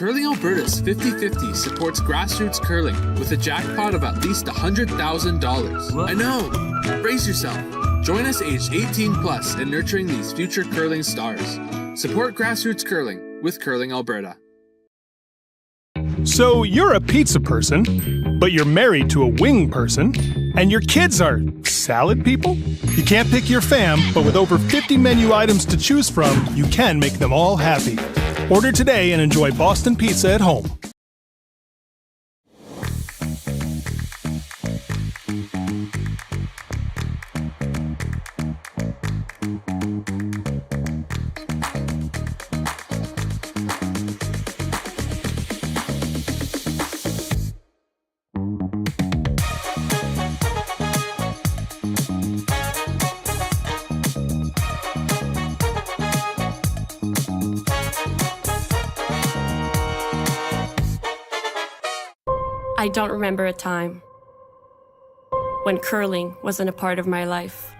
Curling Alberta's 50-50 supports grassroots curling with a jackpot of at least $100,000. I know! Brace yourself. Join us aged 18 plus in nurturing these future curling stars. Support grassroots curling with Curling Alberta. So you're a pizza person, but you're married to a wing person, and your kids are salad people? You can't pick your fam, but with over 50 menu items to choose from, you can make them all happy. Order today and enjoy Boston Pizza at home. I don't remember a time when curling wasn't a part of my life.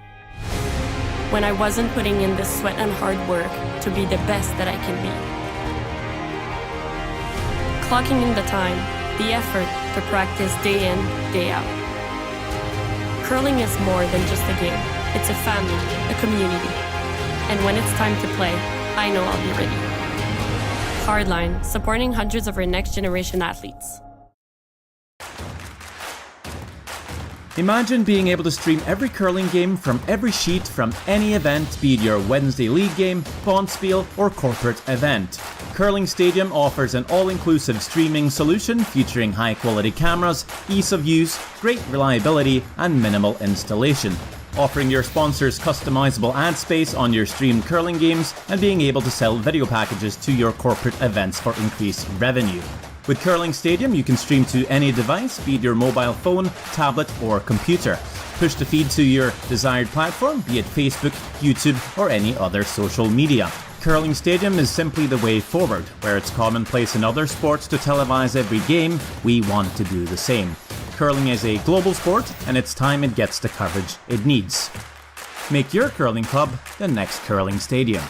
When I wasn't putting in the sweat and hard work to be the best that I can be. Clocking in the time, the effort to practice day in, day out. Curling is more than just a game. It's a family, a community. And when it's time to play, I know I'll be ready. Hardline, supporting hundreds of our next generation athletes. Imagine being able to stream every curling game from every sheet from any event, be it your Wednesday league game, bonspiel, or corporate event. Curling Stadium offers an all-inclusive streaming solution featuring high-quality cameras, ease of use, great reliability, and minimal installation. Offering your sponsors customizable ad space on your streamed curling games and being able to sell video packages to your corporate events for increased revenue. With Curling Stadium, you can stream to any device, be it your mobile phone, tablet, or computer. Push the feed to your desired platform, be it Facebook, YouTube, or any other social media. Curling Stadium is simply the way forward. Where it's commonplace in other sports to televise every game, we want to do the same. Curling is a global sport, and it's time it gets the coverage it needs. Make your curling club the next Curling Stadium.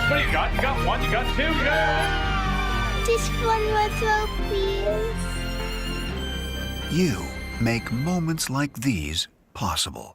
What do you got? You got one, you got two, you got... Just one more throw, please. You make moments like these possible.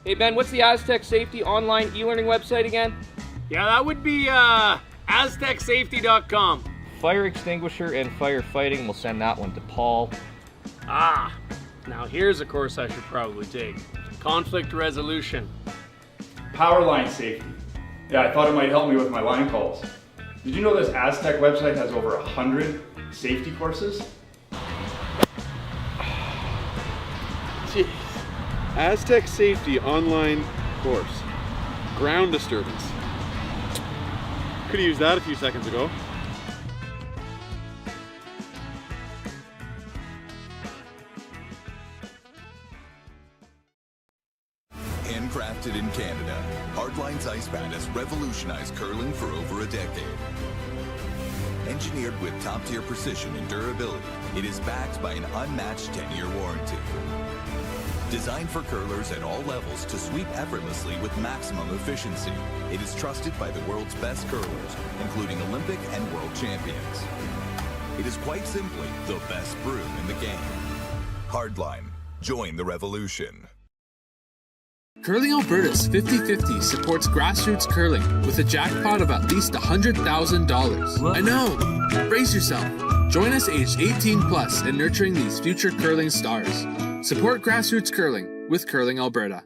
Hey Ben, what's the Aztec Safety online e-learning website again? Yeah, that would be aztecsafety.com. Fire extinguisher and firefighting, we'll send that one to Paul. Ah, now here's a course I should probably take. Conflict resolution. Power line safety. Yeah, I thought it might help me with my line calls. Did you know this Aztec website has over 100 safety courses? Jeez. Aztec Safety online course. Ground disturbance. Could have used that a few seconds ago. Handcrafted in Canada, Hardline's ice pad has revolutionized curling for over a decade. Engineered with top-tier precision and durability, it is backed by an unmatched 10-year warranty. Designed for curlers at all levels to sweep effortlessly with maximum efficiency, it is trusted by the world's best curlers, including Olympic and world champions. It is quite simply the best broom in the game. Hardline. Join the revolution. Curling Alberta's 50-50 supports grassroots curling with a jackpot of at least $100,000. I know! Brace yourself. Join us aged 18 plus in nurturing these future curling stars. Support grassroots curling with Curling Alberta.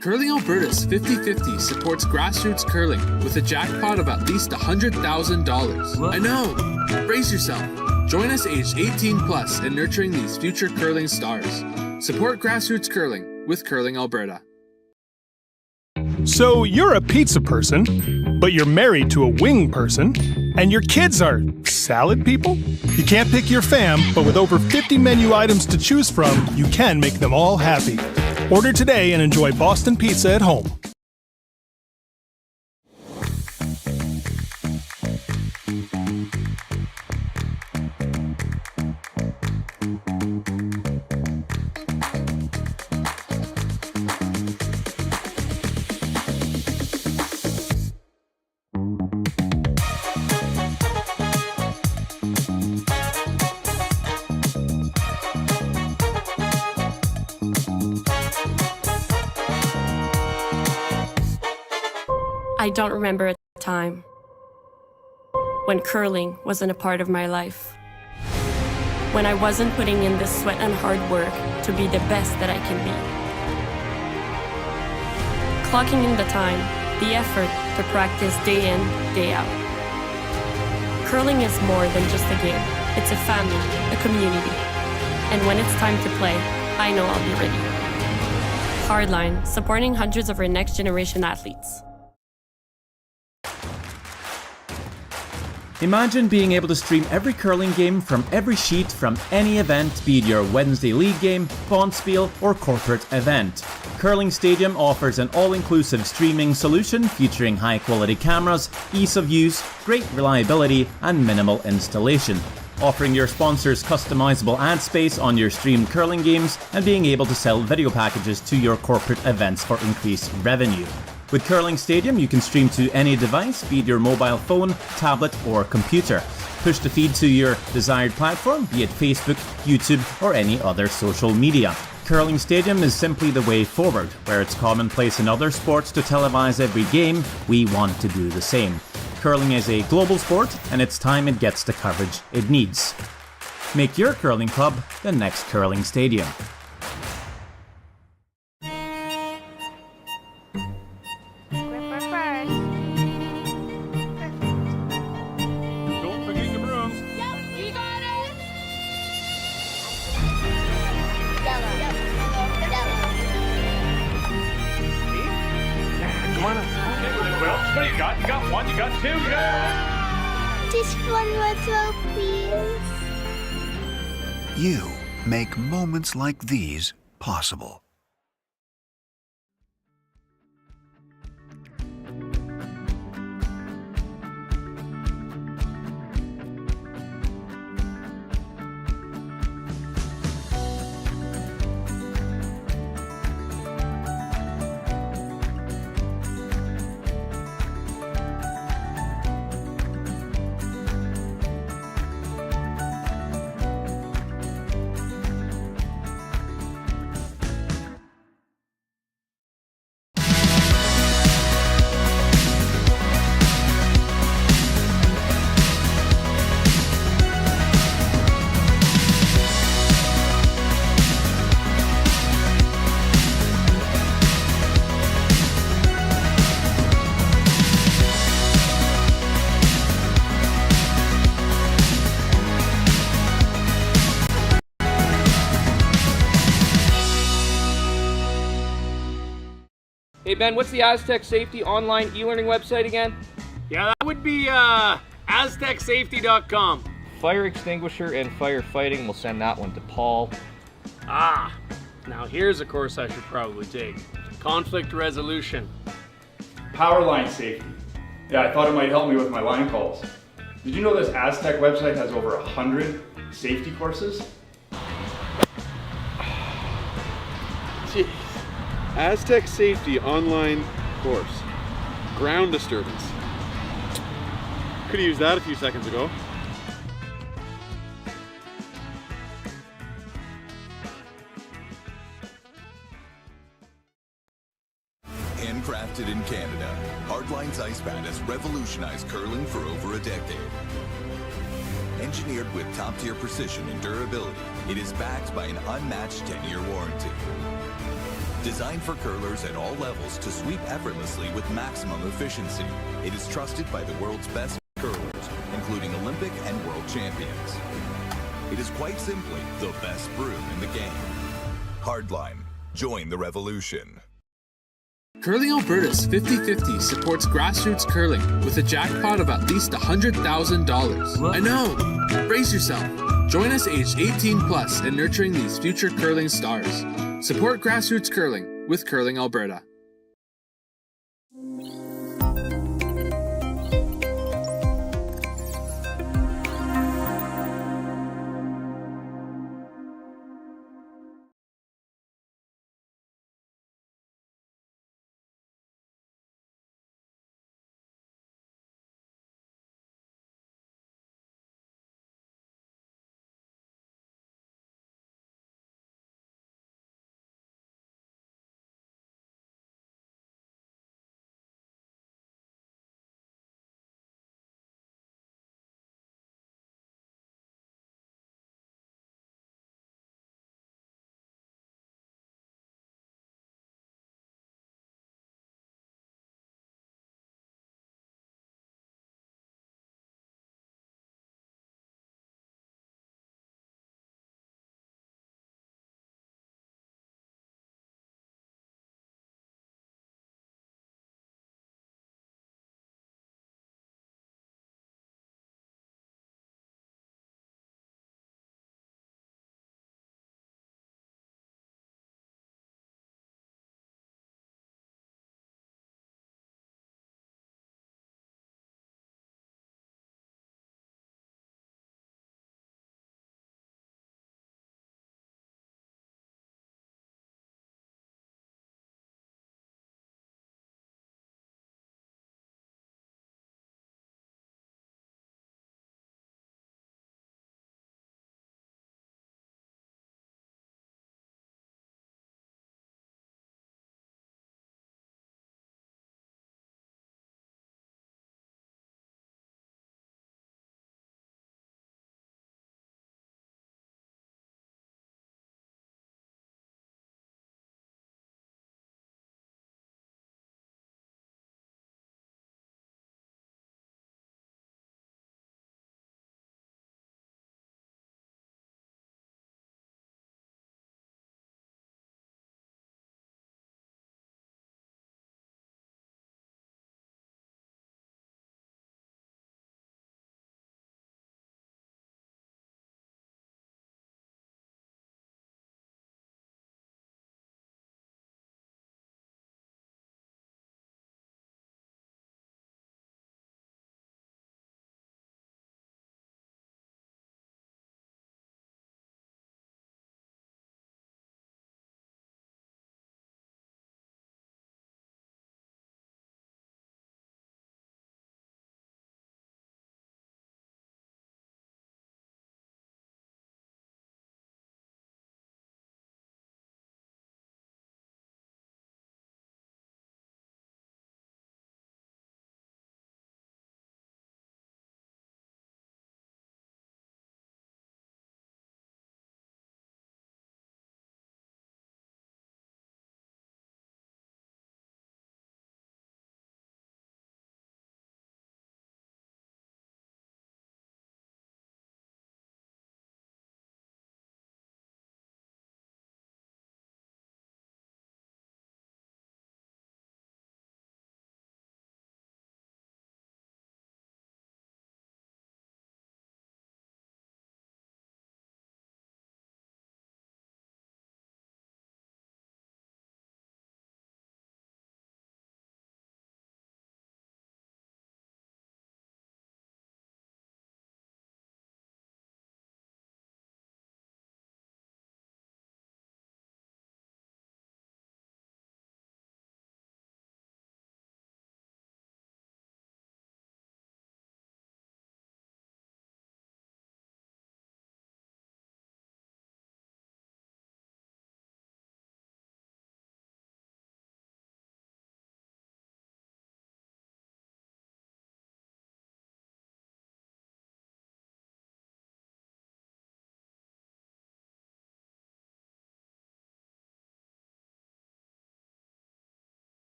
Curling Alberta's 50-50 supports grassroots curling with a jackpot of at least $100,000. I know! Brace yourself. Join us aged 18 plus in nurturing these future curling stars. Support grassroots curling with Curling Alberta. So you're a pizza person, but you're married to a wing person, and your kids are salad people? You can't pick your fam, but with over 50 menu items to choose from, you can make them all happy. Order today and enjoy Boston pizza at home. I don't remember a time when curling wasn't a part of my life. When I wasn't putting in the sweat and hard work to be the best that I can be. Clocking in the time, the effort to practice day in, day out. Curling is more than just a game. It's a family, a community. And when it's time to play, I know I'll be ready. Hardline, supporting hundreds of our next generation athletes. Imagine being able to stream every curling game from every sheet from any event, be it your Wednesday league game, bonspiel, or corporate event. Curling Stadium offers an all-inclusive streaming solution featuring high-quality cameras, ease of use, great reliability, and minimal installation. Offering your sponsors customizable ad space on your streamed curling games and being able to sell video packages to your corporate events for increased revenue. With Curling Stadium, you can stream to any device, be it your mobile phone, tablet, or computer. Push the feed to your desired platform, be it Facebook, YouTube, or any other social media. Curling Stadium is simply the way forward. Where it's commonplace in other sports to televise every game, we want to do the same. Curling is a global sport, and it's time it gets the coverage it needs. Make your curling club the next Curling Stadium. Just one more throw, please. You make moments like these possible. Hey Ben, what's the Aztec Safety online e-learning website again? Yeah, that would be aztecsafety.com. Fire extinguisher and firefighting, we'll send that one to Paul. Now here's a course I should probably take. Conflict resolution. Power line safety. Yeah, I thought it might help me with my line calls. Did you know this Aztec website has over 100 safety courses? Jeez. Aztec Safety online course. Ground disturbance. Could have used that a few seconds ago. Handcrafted in Canada, Hardline's ice pad has revolutionized curling for over a decade. Engineered with top-tier precision and durability, it is backed by an unmatched 10-year warranty. Designed for curlers at all levels to sweep effortlessly with maximum efficiency, it is trusted by the world's best curlers, including Olympic and world champions. It is quite simply the best broom in the game. Hardline. Join the revolution. Curling Alberta's 50-50 supports grassroots curling with a jackpot of at least $100,000. I know! Brace yourself. Join us aged 18 plus in nurturing these future curling stars. Support grassroots curling with Curling Alberta.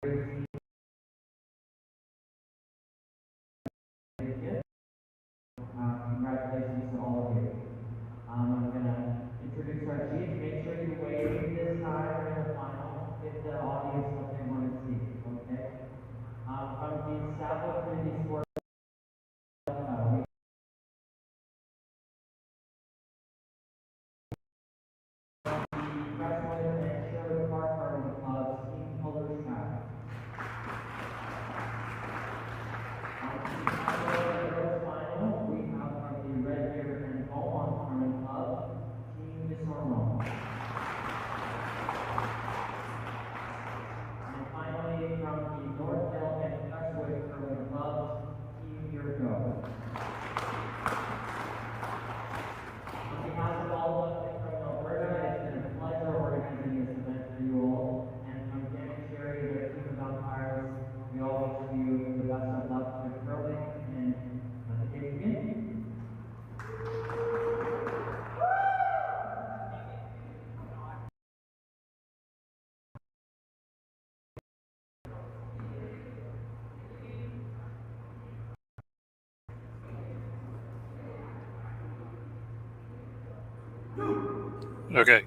Congratulations to all of you. I'm going to introduce our team. Make sure you wave this time during the final. Give the audience what they want to see, okay? From the Sawiak Community Sport, Wrestling and Sherwood Park Hardline Clubs, Team Hlushak. Final, we have from the Red Deer and Beaumont Hardline Club, Team Promotional. And finally, from the Northville and Sherwood Hardline Clubs, Team Ginter. On behalf of all of us from Alberta, it's been a pleasure organizing this event for you all. And from Jen and Sherry, their team of umpires, we all wish you the best of luck with curling and let the game begin. Okay.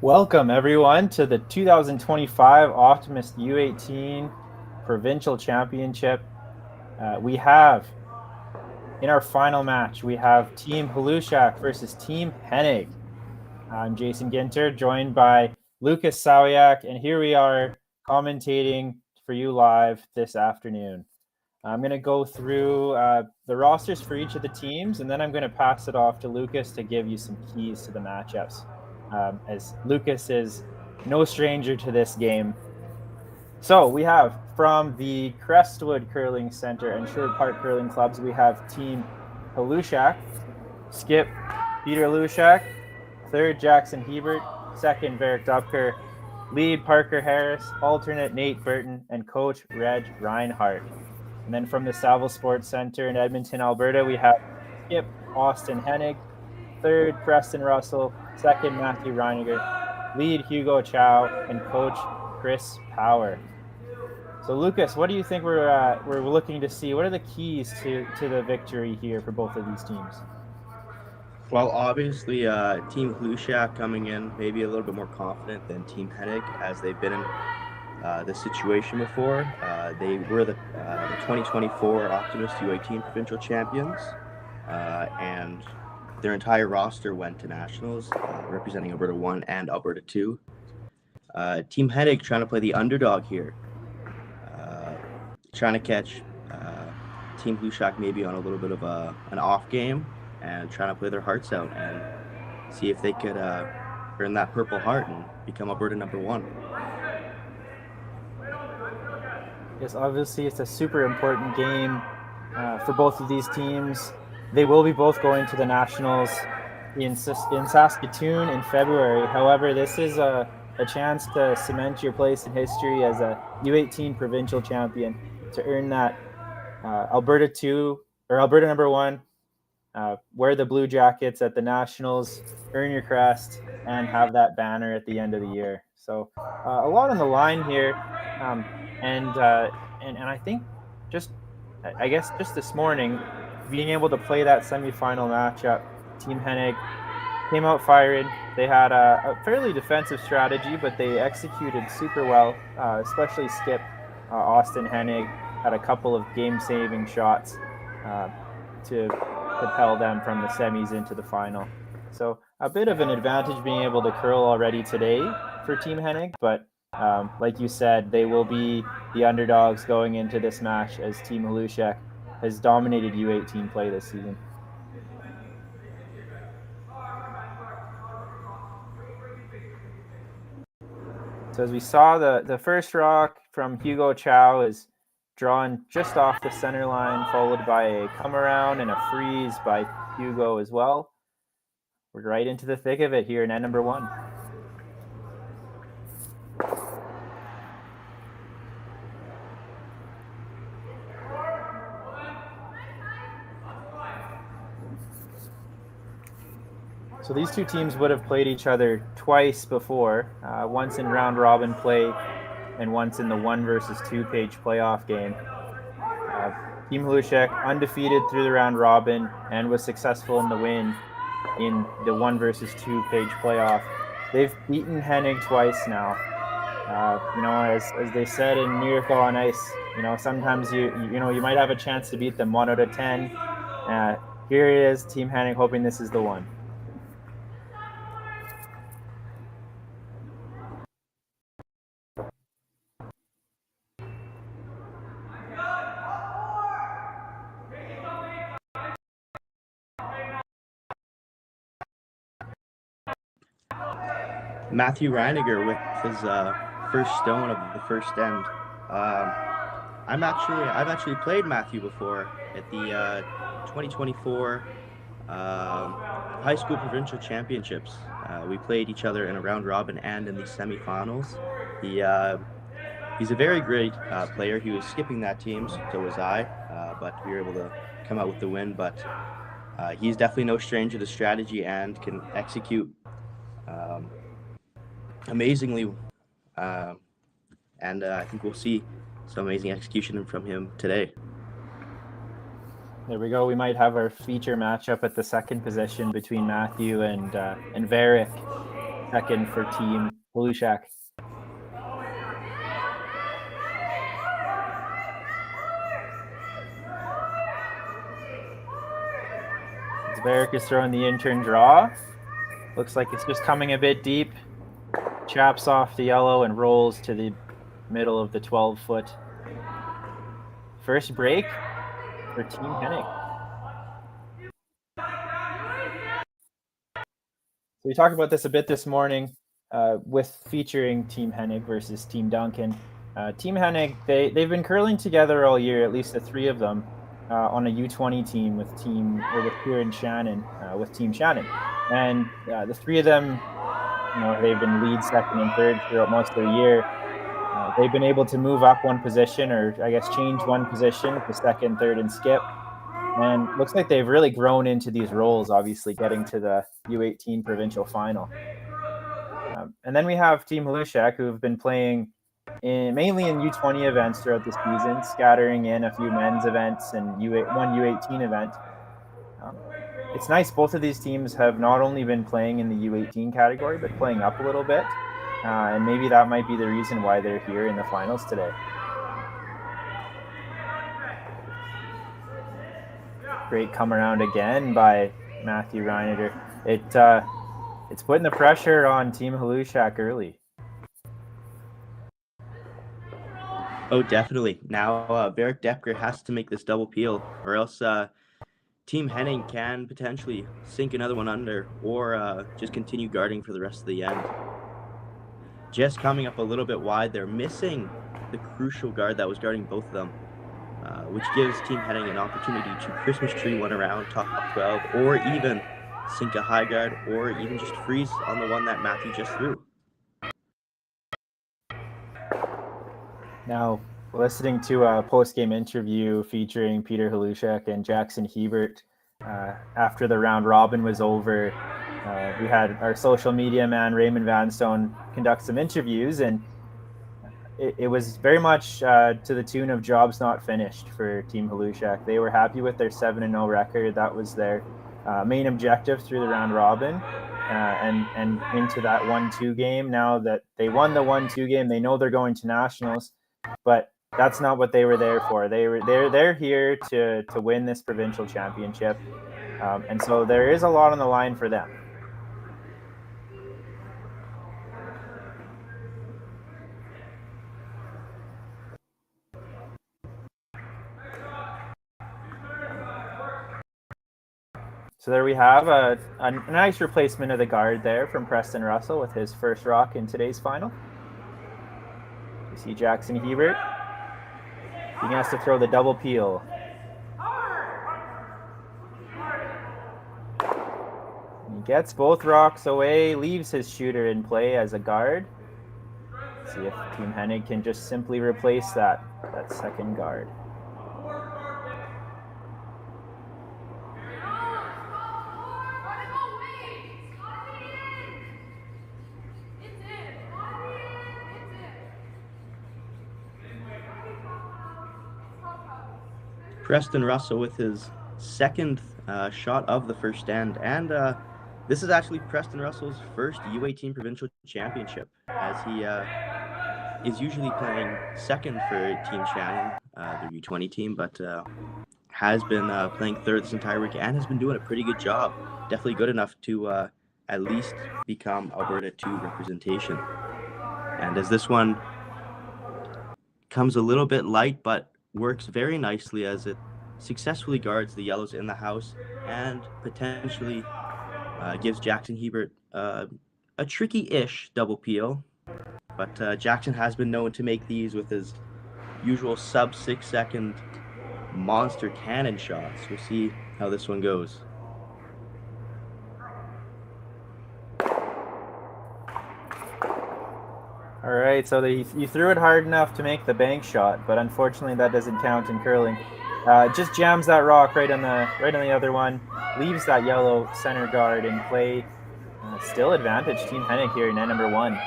Welcome everyone to the 2025 Optimist U18 Provincial Championship. We have, in our final match, we have Team Hlushak versus Team Hennig. I'm Jason Ginter, joined by Lucas Sawiak, and here we are commentating for you live this afternoon. I'm going to go through the rosters for each of the teams, and then I'm going to pass it off to Lucas to give you some keys to the matchups, as Lucas is no stranger to this game. So we have from the Crestwood Curling Center and Sherwood Park Curling Clubs, we have Team Hlushak, Skip Peter Hlushak, third Jackson Hebert, second Varric Dupker, lead Parker Harris, alternate Nate Burton, and coach Reg Reinhardt. And then from the Salvo Sports Center in Edmonton, Alberta, we have Skip Austin Hennig, third Preston Russell, second Matthew Reiniger, lead Hugo Chow, and coach Chris Power. So Lucas, what do you think we're looking to see? What are the keys to the victory here for both of these teams? Well, obviously, Team Hlushak coming in maybe a little bit more confident than Team Hennig, as they've been in this situation before. They were the 2024 Optimist U18 Provincial champions, and their entire roster went to nationals, representing Alberta 1 and Alberta 2. Team Hennig trying to play the underdog here, trying to catch Team Hlushak maybe on a little bit of an off game, and trying to play their hearts out and see if they could earn that Purple Heart and become Alberta number 1. Yes, obviously it's a super important game for both of these teams. They will be both going to the Nationals in Saskatoon in February. However, this is a chance to cement your place in history as a U18 provincial champion, to earn that Alberta 2 or Alberta number 1, wear the blue jackets at the Nationals, earn your crest, and have that banner at the end of the year. So a lot on the line here. And I think just this morning, being able to play that semifinal matchup, Team Hennig came out firing. They had a fairly defensive strategy, but they executed super well, especially Skip Austin Hennig had a couple of game-saving shots to propel them from the semis into the final. So a bit of an advantage being able to curl already today for Team Hennig, but like you said, they will be the underdogs going into this match, as Team Hlushak has dominated U18 play this season. So as we saw, the first rock from Hugo Chow is drawn just off the center line, followed by a come around and a freeze by Hugo as well. We're right into the thick of it here in end number 1. So these two teams would have played each other twice before, once in round robin play and once in the 1 versus 2 page playoff game. Team Hlushak undefeated through the round robin and was successful in the win in the 1 versus 2 page playoff. They've beaten Hennig twice now. As they said in Miracle on Ice, sometimes you might have a chance to beat them 1 out of 10. Here it is, Team Hennig hoping this is the one. Matthew Reiniger with his first stone of the first end. I've actually played Matthew before at the 2024 high school provincial championships. We played each other in a round robin and in the semifinals. He's a very great player. He was skipping that team, so was I, but we were able to come out with the win. But he's definitely no stranger to strategy and can execute amazingly, and I think we'll see some amazing execution from him today. There we go. We might have our feature matchup at the second position between Matthew and Varick, second for Team Hlushak. Varick is throwing the intern draw. Looks like it's just coming a bit deep. Chaps off the yellow and rolls to the middle of the 12-foot. First break for Team Hennig. So we talked about this a bit this morning with featuring Team Hennig versus Team Duncan. Team Hennig, they've been curling together all year, at least the three of them, on a U20 team with Kieran Shannon, with Team Shannon. And the three of them, they've been lead, second, and third throughout most of the year. They've been able to move up one position, or I guess change one position to second, third, and skip. And looks like they've really grown into these roles, obviously getting to the U18 provincial final. And then we have Team Hlushak, who have been playing mainly in U20 events throughout the season, scattering in a few men's events and one U18 event. It's nice. Both of these teams have not only been playing in the U18 category, but playing up a little bit. And maybe that might be the reason why they're here in the finals today. Great come around again by Matthew Reiniger. It's putting the pressure on Team Hlushak early. Oh, definitely. Now, Varric Depker has to make this double peel, or else Team Hennig can potentially sink another one under, or just continue guarding for the rest of the end. Just coming up a little bit wide, they're missing the crucial guard that was guarding both of them, which gives Team Hennig an opportunity to Christmas tree one around top 12, or even sink a high guard, or even just freeze on the one that Matthew just threw. Now, listening to a post-game interview featuring Peter Hlushak and Jackson Hebert after the round robin was over, we had our social media man, Raymond Vanstone, conduct some interviews, and it was very much to the tune of jobs not finished for Team Hlushak. They were happy with their 7-0 record. That was their main objective through the round robin. And into that 1-2 game. Now that they won the 1-2 game, they know they're going to nationals, but that's not what they were there for. They're here to win this provincial championship, and so there is a lot on the line for them. So there we have a nice replacement of the guard there from Preston Russell with his first rock in today's final. You see Jackson Hebert. He has to throw the double peel. He gets both rocks away, leaves his shooter in play as a guard. See if Team Hennig can just simply replace that second guard. Preston Russell with his second shot of the first end, and this is actually Preston Russell's first U18 Provincial Championship, as he is usually playing second for Team Shannon, their U20 team, but has been playing third this entire week and has been doing a pretty good job. Definitely good enough to at least become Alberta 2 representation. And as this one comes a little bit light, but works very nicely as it successfully guards the yellows in the house and potentially gives Jackson Hebert a tricky-ish double peel. But Jackson has been known to make these with his usual sub 6 second monster cannon shots. We'll see how this one goes. All right, so you threw it hard enough to make the bank shot, but unfortunately that doesn't count in curling. Just jams that rock right on the other one, leaves that yellow center guard in play. Still advantage Team Hennig here in end number 1.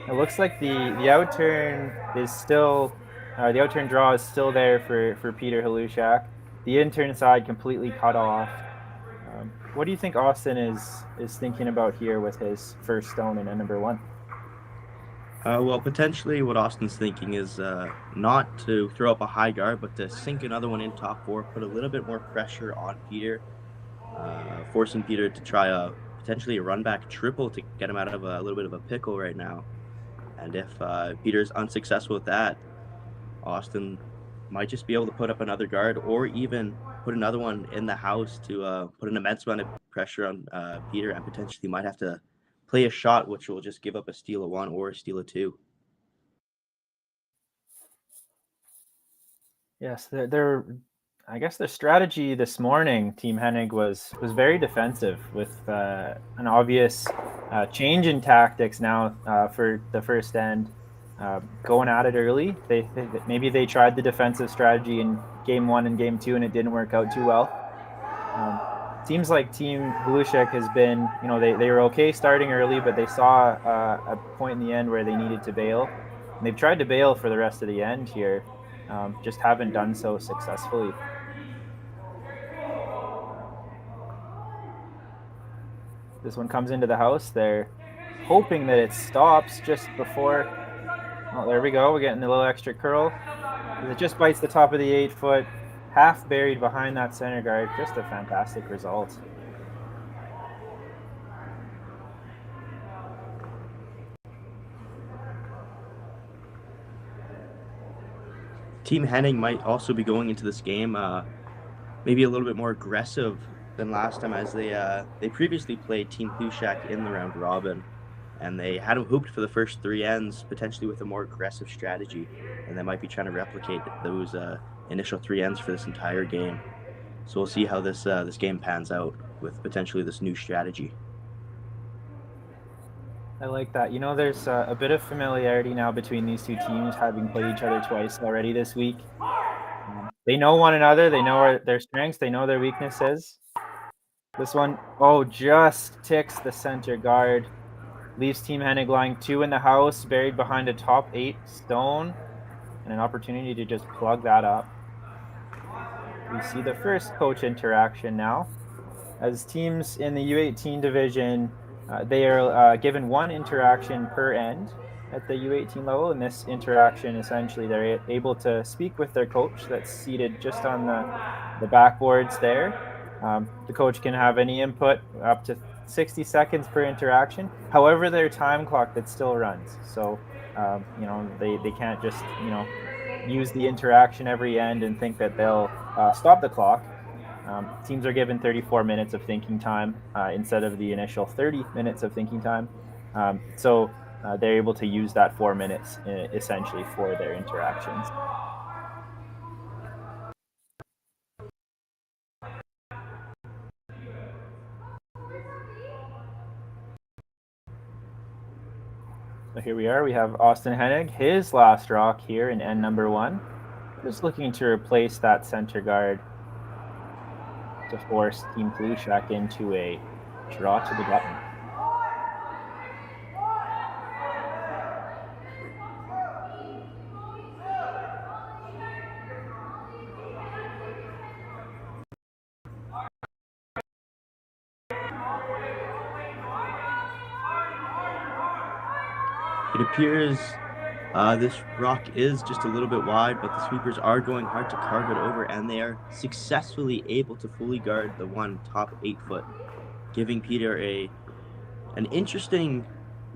It looks like the outturn is still the outturn draw is still there for Peter Hlushak. The intern side completely cut off. What do you think Austin is thinking about here with his first stone in end number 1? Well, potentially what Austin's thinking is not to throw up a high guard, but to sink another one in top 4, put a little bit more pressure on Peter, forcing Peter to try potentially a run back triple to get him out of a little bit of a pickle right now. And if Peter's unsuccessful with that, Austin might just be able to put up another guard or even put another one in the house to put an immense amount of pressure on Peter, and potentially might have to play a shot which will just give up a steal of 1 or a steal of 2. Yes, I guess their strategy this morning, Team Hennig, was very defensive with an obvious change in tactics now for the first end. Going at it early. Maybe they tried the defensive strategy in game 1 and game 2 and it didn't work out too well. Seems like Team Hlushak has been, they were okay starting early, but they saw a point in the end where they needed to bail. And they've tried to bail for the rest of the end here, just haven't done so successfully. This one comes into the house. They're hoping that it stops just before. Oh, there we go. We're getting a little extra curl. It just bites the top of the 8-foot, half buried behind that center guard. Just a fantastic result. Team Hennig might also be going into this game maybe a little bit more aggressive than last time, as they previously played Team Hlushak in the round robin. And they had them hooped for the first 3 ends, potentially with a more aggressive strategy. And they might be trying to replicate those initial 3 ends for this entire game. So we'll see how this game pans out with potentially this new strategy. I like that. There's a bit of familiarity now between these two teams, having played each other twice already this week. They know one another. They know their strengths. They know their weaknesses. This one, just ticks the center guard. Leaves Team Hennig lying 2 in the house, buried behind a top 8 stone, and an opportunity to just plug that up. We see the first coach interaction now. As teams in the U18 division, they are given 1 interaction per end at the U18 level. In this interaction, essentially, they're able to speak with their coach that's seated just on the backboards there. The coach can have any input up to 60 seconds per interaction. However, their time clock that still runs. So, they can't just, use the interaction every end and think that they'll stop the clock. Teams are given 34 minutes of thinking time instead of the initial 30 minutes of thinking time. So they're able to use that 4 minutes essentially for their interactions. So here we are. We have Austin Hennig, his last rock here in end number 1. Just looking to replace that center guard to force Team Hlushak into a draw to the button. It appears this rock is just a little bit wide, but the sweepers are going hard to carve it over, and they are successfully able to fully guard the one top 8 foot, giving Peter an interesting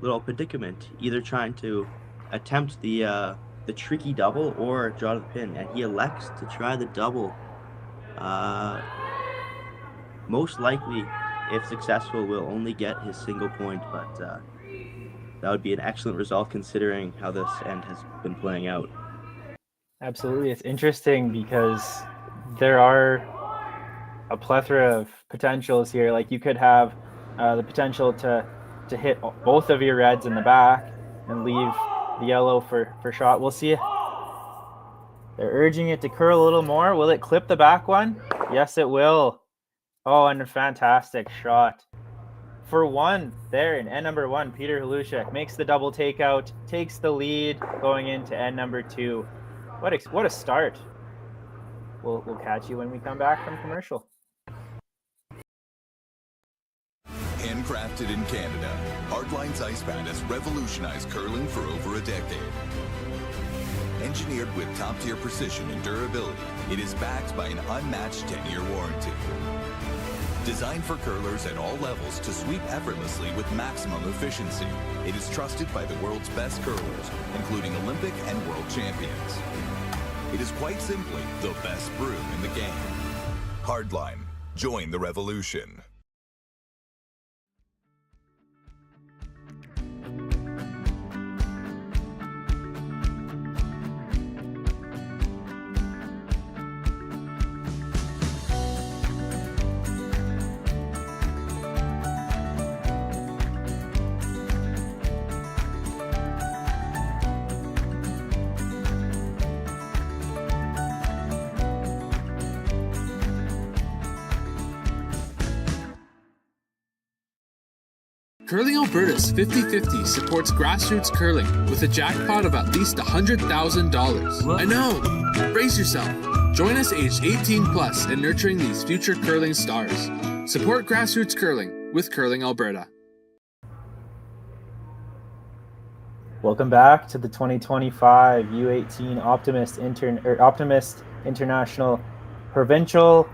little predicament, either trying to attempt the tricky double or draw to the pin, and he elects to try the double. Most likely, if successful, will only get his single point, but that would be an excellent result considering how this end has been playing out. Absolutely. It's interesting because there are a plethora of potentials here. Like you could have the potential to hit both of your reds in the back and leave the yellow for shot. We'll see. They're urging it to curl a little more. Will it clip the back one? Yes, it will. Oh, and a fantastic shot. For one there in end number 1, Peter Hlushak makes the double takeout, takes the lead going into end number 2. What a start. We'll catch you when we come back from commercial. Handcrafted in Canada, Hardline's ice pad has revolutionized curling for over a decade. Engineered with top-tier precision and durability, it is backed by an unmatched 10-year warranty. Designed for curlers at all levels to sweep effortlessly with maximum efficiency, it is trusted by the world's best curlers, including Olympic and world champions. It is quite simply the best broom in the game. Hardline. Join the revolution. Curling Alberta's 50/50 supports grassroots curling with a jackpot of at least $100,000. I know! Brace yourself. Join us aged 18 plus in nurturing these future curling stars. Support grassroots curling with Curling Alberta. Welcome back to the 2025 U18 Optimist International Provincial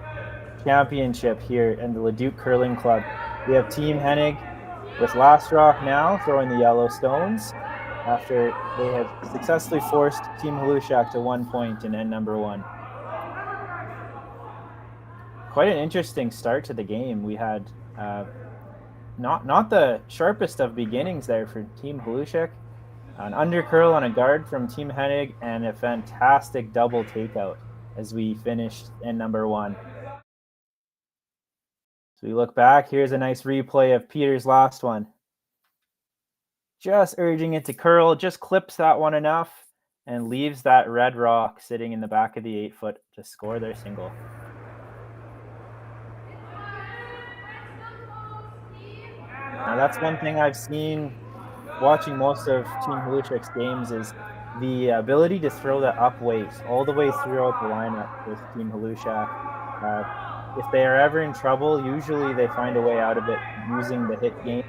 Championship here in the Leduc Curling Club. We have Team Hennig with Last Rock now throwing the yellow stones after they have successfully forced Team Hlushak to 1 point in end number 1. Quite an interesting start to the game. We had not the sharpest of beginnings there for Team Hlushak. An undercurl on a guard from Team Hennig and a fantastic double takeout as we finished end number 1. So we look back, here's a nice replay of Peter's last one. Just urging it to curl, just clips that one enough and leaves that red rock sitting in the back of the 8 foot to score their single. Now that's one thing I've seen watching most of Team Hlushak's games is the ability to throw the up weight all the way throughout the lineup with Team Hlushak. If they are ever in trouble, usually they find a way out of it using the hit game.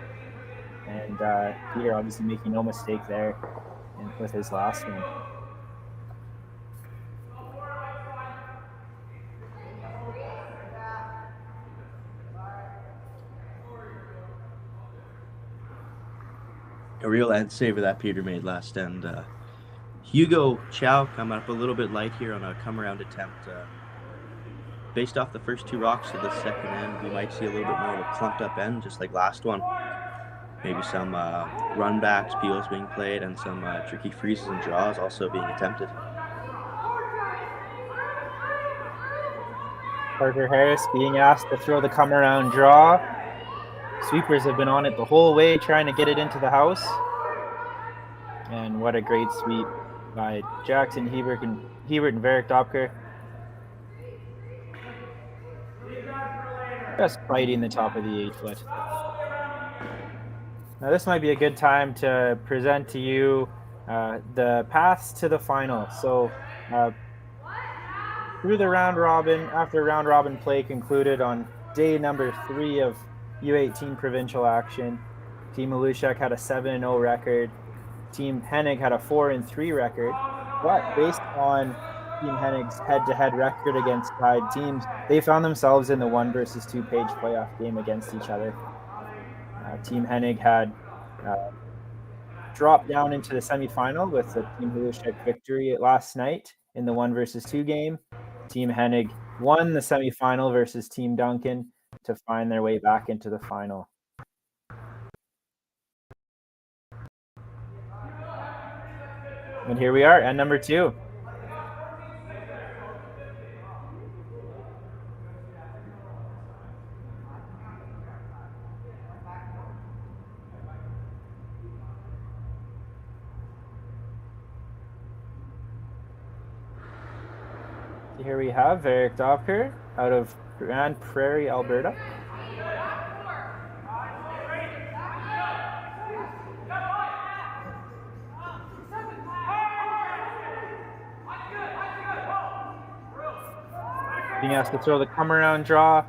And Peter obviously making no mistake there with his last one. A real end saver that Peter made last end. Hugo Chow coming up a little bit light here on a come-around attempt. Based off the first 2 rocks of the second end, we might see a little bit more of a clumped up end, just like last one. Maybe some run backs, peels being played, and some tricky freezes and draws also being attempted. Parker Harris being asked to throw the come-around draw. Sweepers have been on it the whole way, trying to get it into the house. And what a great sweep by Jackson Hebert and Varric Dopker. Just fighting the top of the 8 foot. Now this might be a good time to present to you the paths to the final. So through the round robin, after round robin play concluded on day number 3 of U18 provincial action, Team Hlushak had a 7-0 record. Team Hennig had a 4-3 record, but based on Team Hennig's head-to-head record against tied teams, they found themselves in the 1 versus 2 page playoff game against each other. Team Hennig had dropped down into the semifinal with the Team Hlushak victory last night in the 1 versus 2 game. Team Hennig won the semifinal versus Team Duncan to find their way back into the final. And here we are at number 2. Here we have Eric Docker out of Grand Prairie, Alberta. Being asked to throw the come around draw.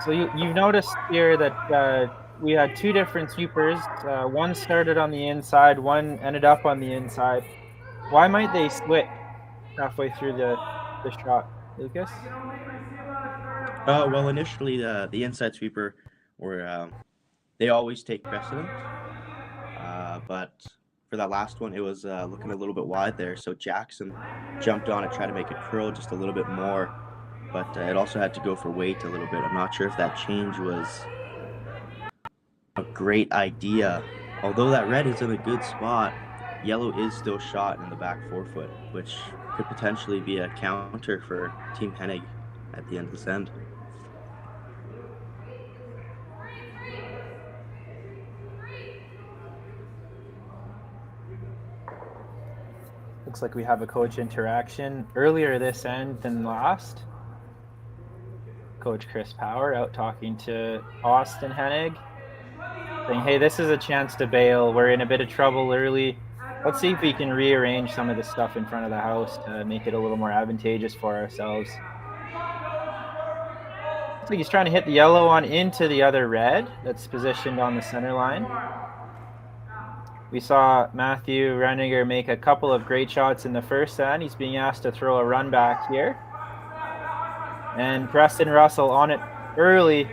So you've noticed here that we had 2 different sweepers. One started on the inside, one ended up on the inside. Why might they switch halfway through the shot, Lucas? Well, initially the inside sweeper they always take precedent, but for that last one, it was looking a little bit wide there. So Jackson jumped on it, tried to make it curl just a little bit more, but it also had to go for weight a little bit. I'm not sure if that change was a great idea. Although that red is in a good spot, yellow is still shot in the back 4-foot, which could potentially be a counter for Team Hennig at the end of this end. Looks like we have a coach interaction earlier this end than last. Coach Chris Power out talking to Austin Hennig, saying, hey, this is a chance to bail. We're in a bit of trouble early. Let's see if we can rearrange some of the stuff in front of the house to make it a little more advantageous for ourselves. Looks like he's trying to hit the yellow on into the other red that's positioned on the center line. We saw Matthew Renninger make a couple of great shots in the first end. He's being asked to throw a run back here. And Preston Russell on it early.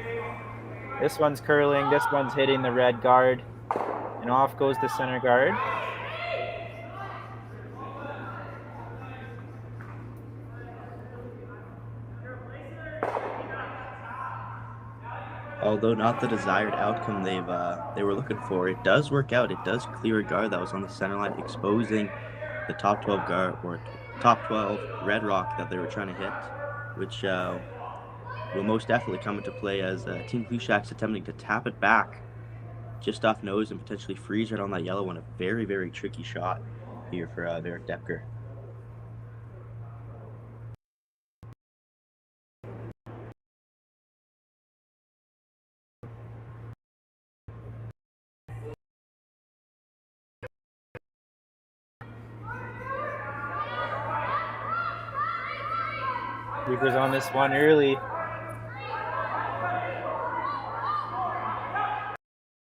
This one's curling, this one's hitting the red guard. And off goes the center guard. Although not the desired outcome they were looking for, it does work out. It does clear a guard that was on the center line, exposing the top 12 guard or top 12 red rock that they were trying to hit, which will most definitely come into play as Team Hlushak's attempting to tap it back just off nose and potentially freeze right on that yellow one. A very, very tricky shot here for Eric Depker. Reapers on this one early.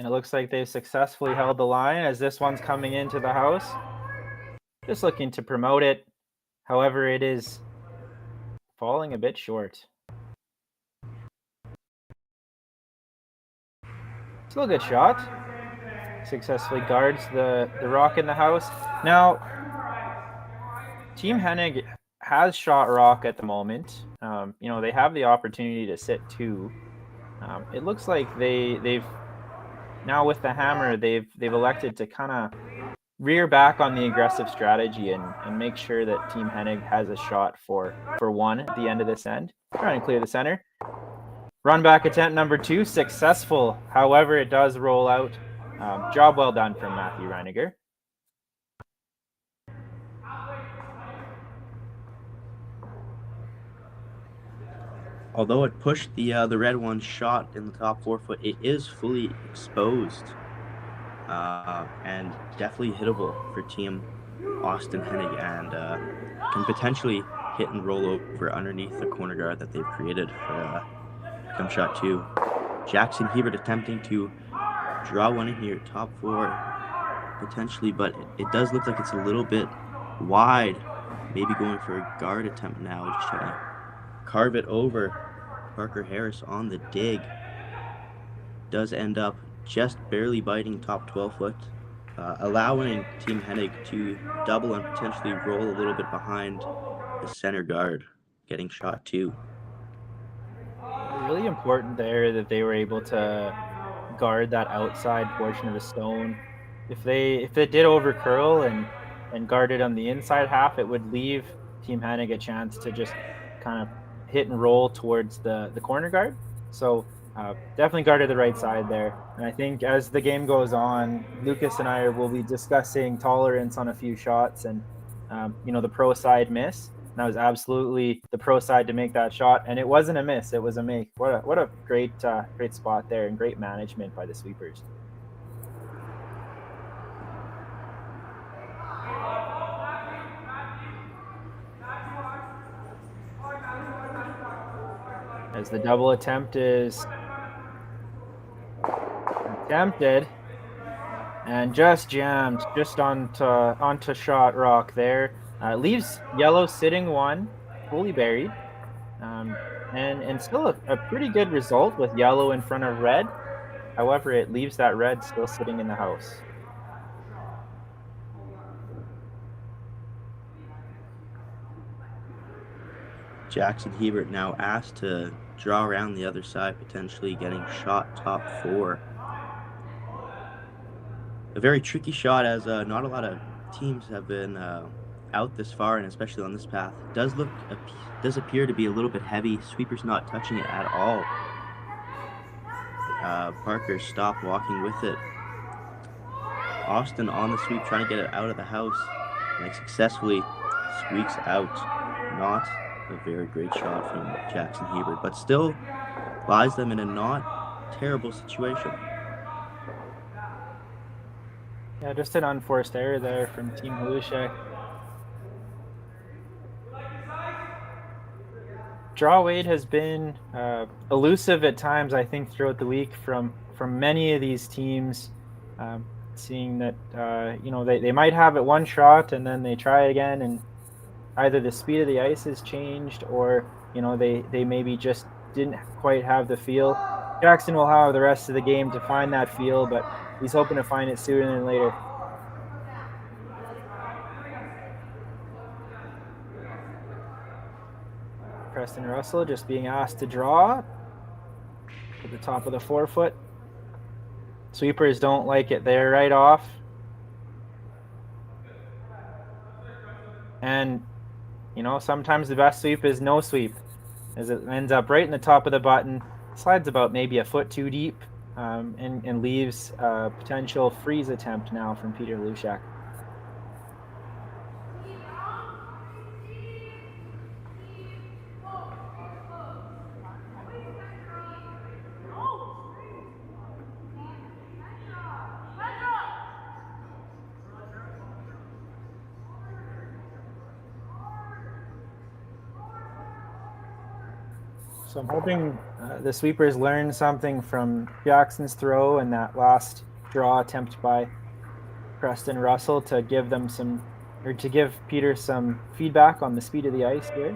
And it looks like they've successfully held the line as this one's coming into the house. Just looking to promote it. However, it is falling a bit short. Still a good shot. Successfully guards the rock in the house. Now, Team Hennig has shot rock at the moment. They have the opportunity to sit 2. It looks like they've now with the hammer they've elected to kind of rear back on the aggressive strategy and make sure that Team Hennig has a shot for 1 at the end of this end. Trying to clear the center. Run back attempt number 2, successful. However, it does roll out. Job well done from Matthew Reiniger. Although it pushed the red one shot in the top 4-foot, it is fully exposed and definitely hittable for Team Austin Hennig, and can potentially hit and roll over underneath the corner guard that they've created for come shot 2. Jackson Hebert attempting to draw one in here, top 4 potentially, but it does look like it's a little bit wide. Maybe going for a guard attempt now, just trying to carve it over. Parker Harris on the dig. Does end up just barely biting top 12 foot, allowing Team Hennig to double and potentially roll a little bit behind the center guard, getting shot 2. Really important there that they were able to guard that outside portion of the stone. If it did over curl and guarded on the inside half, it would leave Team Hennig a chance to just kind of hit and roll towards the corner guard. So definitely guarded the right side there. And I think as the game goes on, Lucas and I will be discussing tolerance on a few shots and the pro side miss. And that was absolutely the pro side to make that shot, and it wasn't a miss; it was a make. What a great spot there, and great management by the sweepers. As the double attempt is attempted and just jammed just onto shot rock there. Leaves yellow sitting 1, fully buried, and still a pretty good result with yellow in front of red. However, it leaves that red still sitting in the house. Jackson Hebert now asked to draw around the other side, potentially getting shot top 4. A very tricky shot, as not a lot of teams have been out this far, and especially on this path. Does appear to be a little bit heavy. Sweeper's not touching it at all. Parker stopped walking with it. Austin on the sweep, trying to get it out of the house, and successfully squeaks out. Not a very great shot from Jackson Hebert, but still lies them in a not terrible situation. Yeah, just an unforced error there from Team Hlushak. Draw weight has been elusive at times, I think, throughout the week from many of these teams. Seeing that they might have it one shot and then they try again, and either the speed of the ice has changed, or they maybe just didn't quite have the feel. Jackson will have the rest of the game to find that feel, but he's hoping to find it sooner than later. Preston Russell just being asked to draw at the top of the 4-foot. Sweepers don't like it there right off. And, sometimes the best sweep is no sweep, as it ends up right in the top of the button, slides about maybe a foot too deep, and leaves a potential freeze attempt now from Peter Hlushak. So I'm hoping the sweepers learn something from Jackson's throw and that last draw attempt by Preston Russell to give them to give Peter some feedback on the speed of the ice here.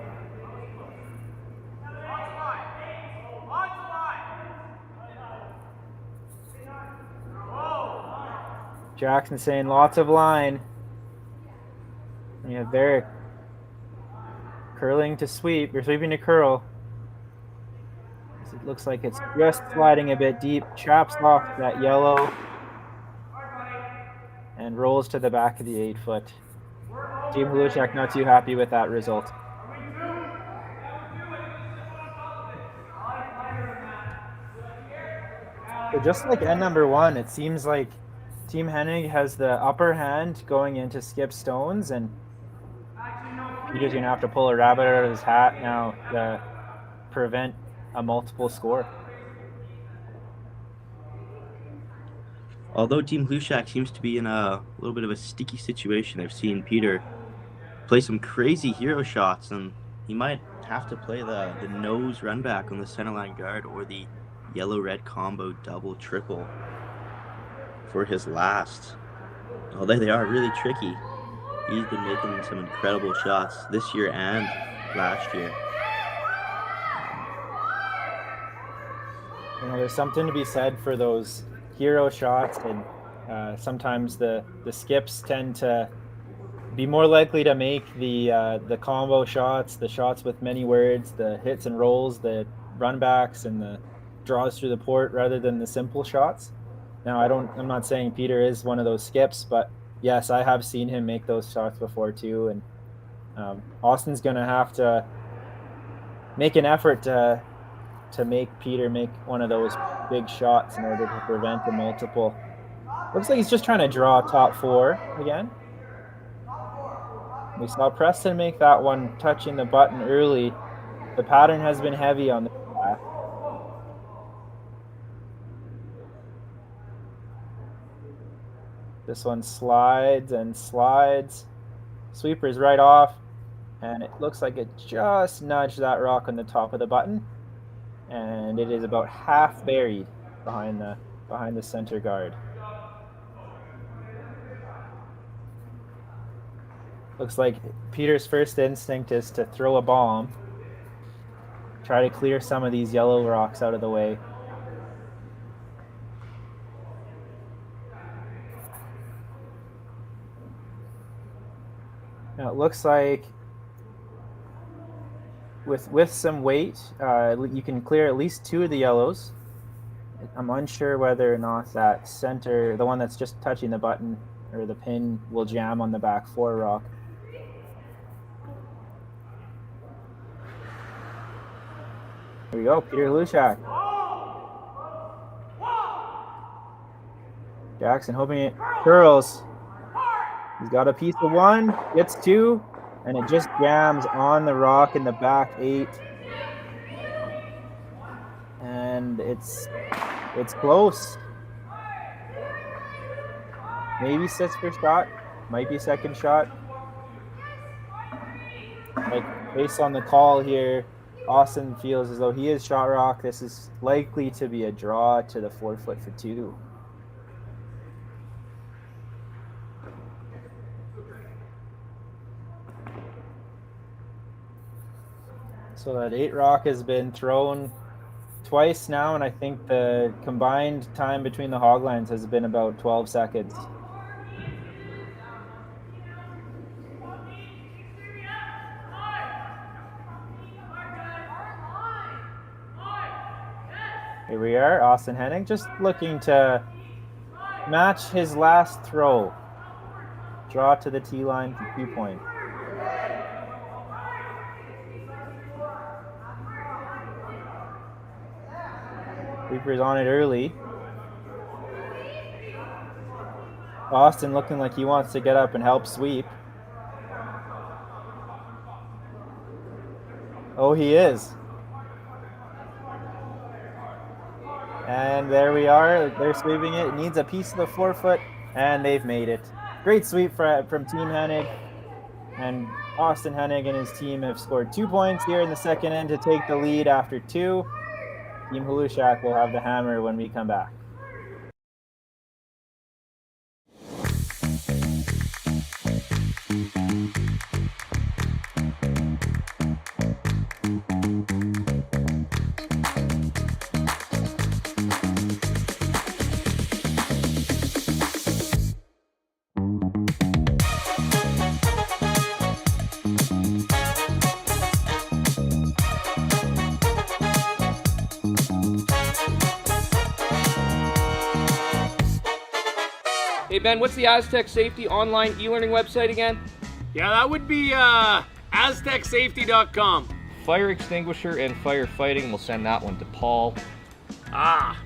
Jackson saying lots of line. And you have Varick curling to sweep, or sweeping to curl. It looks like it's just sliding a bit deep, chaps off that yellow, and rolls to the back of the 8-foot. Team Hlushak not too happy with that result. So just like end number 1, it seems like Team Hennig has the upper hand going into skip stones, and Peter's going to have to pull a rabbit out of his hat now to prevent a multiple score. Although Team Hlushak seems to be in a little bit of a sticky situation, I've seen Peter play some crazy hero shots, and he might have to play the nose run back on the centerline guard or the yellow-red combo double triple. for his last. Oh, there they are, really tricky. He's been making some incredible shots this year and last year. You know, there's something to be said for those hero shots, and sometimes the skips tend to be more likely to make the combo shots, the shots with many words, the hits and rolls, the runbacks, and the draws through the port rather than the simple shots. Now, I'm not saying Peter is one of those skips, but yes, I have seen him make those shots before too. And Austin's going to have to make an effort to make Peter make one of those big shots in order to prevent the multiple. Looks like he's just trying to draw top four again. We saw Preston make that one touching the button early. The pattern has been heavy on the back. This one slides and slides. Sweeper's right off, and it looks like it just nudged that rock on the top of the button, and it is about half buried behind the center guard. Looks like Peter's first instinct is to throw a bomb, try to clear some of these yellow rocks out of the way. Now it looks like with some weight, you can clear at least two of the yellows. I'm unsure whether or not that center, the one that's just touching the button or the pin, will jam on the back four rock. Here we go, Peter Hlushak. Jackson hoping it curls. He's got a piece of one, gets two, and it just jams on the rock in the back eight. And it's close. Maybe sits for shot, might be second shot. Like, based on the call here, Austin feels as though he is shot rock. This is likely to be a draw to the 4 foot for two. So that 8 rock has been thrown twice now, and I think the combined time between the hog lines has been about 12 seconds. Here we are, Austin Hennig just looking to match his last throw. Draw to the tee line for 2 point. Reaper's on it early. Austin looking like he wants to get up and help sweep. Oh, he is. And there we are. They're sweeping it. It needs a piece of the 4 foot, and they've made it. Great sweep from Team Hennig. And Austin Hennig and his team have scored 2 points here in the second end to take the lead after 2. Team Hlushak will have the hammer when we come back. Hey Ben, what's the Aztec Safety online e-learning website again? Yeah, that would be aztecsafety.com. Fire extinguisher and firefighting, we'll send that one to Paul. Ah,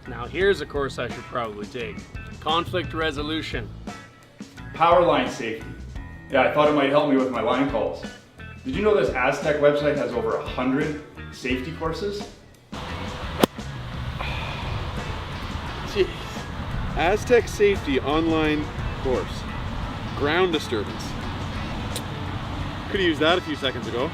now here's a course I should probably take. Conflict resolution. Power line safety. Yeah, I thought it might help me with my line calls. Did you know this Aztec website has over 100 safety courses? Jeez. Aztec Safety online course. Ground disturbance. Could have used that a few seconds ago.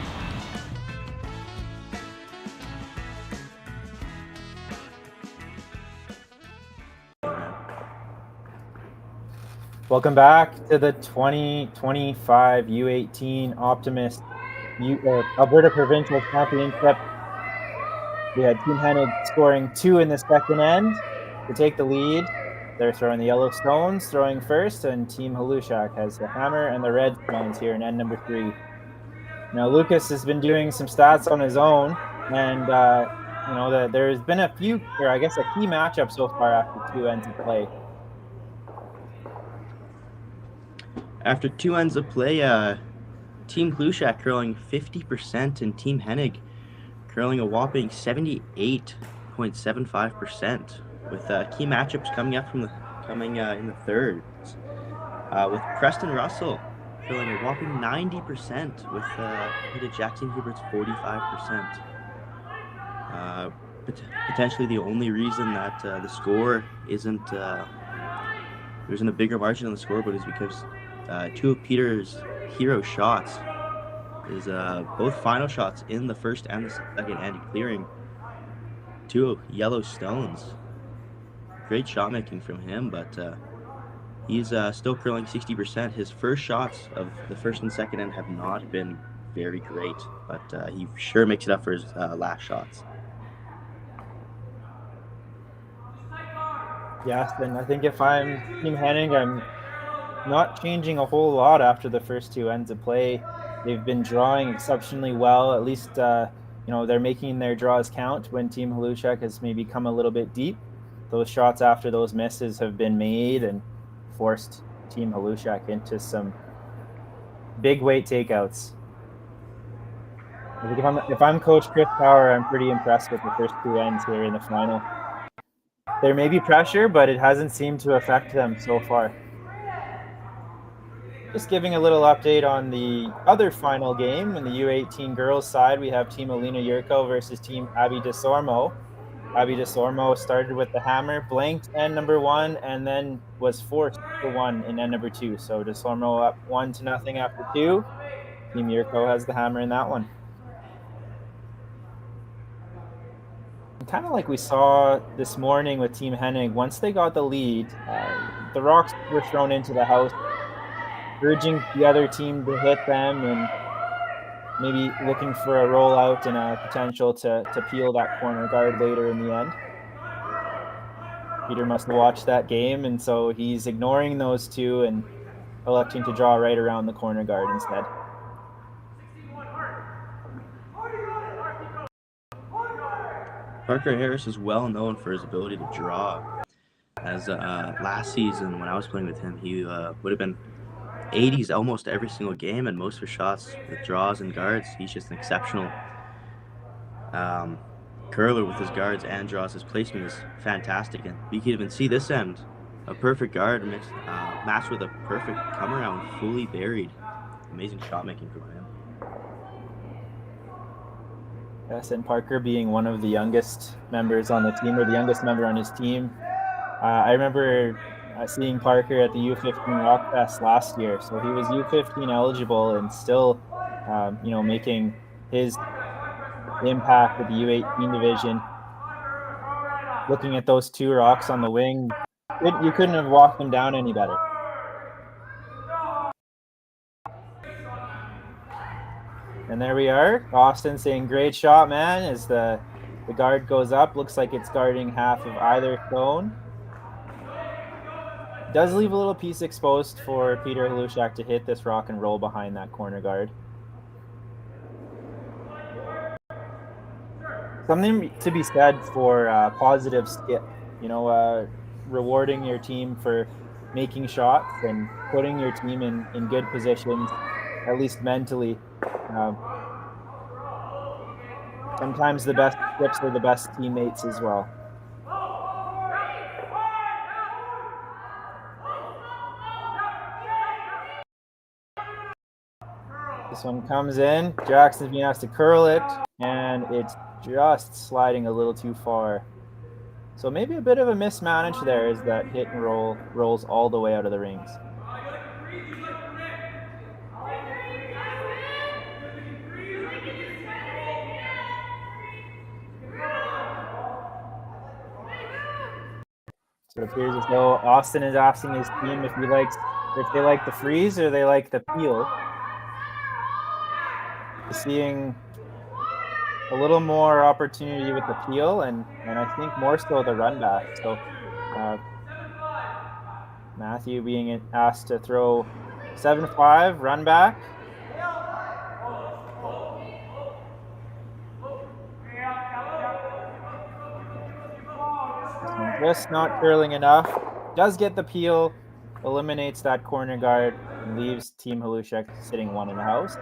Welcome back to the 2025 U18 Optimist Alberta Provincial Championship. We had Team Hennig scoring 2 in the second end to take the lead. They're throwing the yellow stones, throwing first, and Team Hlushak has the hammer and the red stones here in end number 3. Now Lucas has been doing some stats on his own, and there's been a key matchup so far after 2 ends of play. After 2 ends of play, Team Hlushak curling 50% and Team Hennig curling a whopping 78.75%, with key matchups coming in the third, with Preston Russell curling a whopping 90%, with Peter Jackson Hubert's 45%. Potentially the only reason that the score isn't there isn't a bigger margin on the scoreboard is because 2 of Peter's hero shots is both final shots in the first and the second end, clearing 2 yellow stones. Great shot making from him, but he's still curling 60%. His first shots of the first and second end have not been very great, but he sure makes it up for his last shots. Yes, and I think if I'm Team Hennig, I'm not changing a whole lot after the first 2 ends of play. They've been drawing exceptionally well. At least, they're making their draws count when Team Hlushak has maybe come a little bit deep. Those shots after those misses have been made and forced Team Hlushak into some big weight takeouts. I think if I'm Coach Chris Power, I'm pretty impressed with the first 2 ends here in the final. There may be pressure, but it hasn't seemed to affect them so far. Just giving a little update on the other final game. In the U18 girls side, we have Team Alina Yurko versus Team Abby DeSormo. Abby DeSormo started with the hammer, blanked end number 1, and then was forced to 1 in end number 2. So DeSormo up 1-0 after 2. Team Yurko has the hammer in that one. Kind of like we saw this morning with Team Hennig, once they got the lead, the rocks were thrown into the house, urging the other team to hit them and maybe looking for a rollout and a potential to peel that corner guard later in the end. Peter must have watched that game, and so he's ignoring those 2 and electing to draw right around the corner guard instead. Parker Harris is well known for his ability to draw. As last season when I was playing with him, he would have been 80s almost every single game, and most of his shots with draws and guards. He's just an exceptional curler with his guards and draws. His placement is fantastic, and we can even see this end, a perfect guard matched with a perfect come around, fully buried. Amazing shot making from him. Yes, and Parker being one of the youngest members on the team, or the youngest member on his team. I remember seeing Parker at the U15 Rock Fest last year. So he was U15 eligible and still, making his impact with the U18 division. Looking at those 2 rocks on the wing, you couldn't have walked them down any better. And there we are. Austin saying, "Great shot, man," as the guard goes up. Looks like it's guarding half of either stone. Does leave a little piece exposed for Peter Hlushak to hit this rock and roll behind that corner guard. Something to be said for positive skip. Rewarding your team for making shots and putting your team in good positions, at least mentally. Sometimes the best skips are the best teammates as well. This one comes in. Jackson's being asked to curl it, and it's just sliding a little too far. So maybe a bit of a mismanage there as that hit and roll rolls all the way out of the rings. So it appears as though Austin is asking his team if he likes if they like the freeze or they like the peel. Seeing a little more opportunity with the peel and I think more so the run back. So Matthew being asked to throw 7-5 run back. Just not curling enough. Does get the peel, eliminates that corner guard, and leaves Team Hlushak sitting one in the house.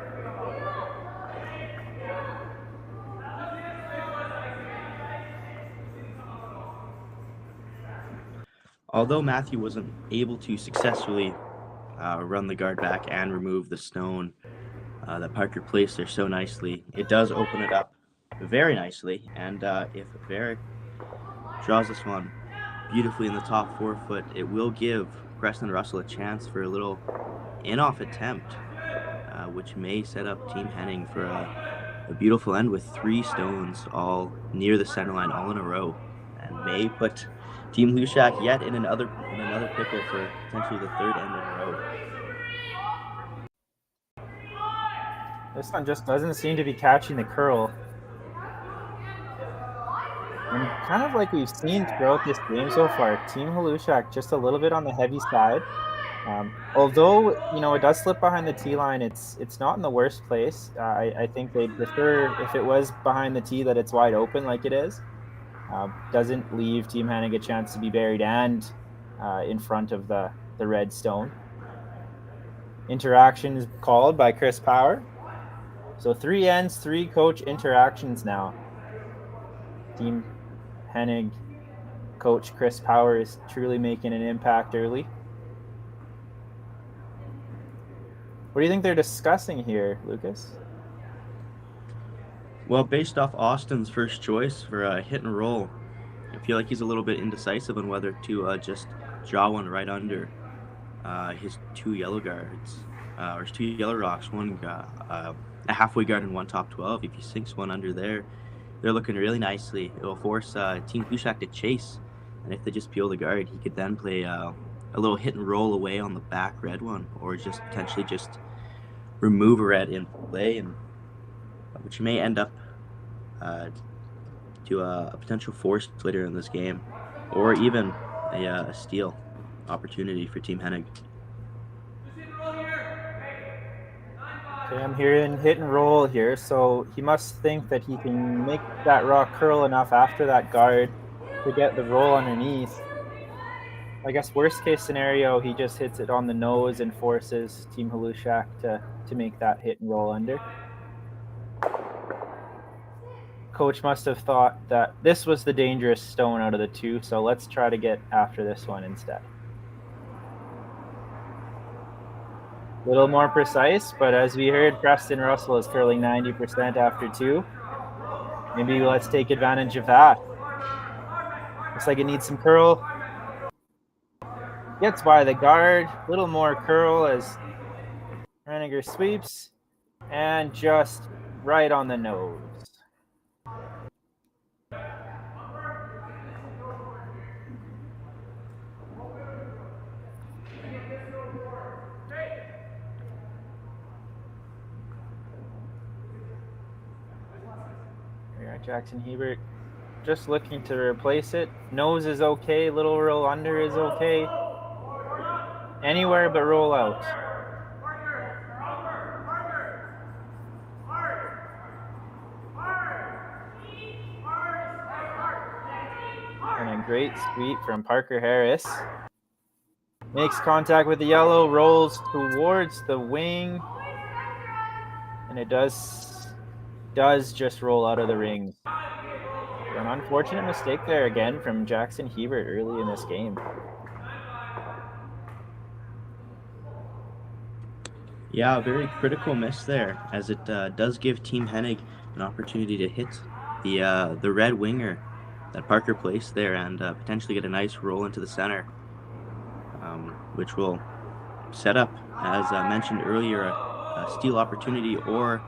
Although Matthew wasn't able to successfully run the guard back and remove the stone that Parker placed there so nicely, it does open it up very nicely. And if Varick draws this one beautifully in the top 4 foot, it will give Preston Russell a chance for a little in-off attempt, which may set up Team Hennig for a beautiful end with 3 stones all near the center line, all in a row, and may put Team Hlushak yet in another pickle for potentially the 3rd end in a row. This one just doesn't seem to be catching the curl. And kind of like we've seen throughout this game so far, Team Hlushak just a little bit on the heavy side. Although, it does slip behind the tee line, it's not in the worst place. I think they'd prefer if it was behind the tee that it's wide open like it is. Doesn't leave Team Hennig a chance to be buried and in front of the red stone. Interactions called by Chris Power. So 3 ends, 3 coach interactions now. Team Hennig coach Chris Power is truly making an impact early. What do you think they're discussing here, Lucas? Well, based off Austin's first choice for a hit and roll, I feel like he's a little bit indecisive on whether to just draw one right under his 2 yellow guards, or his 2 yellow rocks, one a halfway guard and one top 12. If he sinks one under there, they're looking really nicely. It will force Team Hlushak to chase, and if they just peel the guard, he could then play a little hit and roll away on the back red one, or just potentially just remove a red in play, and which may end up to a potential force later in this game, or even a steal opportunity for Team Hennig. Okay, I'm hearing hit and roll here, so he must think that he can make that rock curl enough after that guard to get the roll underneath. I guess worst case scenario, he just hits it on the nose and forces Team Hlushak to make that hit and roll under. Coach must have thought that this was the dangerous stone out of the 2, so let's try to get after this one instead. A little more precise, but as we heard, Preston Russell is curling 90% after 2. Maybe let's take advantage of that. Looks like it needs some curl. Gets by the guard, a little more curl as Henniger sweeps, and just right on the nose. Jackson Hebert just looking to replace it. Nose is okay, little roll under is okay. Anywhere but roll out. And a great sweep from Parker Harris. Makes contact with the yellow, rolls towards the wing. And it does just roll out of the ring. An unfortunate mistake there again from Jackson Hebert early in this game. Yeah, a very critical miss there, as it does give Team Hennig an opportunity to hit the red winger that Parker placed there and potentially get a nice roll into the center, which will set up, as mentioned earlier, a steal opportunity, or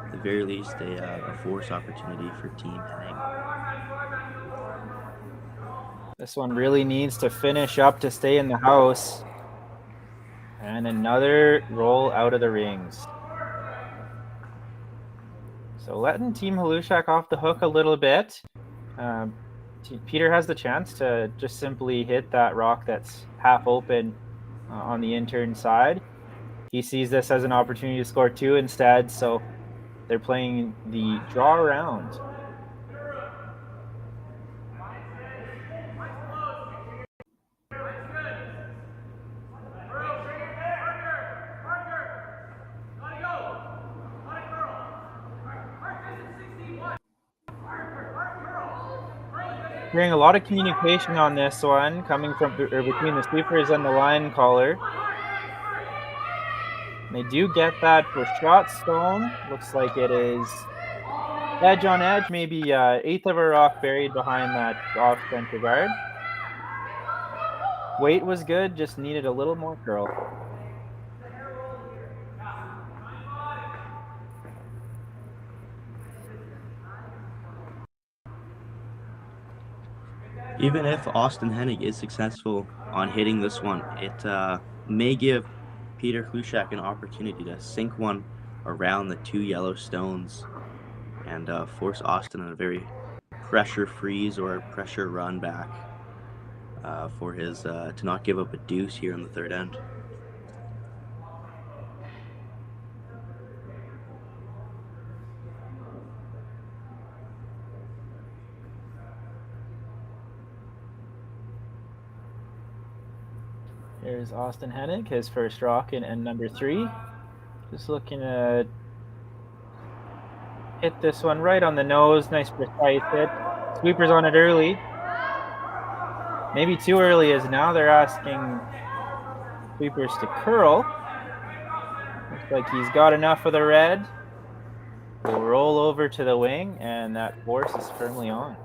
at the very least a force opportunity for Team Hennig. This one really needs to finish up to stay in the house. And another roll out of the rings. So letting Team Hlushak off the hook a little bit. Peter has the chance to just simply hit that rock that's half open on the intern side. He sees this as an opportunity to score 2 instead, so they're playing the draw round. Hearing a lot of communication on this one coming from between the sweepers and the line caller. They do get that for shot stone. Looks like it is edge on edge, maybe eighth of a rock buried behind that off center guard. Weight was good, just needed a little more curl. Even if Austin Hennig is successful on hitting this one, it may give Peter Hlushak an opportunity to sink one around the 2 yellow stones and force Austin in a very pressure freeze or pressure run back for his to not give up a deuce here in the third end. Here's Austin Hennig, his first rock in end number 3. Just looking to hit this one right on the nose. Nice precise hit. Sweepers on it early. Maybe too early, as now they're asking sweepers to curl. Looks like he's got enough of the red. Will roll over to the wing, and that force is firmly on.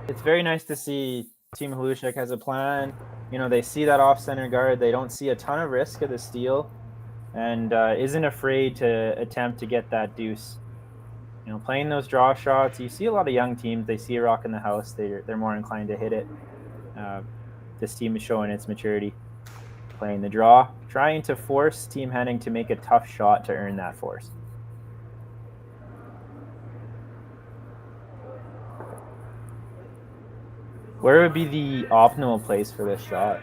It's very nice to see Team Hlushak has a plan. You know, they see that off-center guard. They don't see a ton of risk of the steal and isn't afraid to attempt to get that deuce. You know, playing those draw shots, you see a lot of young teams, they see a rock in the house, they're more inclined to hit it. This team is showing its maturity. Playing the draw, trying to force Team Hennig to make a tough shot to earn that force. Where would be the optimal place for this shot?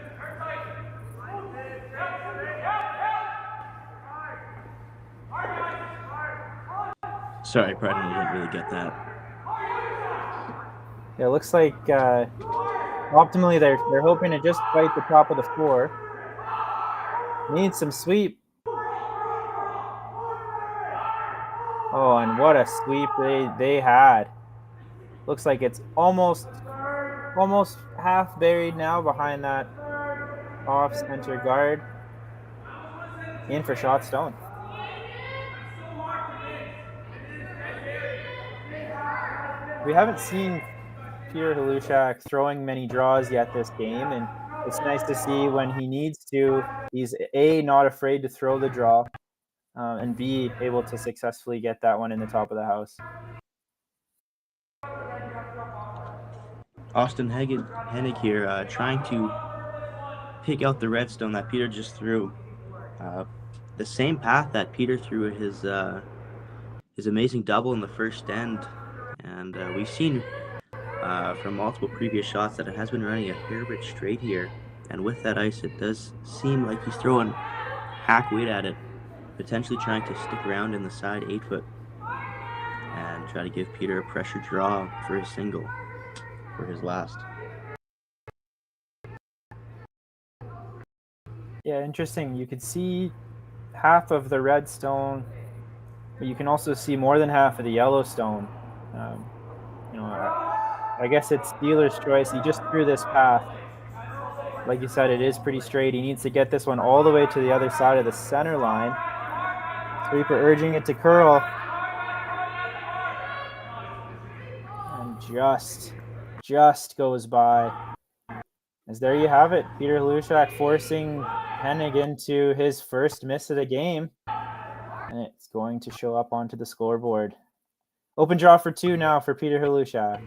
Sorry, Brendan, I didn't really get that. Yeah, it looks like optimally they're hoping to just fight the top of the floor. Need some sweep. Oh, and what a sweep they had. Looks like it's almost half buried now behind that off-center guard. In for shot stone. We haven't seen Peter Hlushak throwing many draws yet this game, and it's nice to see when he needs to, he's A, not afraid to throw the draw, and B, able to successfully get that one in the top of the house. Austin Hennig here trying to pick out the redstone that Peter just threw. The same path that Peter threw his amazing double in the first end. And we've seen from multiple previous shots that it has been running a hair bit straight here. And with that ice, it does seem like he's throwing hack weight at it, potentially trying to stick around in the side 8-foot and try to give Peter a pressure draw for his single, for his last. Yeah, interesting. You could see half of the red stone, but you can also see more than half of the yellow stone. You know, I guess it's dealer's choice. He just threw this path. Like you said, it is pretty straight. He needs to get this one all the way to the other side of the center line. Sweeper urging it to curl. And just goes by. As there you have it, Peter Hlushak forcing Hennig into his first miss of the game. And it's going to show up onto the scoreboard. Open draw for 2 now for Peter Hlushak.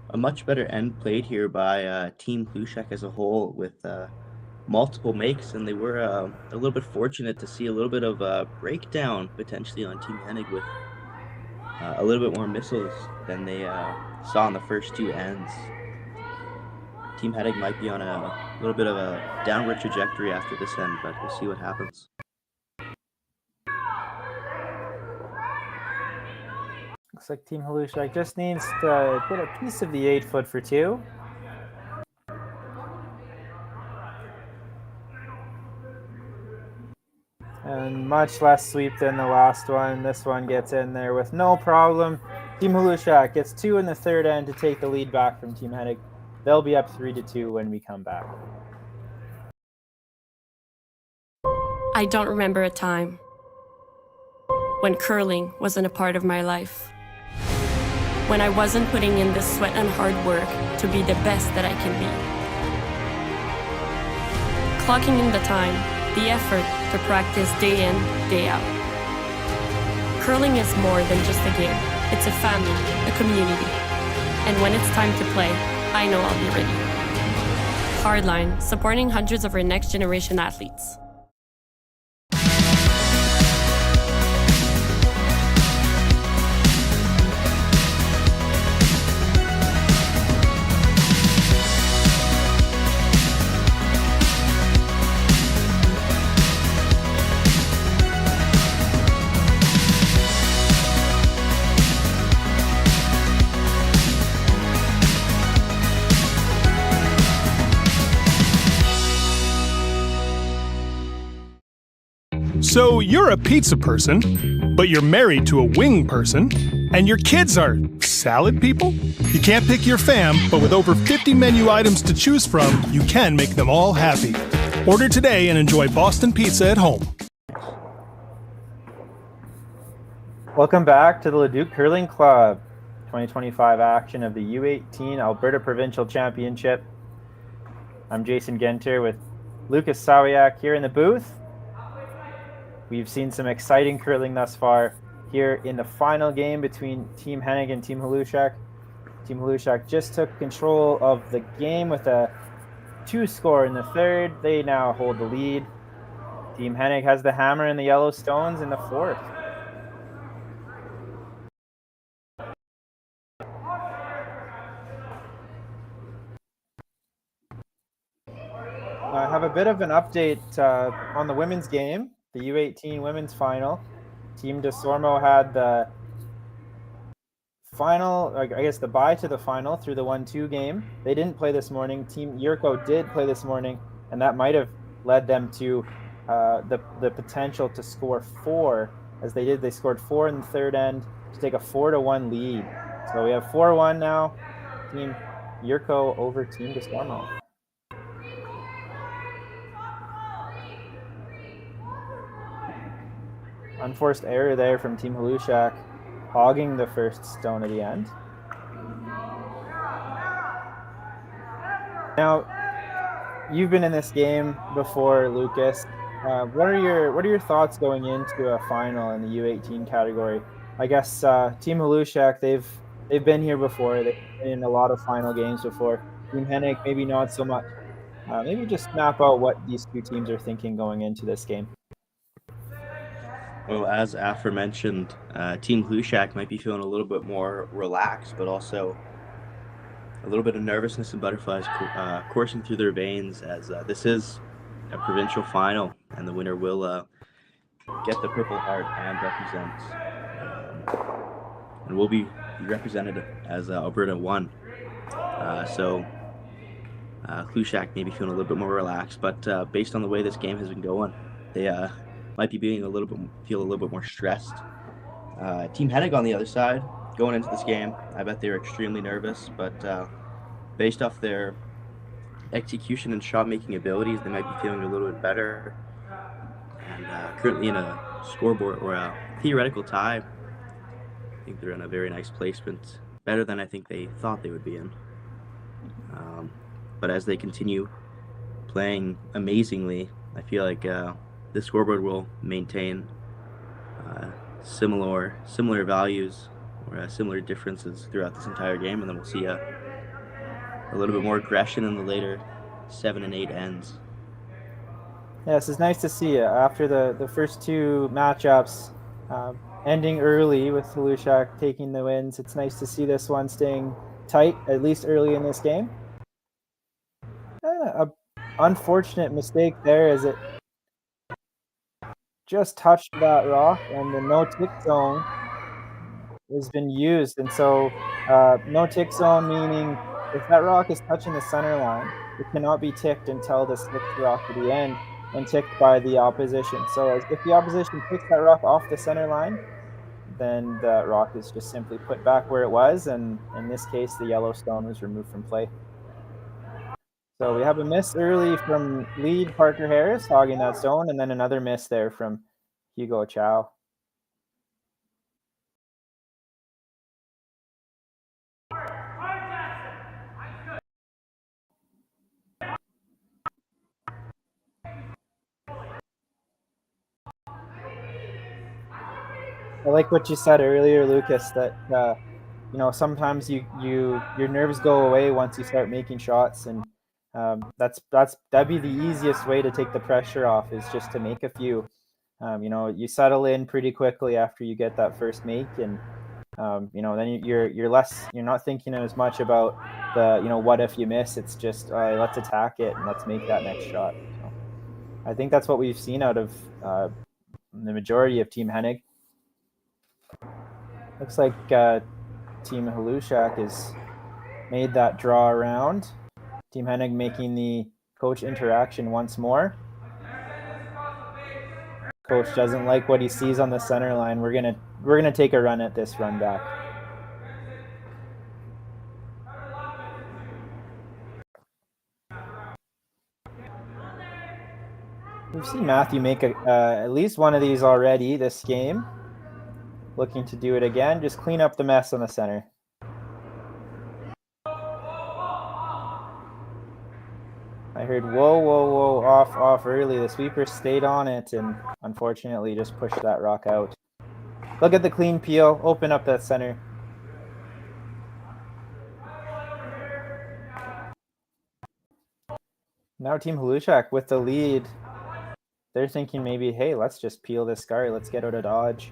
a much better end played here by Team Hlushak as a whole with multiple makes, and they were a little bit fortunate to see a little bit of a breakdown potentially on Team Hennig with a little bit more missiles than they saw in the first two ends. Team Hennig might be on a little bit of a downward trajectory after this end, but we'll see what happens. Looks like Team Hlushak just needs to get a piece of the 8-foot for 2. And much less sweep than the last one. This one gets in there with no problem. Team Hlushak gets 2 in the third end to take the lead back from Team Hennig. They'll be up 3-2 when we come back. I don't remember a time when curling wasn't a part of my life. When I wasn't putting in the sweat and hard work to be the best that I can be. Clocking in the time, the effort to practice day in, day out. Curling is more than just a game. It's a family, a community. And when it's time to play, I know I'll be ready. Hardline, supporting hundreds of our next generation athletes. So you're a pizza person, but you're married to a wing person, and your kids are salad people? You can't pick your fam, but with over 50 menu items to choose from, you can make them all happy. Order today and enjoy Boston Pizza at home. Welcome back to the Leduc Curling Club 2025 action of the U18 Alberta Provincial Championship. I'm Jason Ginter with Lucas Sawiak here in the booth. We've seen some exciting curling thus far here in the final game between Team Hennig and Team Hlushak. Team Hlushak just took control of the game with a 2 score in the third. They now hold the lead. Team Hennig has the hammer and the yellow stones in the fourth. I have a bit of an update on the women's game. The U18 women's final. Team DeSormo had the final, I guess the bye to the final through the 1-2 game. They didn't play this morning. Team Yurko did play this morning, and that might have led them to the potential to score 4, as they did. They scored 4 in the third end to take a 4-1 lead. So we have 4-1 now. Team Yurko over Team DeSormo. Unforced error there from Team Hlushak, hogging the first stone at the end. Now, you've been in this game before, Lucas. What are your thoughts going into a final in the U18 category? I guess Team Hlushak, they've been here before. They've been in a lot of final games before. Team Hennig, maybe not so much. Maybe just map out what these two teams are thinking going into this game. Well, as aforementioned, Team Hlushak might be feeling a little bit more relaxed, but also a little bit of nervousness and butterflies coursing through their veins, as this is a provincial final, and the winner will get the Purple Heart and represent, and will be represented as Alberta 1. So Hlushak may be feeling a little bit more relaxed, but based on the way this game has been going, they might be feel a little bit more stressed. Team Hennig on the other side, going into this game, I bet they're extremely nervous, but based off their execution and shot-making abilities, they might be feeling a little bit better. And currently in a scoreboard or a theoretical tie, I think they're in a very nice placement, better than I think they thought they would be in. But as they continue playing amazingly, I feel like the scoreboard will maintain similar values or similar differences throughout this entire game, and then we'll see a a little bit more aggression in the later 7 and 8 ends. Yes, it's nice to see after the first two matchups ending early with Hlushak taking the wins. It's nice to see this one staying tight, at least early in this game. A unfortunate mistake there is it just touched that rock, and the no tick zone has been used. And so no tick zone meaning if that rock is touching the center line, it cannot be ticked until the sixth rock at the end and ticked by the opposition. So if the opposition ticks that rock off the center line, then that rock is just simply put back where it was, and in this case, the yellow stone was removed from play. So we have a miss early from lead Parker Harris hogging that stone, and then another miss there from Hugo Chow. I like what you said earlier, Lucas, that sometimes your nerves go away once you start making shots, and that'd be the easiest way to take the pressure off, is just to make a few. You settle in pretty quickly after you get that first make, and then you're not thinking as much about the what if you miss. It's just let's attack it and let's make that next shot. So I think that's what we've seen out of the majority of Team Hennig. Looks like Team Hlushak has made that draw around. Team Hennig making the coach interaction once more. Coach doesn't like what he sees on the center line. We're gonna take a run at this run back. We've seen Matthew make at least one of these already this game. Looking to do it again. Just clean up the mess on the center. I heard whoa, whoa, whoa, off early. The sweeper stayed on it and unfortunately just pushed that rock out. Look at the clean peel. Open up that center. Now Team Hlushak with the lead. They're thinking maybe, hey, let's just peel this guy. Let's get out of dodge.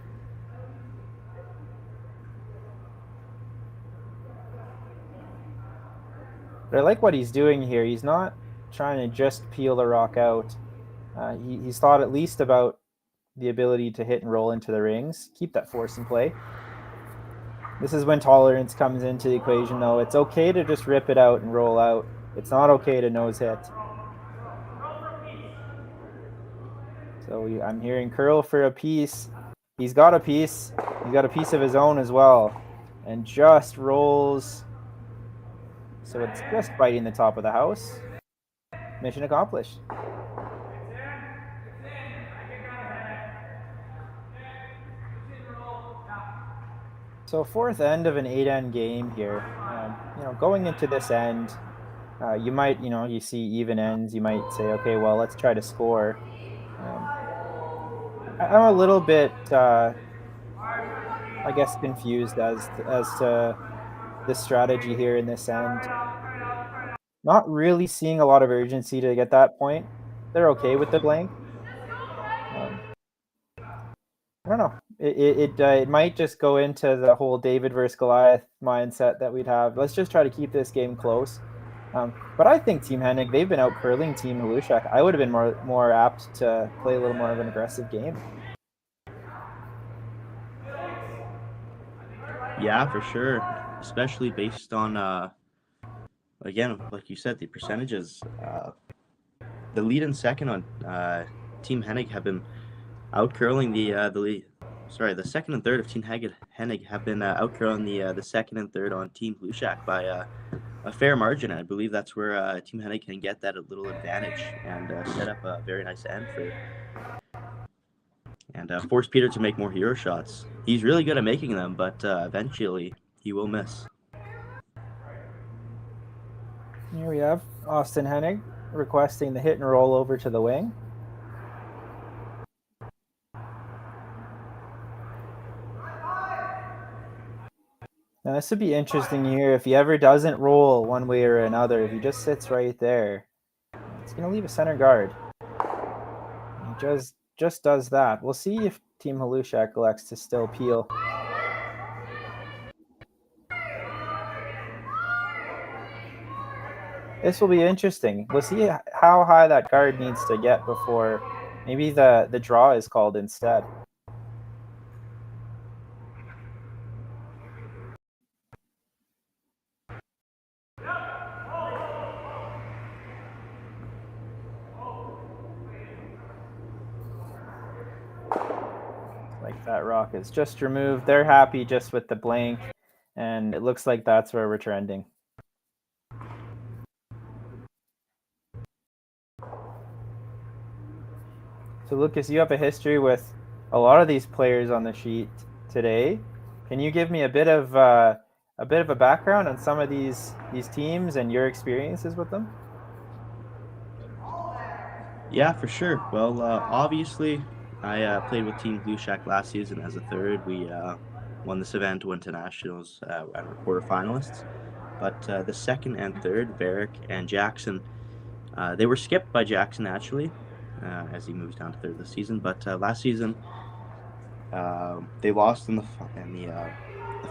But I like what he's doing here. He's not trying to just peel the rock out. He's thought at least about the ability to hit and roll into the rings. Keep that force in play. This is when tolerance comes into the equation, though. It's okay to just rip it out and roll out. It's not okay to nose hit. So I'm hearing curl for a piece. He's got a piece. He's got a piece of his own as well. And just rolls. So it's just biting the top of the house. Mission accomplished. So fourth end of an 8-end game here. Going into this end, you might, you see even ends. You might say, okay, well, let's try to score. I'm a little bit, I guess, confused as to this strategy here in this end. Not really seeing a lot of urgency to get that point. They're okay with the blank. I don't know. It might just go into the whole David versus Goliath mindset that we'd have. Let's just try to keep this game close. But I think Team Hennig, they've been out curling Team Hlushak. I would have been more apt to play a little more of an aggressive game. Yeah, for sure. Especially based on, again, like you said, the percentages. The lead and second on Team Hennig have been out-curling the second and third of Team Hennig have been out-curling the second and third on Team Hlushak by a fair margin. I believe that's where Team Hennig can get that little advantage and set up a very nice end and force Peter to make more hero shots. He's really good at making them, but eventually he will miss. Here we have Austin Hennig requesting the hit and roll over to the wing. Now this would be interesting here. If he ever doesn't roll one way or another, if he just sits right there, it's going to leave a center guard. He just does that. We'll see if Team Hlushak elects to still peel. This will be interesting. We'll see how high that guard needs to get before maybe the draw is called instead. Like that rock is just removed. They're happy just with the blank, and it looks like that's where we're trending. So Lucas, you have a history with a lot of these players on the sheet today. Can you give me a bit of a background on some of these teams and your experiences with them? Yeah, for sure. Well, obviously, I played with Team Hlushak last season as a third. We won this event, went to nationals, and were quarterfinalists. But the second and third, Varick and Jackson, they were skipped by Jackson actually, as he moves down to third this season. But last season, they lost in the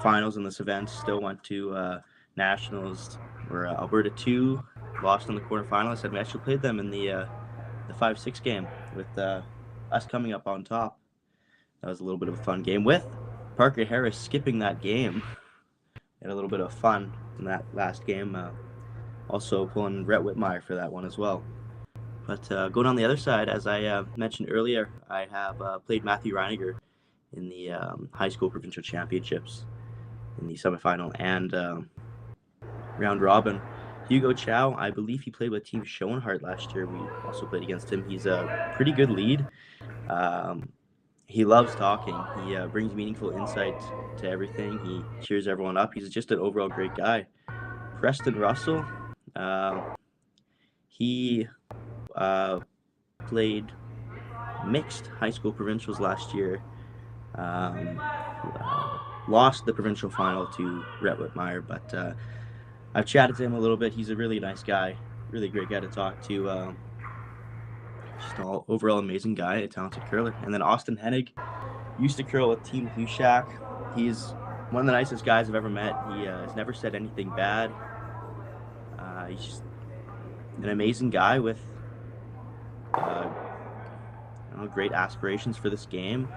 finals in this event. Still went to nationals. Where Alberta 2 lost in the quarterfinalists, and we actually played them in the 5-6 game with us coming up on top. That was a little bit of a fun game with Parker Harris skipping that game. Had a little bit of fun in that last game. Also pulling Rhett Whitmire for that one as well. But going on the other side, as I mentioned earlier, I have played Matthew Reiniger in the high school provincial championships in the semifinal and round robin. Hugo Chow, I believe he played with Team Schoenhart last year. We also played against him. He's a pretty good lead. He loves talking. He brings meaningful insight to everything. He cheers everyone up. He's just an overall great guy. Preston Russell, he played mixed high school provincials last year. Lost the provincial final to Rhett Whitmire, but I've chatted to him a little bit. He's a really nice guy, really great guy to talk to. Just an overall amazing guy, a talented curler. And then Austin Hennig used to curl with Team Hlushak. He's one of the nicest guys I've ever met. He has never said anything bad. He's just an amazing guy with great aspirations for this game.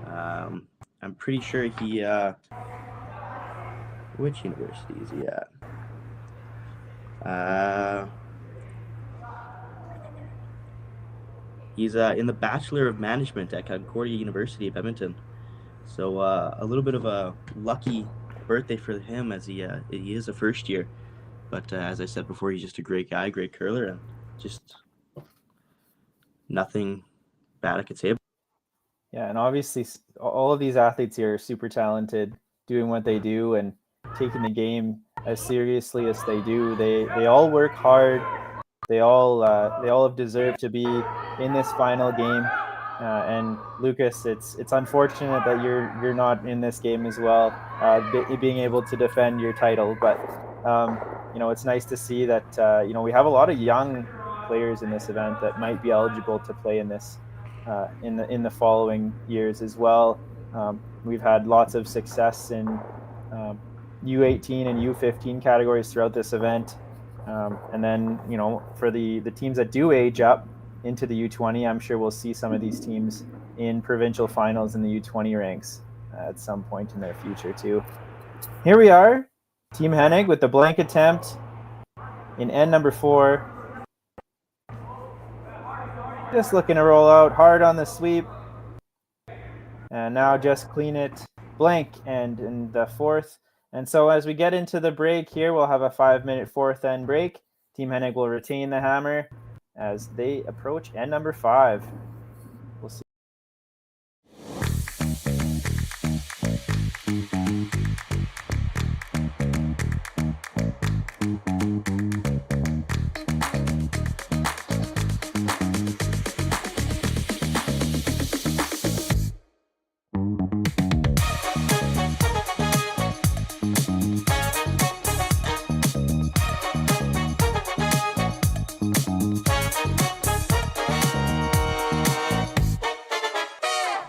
I'm pretty sure he... which university is he at? He's in the Bachelor of Management at Concordia University of Edmonton. So a little bit of a lucky birthday for him, as he is a first year. But as I said before, he's just a great guy, great curler, and just nothing bad I could say about him. Yeah, and obviously all of these athletes here are super talented, doing what they do and taking the game as seriously as they do. They all work hard. They all have deserved to be in this final game. And Lucas, it's unfortunate that you're not in this game as well, being able to defend your title. But it's nice to see that we have a lot of young players in this event that might be eligible to play in this in the following years as well. We've had lots of success in U18 and U15 categories throughout this event. And then, for the teams that do age up into the U20, I'm sure we'll see some of these teams in provincial finals in the U20 ranks at some point in their future too. Here we are, Team Hennig with the blank attempt in end number 4. Just looking to roll out hard on the sweep. And now just clean it blank and in the 4th. And so as we get into the break here, we'll have a 5-minute 4th end break. Team Hennig will retain the hammer as they approach end number 5. We'll see.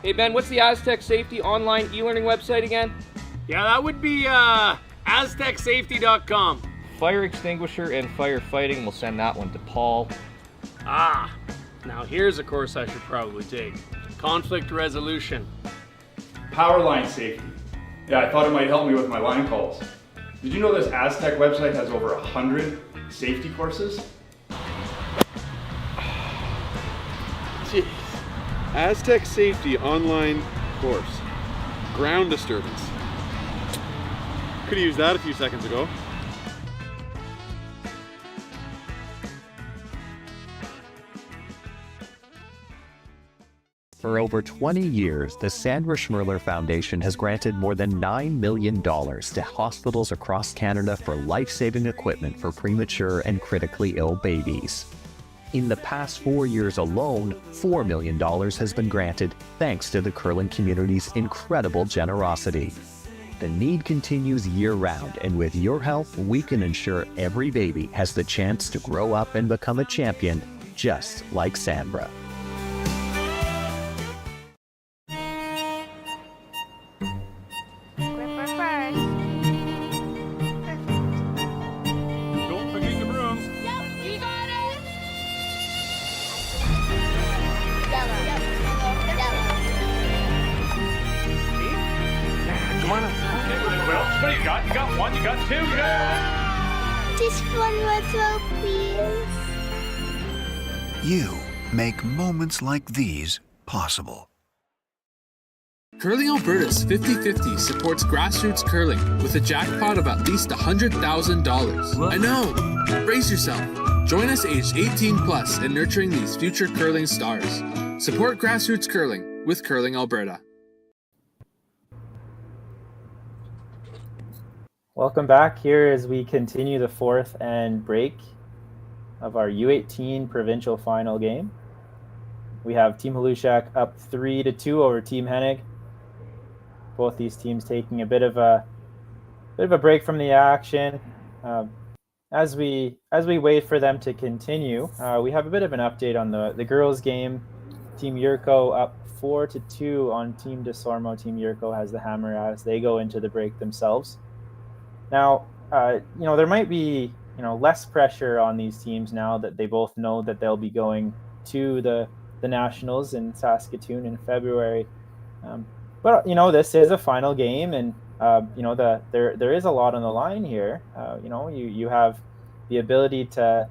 Hey Ben, what's the Aztec Safety online e-learning website again? Yeah, that would be aztecsafety.com. Fire extinguisher and firefighting, we'll send that one to Paul. Now here's a course I should probably take. Conflict resolution. Power line safety. Yeah, I thought it might help me with my line calls. Did you know this Aztec website has over 100 safety courses? Jeez. Aztec Safety online course. Ground disturbance. Could have used that a few seconds ago. For over 20 years, the Sandra Schmirler Foundation has granted more than $9 million to hospitals across Canada for life-saving equipment for premature and critically ill babies. In the past 4 years alone, $4 million has been granted thanks to the curling community's incredible generosity. The need continues year-round, and with your help, we can ensure every baby has the chance to grow up and become a champion, just like Sandra. Just one more throw, please. You make moments like these possible. Curling Alberta's 50/50 supports grassroots curling with a jackpot of at least $100,000. I know! Brace yourself. Join us aged 18 plus in nurturing these future curling stars. Support grassroots curling with Curling Alberta. Welcome back here as we continue the fourth and break of our U18 provincial final game. We have Team Hlushak up 3-2 over Team Hennig. Both these teams taking a bit of a break from the action. As we wait for them to continue, we have a bit of an update on the girls' game. Team Yurko up 4-2 on Team Desormo. Team Yurko has the hammer as they go into the break themselves. Now, there might be less pressure on these teams now that they both know that they'll be going to the Nationals in Saskatoon in February. But this is a final game, and there is a lot on the line here. You have the ability to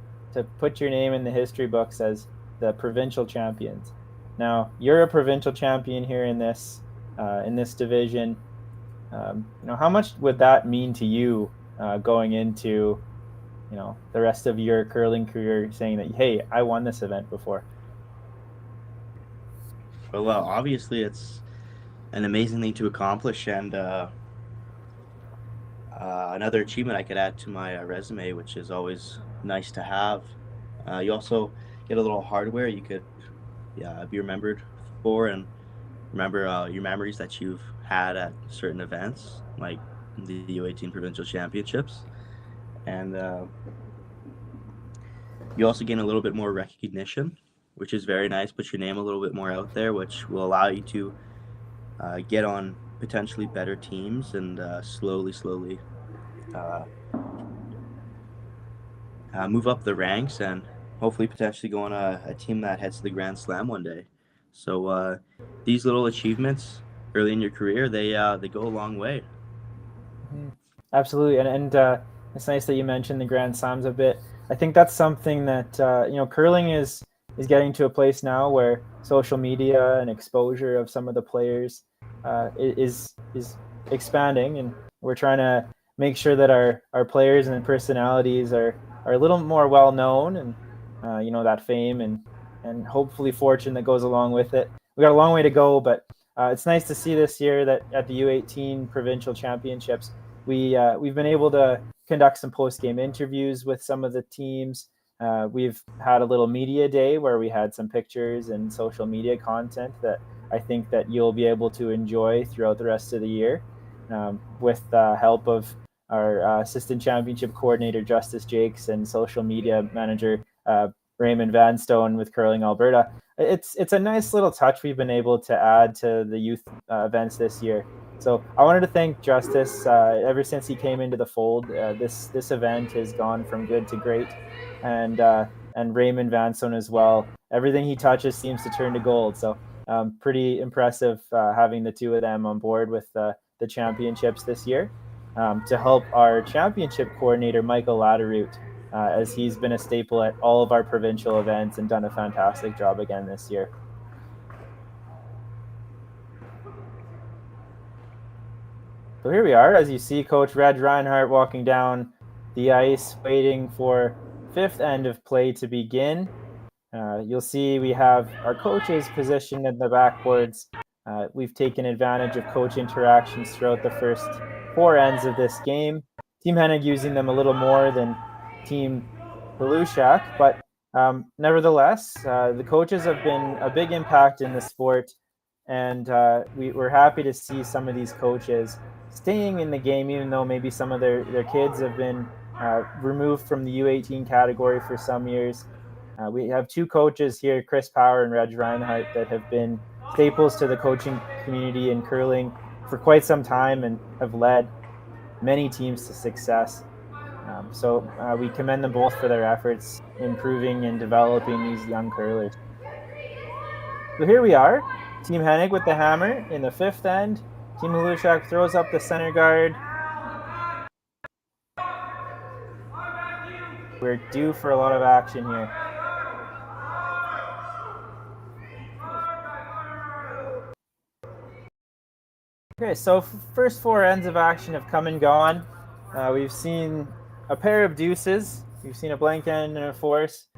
put your name in the history books as the provincial champions. Now, you're a provincial champion here in this division. How much would that mean to you going into the rest of your curling career, saying that, hey, I won this event before? Well, obviously it's an amazing thing to accomplish, and another achievement I could add to my resume, which is always nice to have. You also get a little hardware you could be remembered for, and remember your memories that you've had at certain events, like the U18 Provincial Championships. And you also gain a little bit more recognition, which is very nice. Put your name a little bit more out there, which will allow you to get on potentially better teams and slowly move up the ranks and hopefully potentially go on a team that heads to the Grand Slam one day. So these little achievements early in your career, they go a long way. Absolutely, and it's nice that you mentioned the Grand Slams a bit. I think that's something that curling is getting to a place now where social media and exposure of some of the players is expanding, and we're trying to make sure that our players and personalities are a little more well known, and that fame and hopefully fortune that goes along with it. We got a long way to go, but it's nice to see this year that at the U18 Provincial Championships, we've been able to conduct some post-game interviews with some of the teams. We've had a little media day where we had some pictures and social media content that I think that you'll be able to enjoy throughout the rest of the year, with the help of our assistant championship coordinator, Justice Jakes, and social media manager, Raymond Vanstone with Curling Alberta. it's a nice little touch we've been able to add to the youth events this year. So I wanted to thank Justice. Ever since he came into the fold, this event has gone from good to great, and Raymond Vanson as well. Everything he touches seems to turn to gold. So pretty impressive having the two of them on board with the championships this year to help our championship coordinator Michael Latterroot, as he's been a staple at all of our provincial events and done a fantastic job again this year. So here we are, as you see Coach Reg Reinhardt walking down the ice, waiting for fifth end of play to begin. You'll see we have our coaches positioned in the backboards. We've taken advantage of coach interactions throughout the first 4 ends of this game. Team Hennig using them a little more than Team Hlushak, but nevertheless, the coaches have been a big impact in the sport, and we're happy to see some of these coaches staying in the game, even though maybe some of their kids have been removed from the U18 category for some years. We have 2 coaches here, Chris Power and Reg Reinhardt, that have been staples to the coaching community in curling for quite some time and have led many teams to success. So we commend them both for their efforts improving and developing these young curlers. So here we are, Team Hennig with the hammer in the fifth end. Team Hlushak throws up the center guard. We're due for a lot of action here. Okay, so first 4 ends of action have come and gone. We've seen a pair of deuces. We've seen a blank end and a force.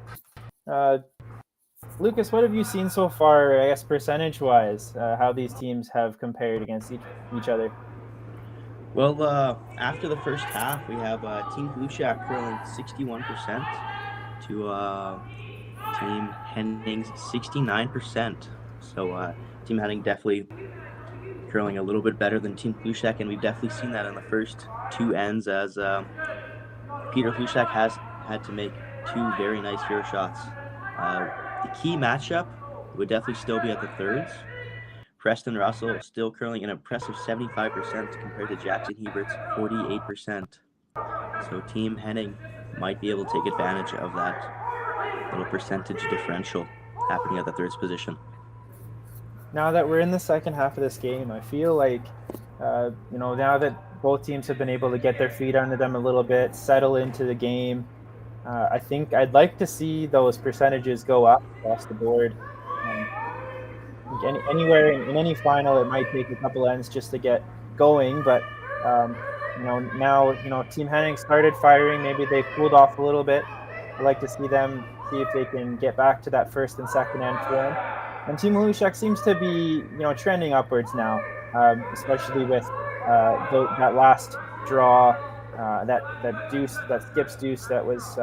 Lucas, what have you seen so far, I guess, percentage-wise, how these teams have compared against each other? Well, after the first half, we have Team Hlushak curling 61% to Team Henning's 69%. So Team Henning definitely curling a little bit better than Team Hlushak, and we've definitely seen that in the first 2 ends, as Peter Hlushak has had to make 2 very nice fair shots. The key matchup would definitely still be at the thirds. Preston Russell still curling an impressive 75% compared to Jackson Hebert's 48%. So Team Henning might be able to take advantage of that little percentage differential happening at the thirds position. Now that we're in the second half of this game, I feel like, now that both teams have been able to get their feet under them a little bit, settle into the game, I think I'd like to see those percentages go up across the board. Anywhere in any final, it might take a couple ends just to get going, but now Team Hennig started firing. Maybe they cooled off a little bit. I'd like to see if they can get back to that first and second end form. And Team Hlushak seems to be trending upwards now, especially with that last draw, that deuce, that skips deuce that was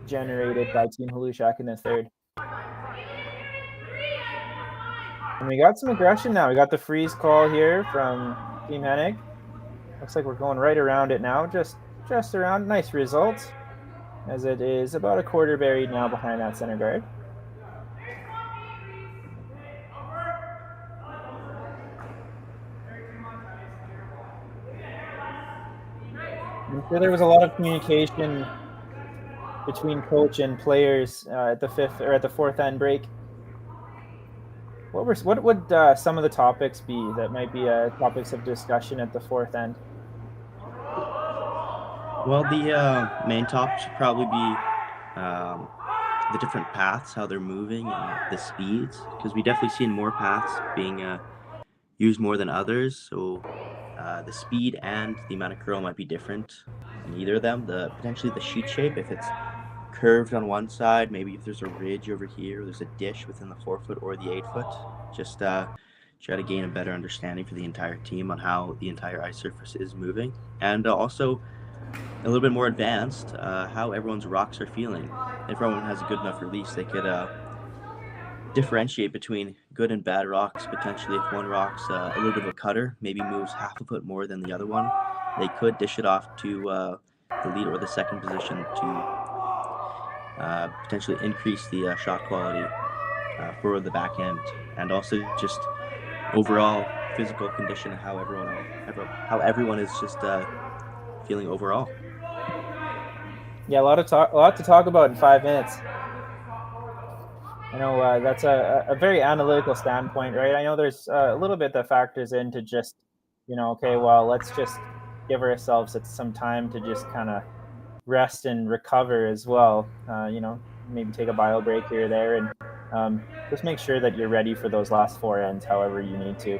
generated by Team Hlushak in the third. And we got some aggression now. We got the freeze call here from Team Hennig. Looks like we're going right around it now, just around. Nice result, as it is about a quarter buried now behind that center guard. I'm sure there was a lot of communication between coach and players at the fourth end break. What would some of the topics be that might be topics of discussion at the fourth end? Well, the main topic should probably be the different paths, how they're moving, and the speeds, because we definitely seen more paths being used more than others. So the speed and the amount of curl might be different in either of them. Potentially the sheet shape, if it's curved on one side, maybe if there's a ridge over here, there's a dish within the 4-foot or the 8-foot. Just try to gain a better understanding for the entire team on how the entire ice surface is moving, and also a little bit more advanced, how everyone's rocks are feeling. If everyone has a good enough release, they could differentiate between good and bad rocks. Potentially, if one rock's a little bit of a cutter, maybe moves half a foot more than the other one, they could dish it off to the lead or the second position to potentially increase the shot quality for the back end, and also just overall physical condition, how everyone is just feeling overall. Yeah, a lot to talk about in 5 minutes. I know that's a very analytical standpoint, right? I know there's a little bit that factors into just, okay, well, let's just give ourselves some time to just kind of rest and recover as well. Maybe take a bio break here or there, and just make sure that you're ready for those last 4 ends however you need to.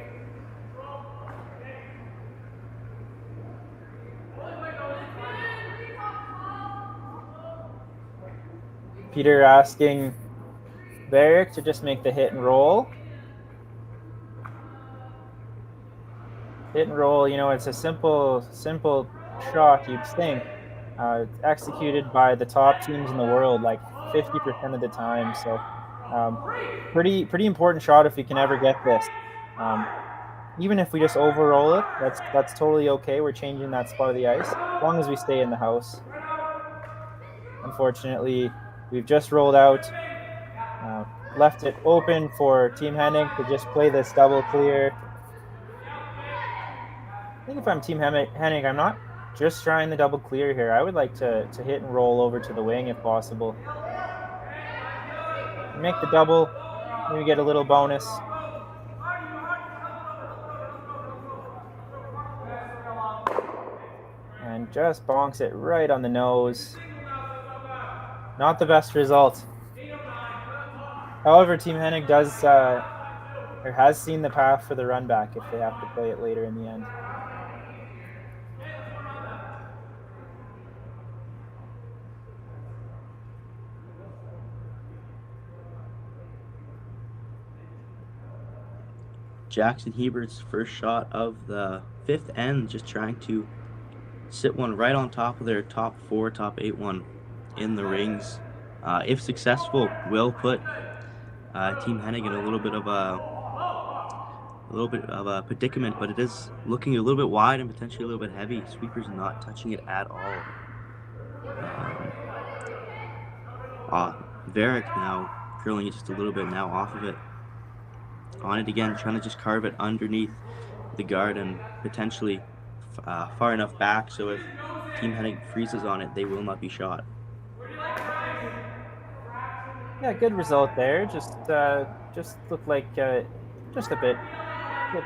Peter asking Barrick to just make the hit and roll. Hit and roll, it's a simple shot, you'd think. It's executed by the top teams in the world, like 50% of the time. So pretty important shot if we can ever get this. Even if we just overroll it, that's totally okay. We're changing that spot of the ice as long as we stay in the house. Unfortunately, we've just rolled out, left it open for Team Hennig to just play this double clear. I think if I'm Team Hennig, I'm not just trying the double clear here. I would like to hit and roll over to the wing if possible. Make the double, maybe get a little bonus. And just bonks it right on the nose. Not the best result. However, Team Hennig has seen the path for the run back if they have to play it later in the end. Jackson Hebert's first shot of the 5th end, just trying to sit one right on top of their top 4, top 8 one in the rings. If successful, will put Team Hennig in a little bit of a predicament, but it is looking a little bit wide and potentially a little bit heavy. Sweeper's not touching it at all. Varick now curling it just a little bit now off of it. On it again, trying to just carve it underneath the guard and potentially far enough back so if Team Hennig freezes on it, they will not be shot. Yeah, good result there. Just looked like just a bit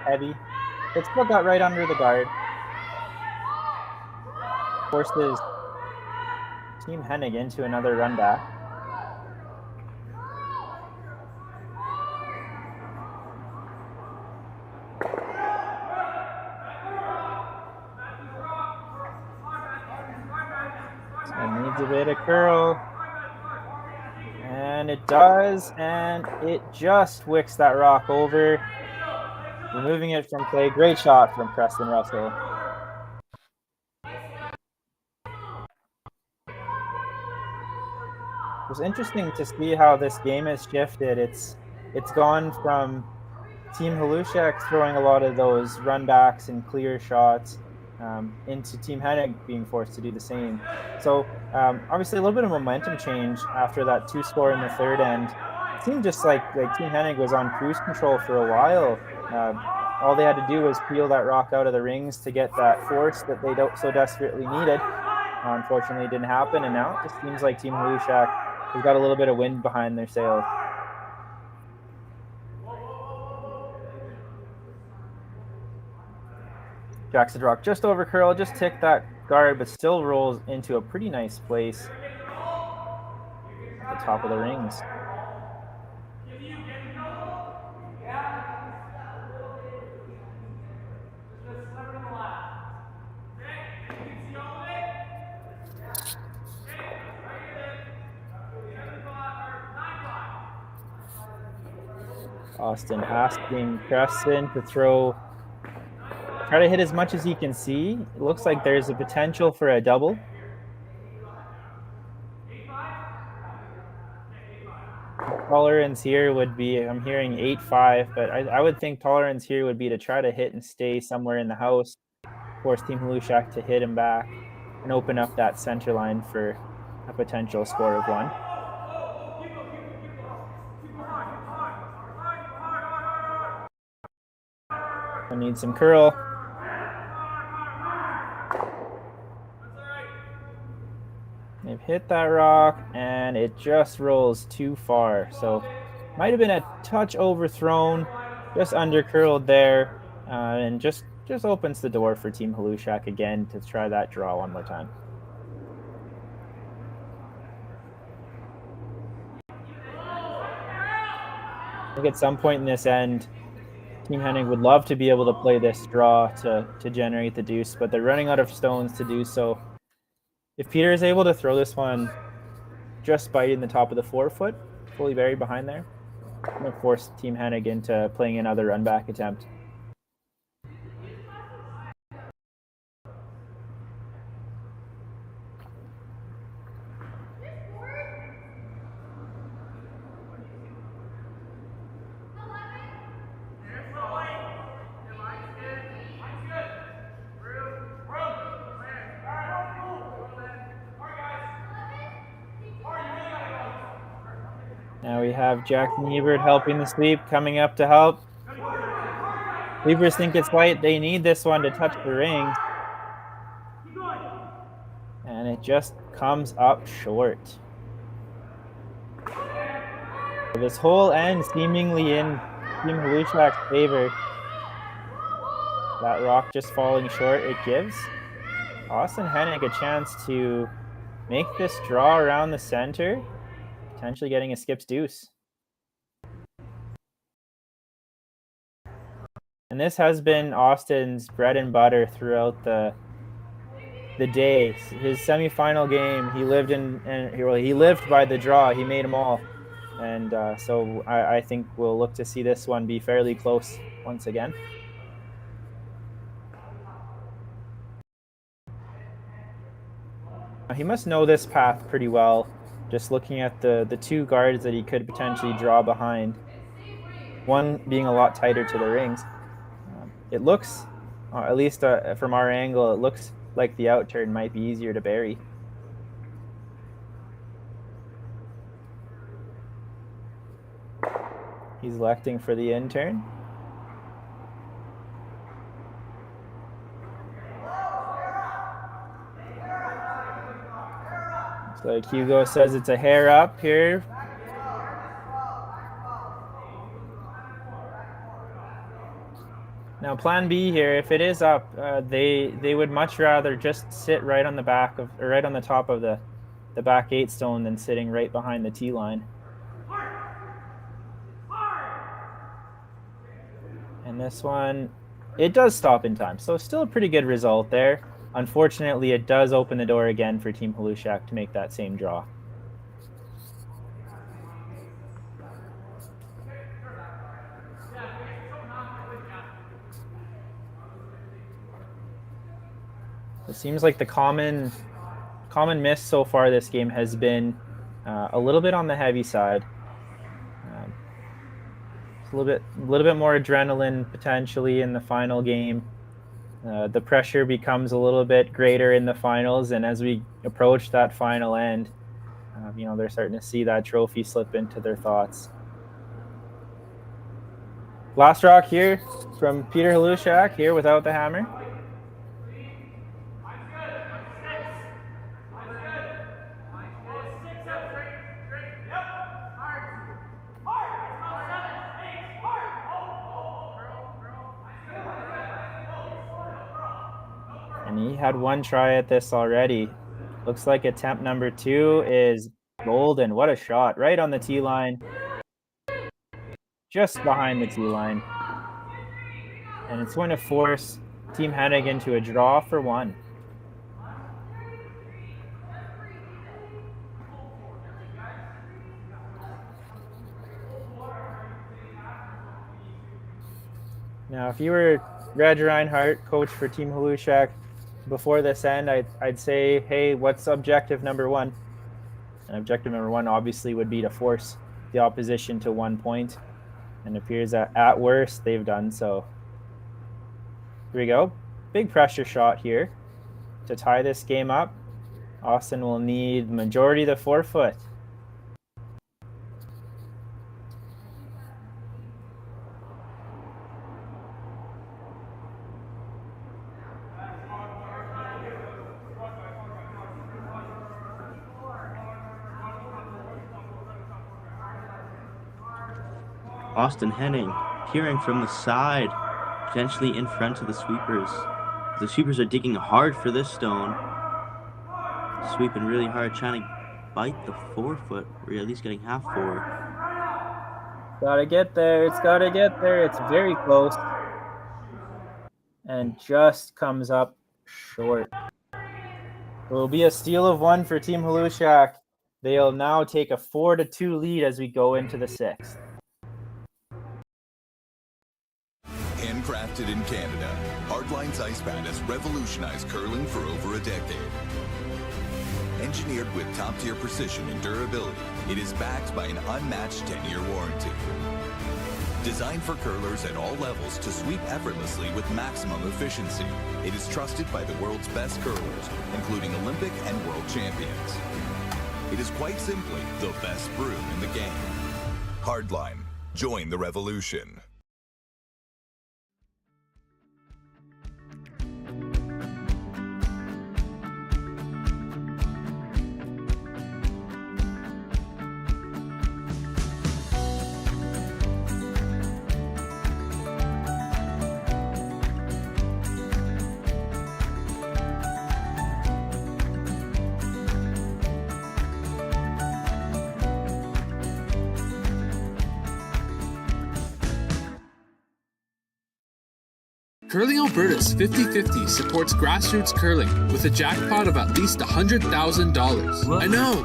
heavy. It still got right under the guard. Forces Team Hennig into another run back. Needs a bit of curl, and it does, and it just wicks that rock over, removing it from play. Great shot from Preston Russell. It was interesting to see how this game has shifted. It's gone from Team Hlushak throwing a lot of those run backs and clear shots into Team Hennig being forced to do the same. So obviously a little bit of momentum change after that 2-score in the 3rd end. It seemed just like Team Hennig was on cruise control for a while. All they had to do was peel that rock out of the rings to get that force that they so desperately needed. Unfortunately, it didn't happen, and now it just seems like Team Hlushak has got a little bit of wind behind their sails. Jackson rock just over curl, just ticked that guard, but still rolls into a pretty nice place at the top of the rings. Austin asking Preston to try to hit as much as he can see. It looks like there's a potential for a double. Tolerance here would be, I'm hearing 8-5, but I would think tolerance here would be to try to hit and stay somewhere in the house, force Team Hlushak to hit him back, and open up that center line for a potential score of 1. I need some curl. They've hit that rock, and it just rolls too far. So might have been a touch overthrown, just under curled there, and just opens the door for Team Hlushak again to try that draw one more time. I think at some point in this end, Team Hennig would love to be able to play this draw to generate the deuce, but they're running out of stones to do so. If Peter is able to throw this one just biting the top of the forefoot, fully buried behind there, I'm going to force Team Hennig into playing another run back attempt. Now we have Jackson Hebert helping the sweep, coming up to help. Sweepers think it's white. They need this one to touch the ring. And it just comes up short. This whole end seemingly in Team Hlushak's favor. That rock just falling short. It gives Austin Hennig a chance to make this draw around the center, potentially getting a skips deuce. And this has been Austin's bread and butter throughout the day. His semifinal game, he lived by the draw. He made them all. And so I think we'll look to see this one be fairly close once again. He must know this path pretty well, just looking at the two guards that he could potentially draw behind. One being a lot tighter to the rings. It looks, at least from our angle, it looks like the outturn might be easier to bury. He's electing for the in-turn. Looks like Hugo says it's a hair up here. Now plan B here, if it is up, they would much rather just sit right on the back of, or right on the top of the back 8 stone than sitting right behind the tee line. And this one, it does stop in time, so still a pretty good result there. Unfortunately, it does open the door again for Team Hlushak to make that same draw. It seems like the common miss so far this game has been a little bit on the heavy side. A little bit more adrenaline potentially in the final game. The pressure becomes a little bit greater in the finals, and as we approach that final end, they're starting to see that trophy slip into their thoughts. Last rock here from Peter Hlushak here without the hammer. And he had one try at this already. Looks like attempt number 2 is golden. What a shot. Right on the tee line. Just behind the tee line. And it's going to force Team Hennig into a draw for 1. Now, if you were Reg Reinhardt, coach for Team Hlushak, before this end, I'd say, hey, what's objective number 1? And objective number 1 obviously would be to force the opposition to 1 point. And it appears that at worst, they've done so. Here we go. Big pressure shot here to tie this game up. Austin will need majority of the forefoot. Austin Hennig peering from the side, potentially in front of the sweepers. The sweepers are digging hard for this stone. Sweeping really hard, trying to bite the forefoot, or at least getting half forward. Gotta get there. It's gotta get there. It's very close. And just comes up short. It will be a steal of 1 for Team Hlushak. They'll now take a 4-2 lead as we go into the 6th. Handcrafted in Canada, Hardline's ice pad has revolutionized curling for over a decade. Engineered with top-tier precision and durability, it is backed by an unmatched 10-year warranty. Designed for curlers at all levels to sweep effortlessly with maximum efficiency, it is trusted by the world's best curlers, including Olympic and world champions. It is quite simply the best broom in the game. Hardline. Join the revolution. Curling Alberta's 50/50 supports grassroots curling with a jackpot of at least $100,000. I know!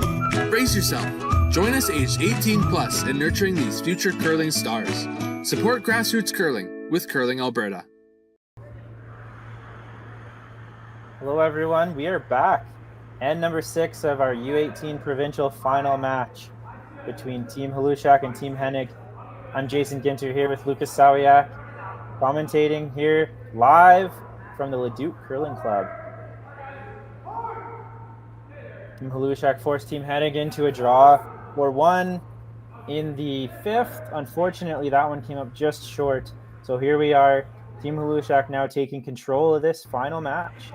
Brace yourself. Join us aged 18 plus in nurturing these future curling stars. Support grassroots curling with Curling Alberta. Hello everyone, we are back. And number 6 of our U18 Provincial final match between Team Hlushak and Team Hennig. I'm Jason Ginter here with Lucas Sawiak, commentating here live from the Leduc Curling Club. Team Hlushak forced Team Hennig into a draw 4-1 in the 5th. Unfortunately, that one came up just short. So here we are, Team Hlushak now taking control of this final match.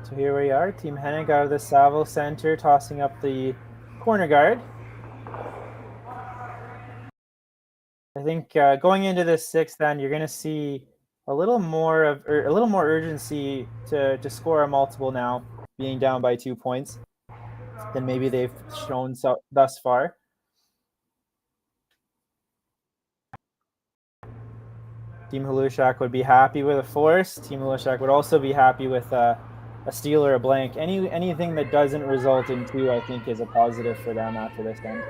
So here we are, Team Hennig out of the Saville Center, tossing up the corner guard. I think going into this 6th, then you're going to see a little more urgency to score a multiple now, being down by 2 points, than maybe they've shown thus far. Team Hlushak would be happy with a force. Team Hlushak would also be happy with a steal or a blank. Anything that doesn't result in 2, I think, is a positive for them after this end.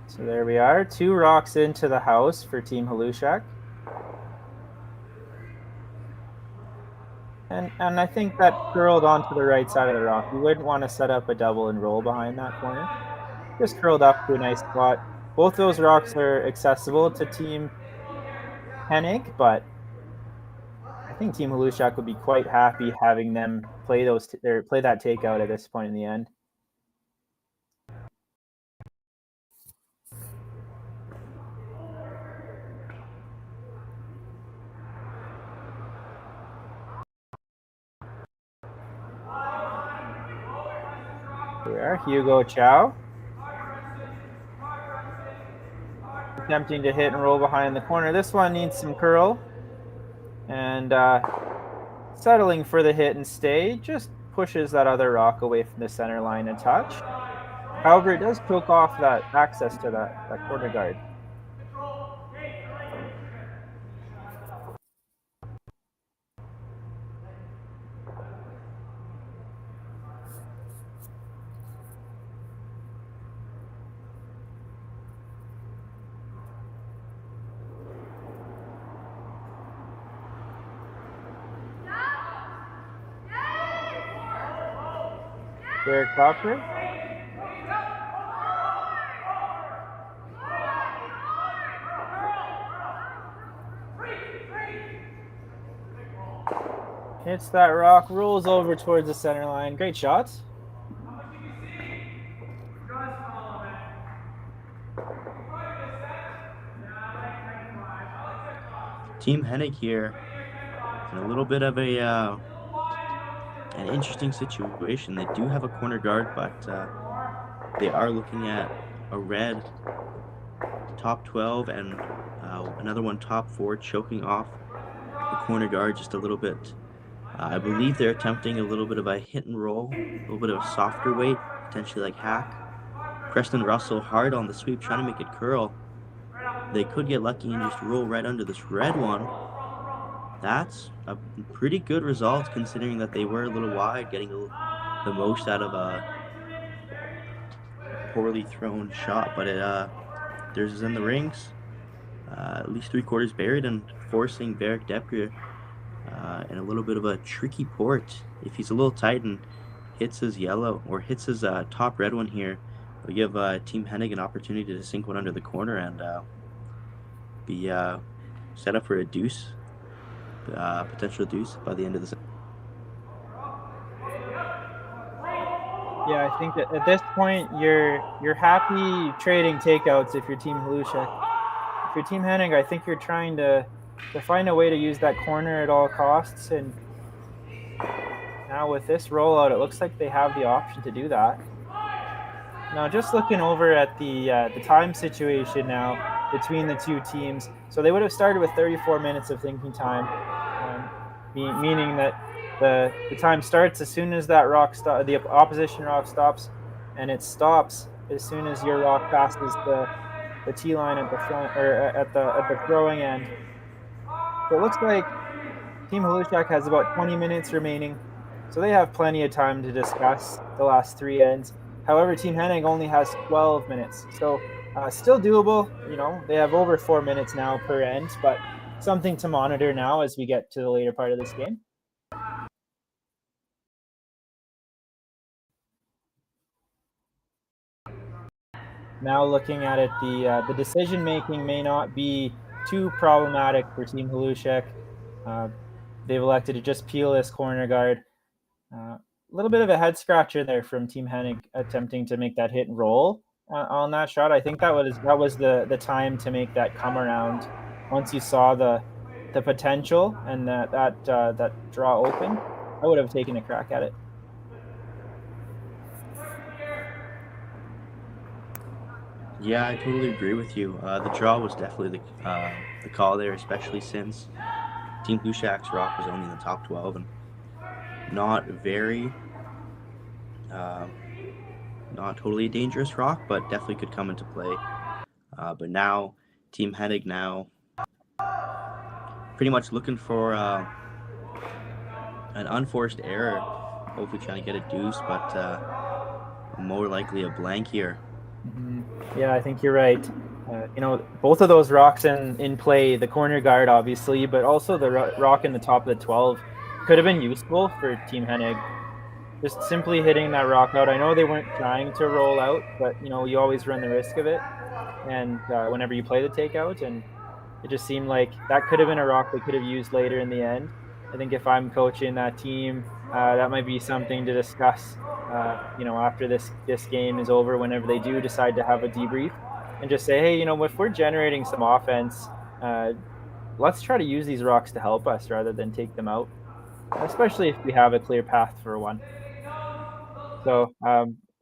So there we are, 2 rocks into the house for Team Hlushak. And I think that curled onto the right side of the rock. You wouldn't want to set up a double and roll behind that corner. Just curled up to a nice spot. Both those rocks are accessible to Team Hennig, but I think Team Hlushak would be quite happy having them play that takeout at this point in the end. There, Hugo Chow. Attempting to hit and roll behind the corner. This one needs some curl. And settling for the hit and stay. Just pushes that other rock away from the center line a touch. However, it does choke off that access to that corner guard. Derek Copper. Hits that rock, rolls over towards the center line. Great shot. Team Hennig here in a little bit of an interesting situation. They do have a corner guard, but they are looking at a red top 12 and another one top 4 choking off the corner guard just a little bit. I believe they're attempting a little bit of a hit and roll, a little bit of a softer weight, potentially like hack. Preston Russell hard on the sweep, trying to make it curl. They could get lucky and just roll right under this red one. That's a pretty good result considering that they were a little wide, getting the most out of a poorly thrown shot. But theirs is in the rings, at least 3/4 buried, and forcing Beric Deprier in a little bit of a tricky port. If he's a little tight and hits his yellow or hits his top red one here, it'll give Team Hennig an opportunity to sink one under the corner and be set up for a deuce, potential deuce by the end of the season. Yeah, I think that at this point you're happy trading takeouts if you're Team Hlushak. If you're Team Hennig, I think you're trying to find a way to use that corner at all costs, and now with this rollout, it looks like they have the option to do that. Now, just looking over at the time situation now between the two teams, so they would have started with 34 minutes of thinking time, meaning that the time starts as soon as that rock the opposition rock stops, and it stops as soon as your rock passes the tee line at the front or at the throwing end. So it looks like Team Hlushak has about 20 minutes remaining, so they have plenty of time to discuss the last 3 ends. However, Team Hennig only has 12 minutes, so still doable. You know, they have over 4 minutes now per end, but something to monitor now as we get to the later part of this game. Now looking at it, the decision making may not be too problematic for Team Hlushak. They've elected to just peel this corner guard. A little bit of a head scratcher there from Team Hennig attempting to make that hit and roll on that shot. I think that was the time to make that come around. Once you saw the potential and that draw open, I would have taken a crack at it. Yeah, I totally agree with you. The draw was definitely the call there, especially since Team Hlushak's rock was only in the top 12 and not very, not totally a dangerous rock, but definitely could come into play. But now, Team Hennig now pretty much looking for an unforced error, hopefully trying to get a deuce, but more likely a blank here. Mm-hmm. Yeah, I think you're right. Both of those rocks in play, the corner guard obviously, but also the rock in the top of the 12 could have been useful for Team Hennig. Just simply hitting that rock out. I know they weren't trying to roll out, but you always run the risk of it. And whenever you play the takeout, and it just seemed like that could have been a rock they could have used later in the end. I think if I'm coaching that team, that might be something to discuss. After this game is over, whenever they do decide to have a debrief, and just say, hey, if we're generating some offense, let's try to use these rocks to help us rather than take them out, especially if we have a clear path for one. So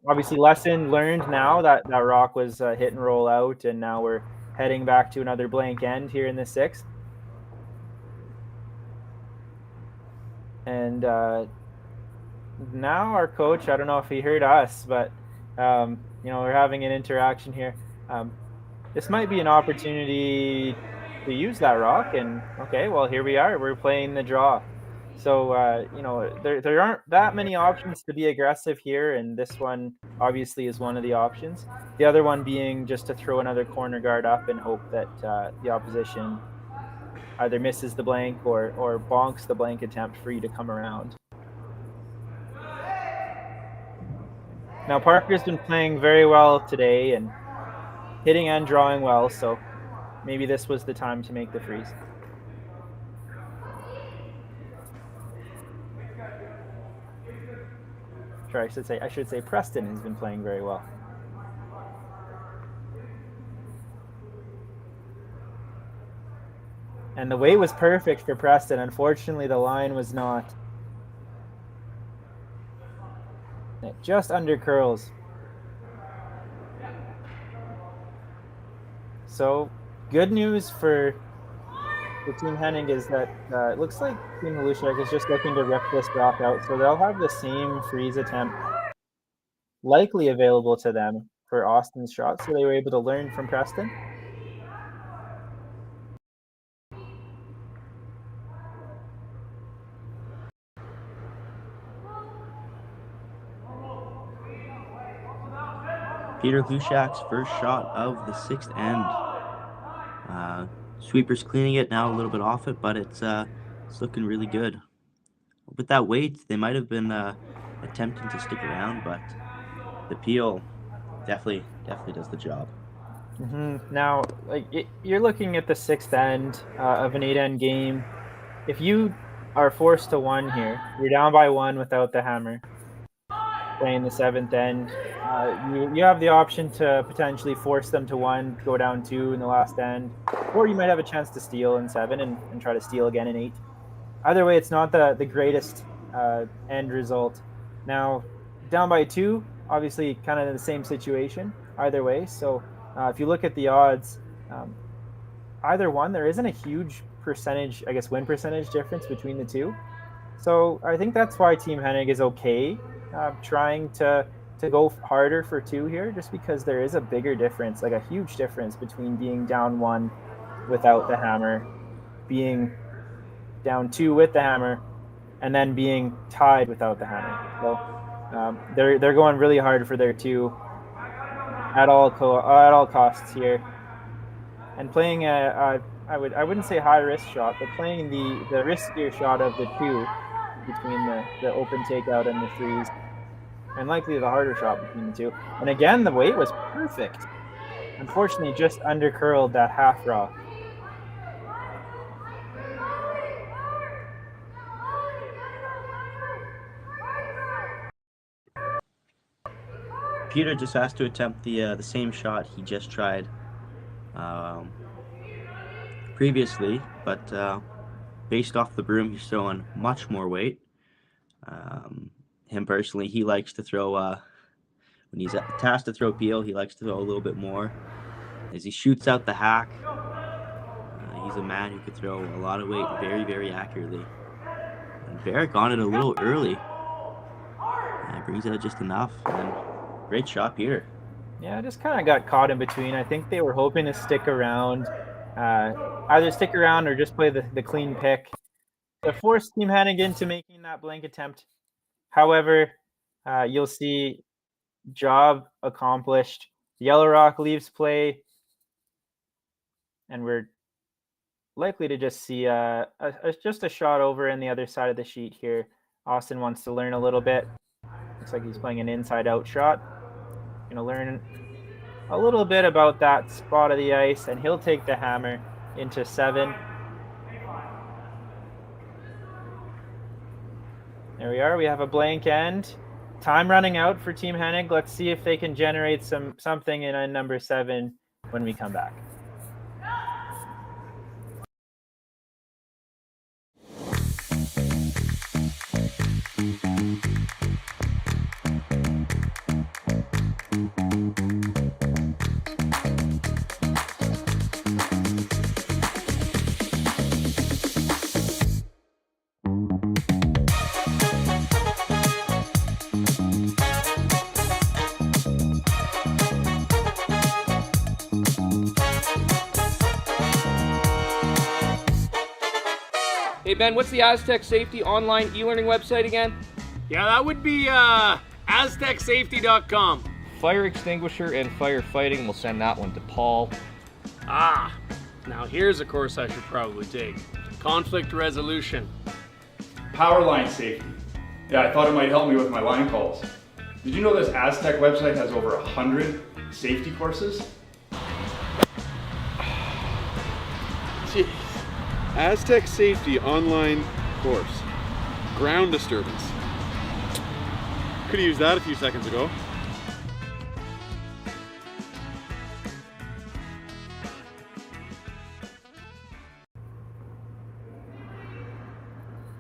obviously lesson learned now that rock was hit and roll out, and now we're heading back to another blank end here in the 6th. And now our coach, I don't know if he heard us, but we're having an interaction here. This might be an opportunity to use that rock, and okay, well, here we are. We're playing the draw. So there aren't that many options to be aggressive here, and this one obviously is one of the options. The other one being just to throw another corner guard up and hope that the opposition either misses the blank or bonks the blank attempt for you to come around. Now Parker's been playing very well today and hitting and drawing well, so maybe this was the time to make the freeze. Sorry, I should say Preston has been playing very well. And the weight was perfect for Preston. Unfortunately, the line was not. It just under curls. So, good news for Team Hennig is that it looks like Team Hlushak is just looking to rip this drop out. So they'll have the same freeze attempt likely available to them for Austin's shot. So they were able to learn from Preston. Peter Hlushak's first shot of the 6th end. Sweeper's cleaning it now, a little bit off it, but it's looking really good. With that weight, they might have been attempting to stick around, but the peel definitely does the job. Now, you're looking at the 6th end of an 8-end game. If you are forced to 1 here, you're down by 1 without the hammer, playing the 7th end. You have the option to potentially force them to 1, go down 2 in the last end, or you might have a chance to steal in 7 and try to steal again in 8. Either way, it's not the greatest end result. Now, down by 2, obviously kind of in the same situation either way. So if you look at the odds, either one, there isn't a huge percentage, I guess, win percentage difference between the two. So I think that's why Team Hennig is okay trying to go harder for 2 here, just because there is a bigger difference, like a huge difference between being down 1 without the hammer, being down 2 with the hammer, and then being tied without the hammer. So they're going really hard for their 2 at all costs here, and playing I wouldn't say high risk shot, but playing the riskier shot of the 2 between the open takeout and the freeze, and likely the harder shot between the 2. And again, the weight was perfect. Unfortunately, just under curled that half raw. Peter just has to attempt the same shot he just tried previously, but based off the broom, he's throwing much more weight. Him personally, he likes to throw, when he's tasked to throw peel, he likes to throw a little bit more. As he shoots out the hack, he's a man who could throw a lot of weight very, very accurately. And Barrick on it a little early. Brings out just enough. And great shot, Peter. Yeah, just kind of got caught in between. I think they were hoping to stick around, either stick around or just play the clean pick to force Team Hennig into making that blank attempt. However, you'll see job accomplished. Yellow Rock leaves play, and we're likely to just see just a shot over in the other side of the sheet here. Austin wants to learn a little bit. Looks like he's playing an inside-out shot. Gonna learn a little bit about that spot of the ice, and he'll take the hammer into 7. There we are. We have a blank end. Time running out for Team Hennig. Let's see if they can generate something in end number 7 when we come back. Hey Ben, what's the Aztec Safety online e-learning website again? Yeah, that would be aztecsafety.com. Fire extinguisher and firefighting, we'll send that one to Paul. Now here's a course I should probably take. Conflict resolution. Power line safety. Yeah, I thought it might help me with my line calls. Did you know this Aztec website has over 100 safety courses? Jeez. Aztec Safety online course. Ground disturbance. Could have used that a few seconds ago.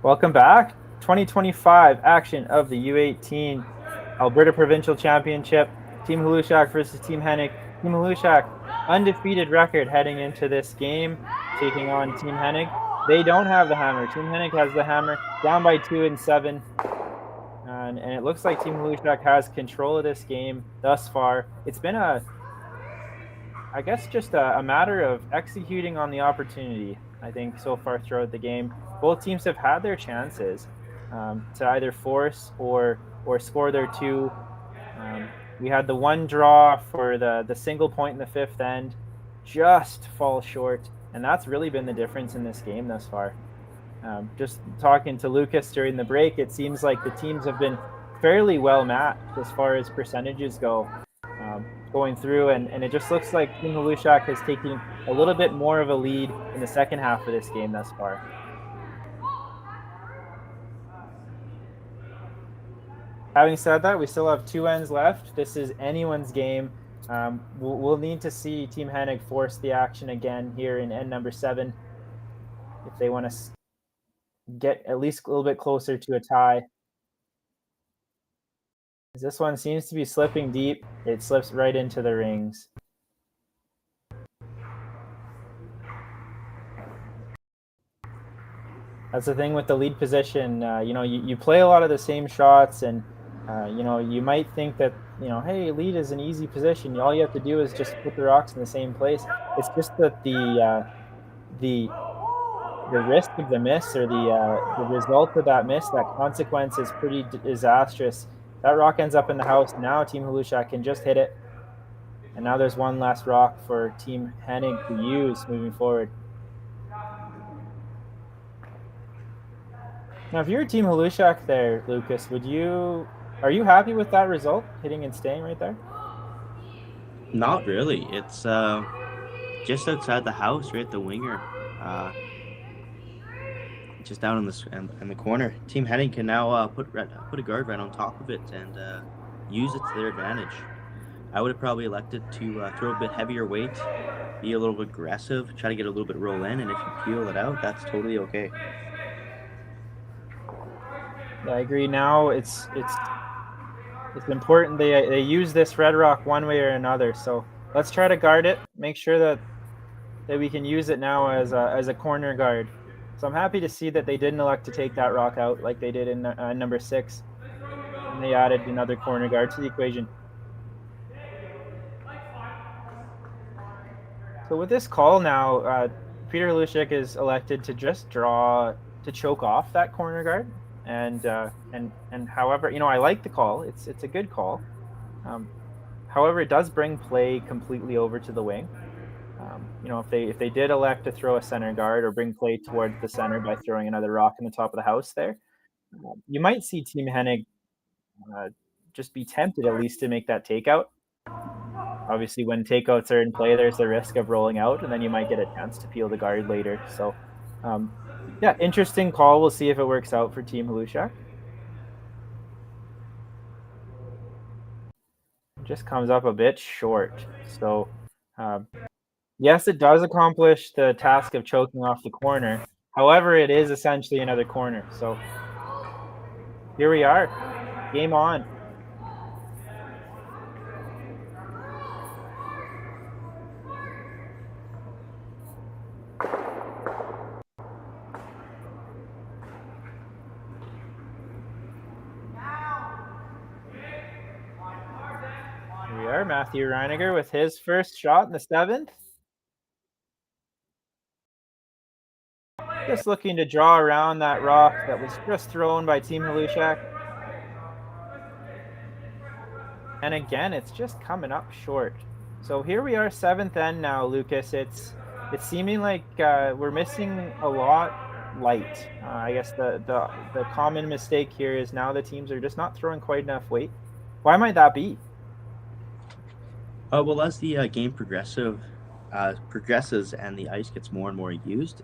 Welcome back. 2025 action of the U18 Alberta Provincial Championship. Team Hlushak versus Team Hennig. Team Hlushak, undefeated record heading into this game, taking on Team Hennig. They don't have the hammer. Team Hennig has the hammer, down by 2 and 7. And it looks like Team Hlushak has control of this game thus far. It's been I guess just a matter of executing on the opportunity, I think, so far throughout the game. Both teams have had their chances to either force or score their 2. We had the one draw for the single point in the 5th end, just fall short. And that's really been the difference in this game thus far. Just talking to Lucas during the break, it seems like the teams have been fairly well matched as far as percentages go going through. And it just looks like Team Hlushak has taken a little bit more of a lead in the second half of this game thus far. Having said that, we still have 2 ends left. This is anyone's game. We'll need to see Team Hennig force the action again here in end number 7 if they want to get at least a little bit closer to a tie. This one seems to be slipping deep. It slips right into the rings. That's the thing with the lead position. You play a lot of the same shots, and you might think that, hey, lead is an easy position. All you have to do is just put the rocks in the same place. It's just that the risk of the miss, or the result of that miss, that consequence, is pretty disastrous. That rock ends up in the house. Now Team Hlushak can just hit it. And now there's one last rock for Team Hennig to use moving forward. Now, if you're Team Hlushak there, Lucas, are you happy with that result, hitting and staying right there? Not really. It's just outside the house, right at the winger. Just down in the corner. Team Hennig can now put a guard right on top of it and use it to their advantage. I would have probably elected to throw a bit heavier weight, be a little bit aggressive, try to get a little bit roll in, and if you peel it out, that's totally okay. Yeah, I agree. Now it's important they use this red rock one way or another. So let's try to guard it. Make sure that we can use it now as a corner guard. So I'm happy to see that they didn't elect to take that rock out like they did in number 6. And they added another corner guard to the equation. So with this call now, Peter Hlushak is elected to just draw to choke off that corner guard. And however, I like the call. It's a good call. However, it does bring play completely over to the wing. If they did elect to throw a center guard or bring play towards the center by throwing another rock in the top of the house there, you might see Team Hennig just be tempted at least to make that takeout. Obviously, when takeouts are in play, there's the risk of rolling out, and then you might get a chance to peel the guard later. So, yeah, interesting call. We'll see if it works out for Team Hlushak. Just comes up a bit short. So, yes, it does accomplish the task of choking off the corner. However, it is essentially another corner. So here we are. Game on. Here we are, Matthew Reiniger with his first shot in the 7th. Just looking to draw around that rock that was just thrown by Team Hlushak. And again, it's just coming up short. So here we are, 7th end now, Lucas. It's seeming like we're missing a lot light. I guess the common mistake here is now the teams are just not throwing quite enough weight. Why might that be? Well, as the game progresses and the ice gets more and more used,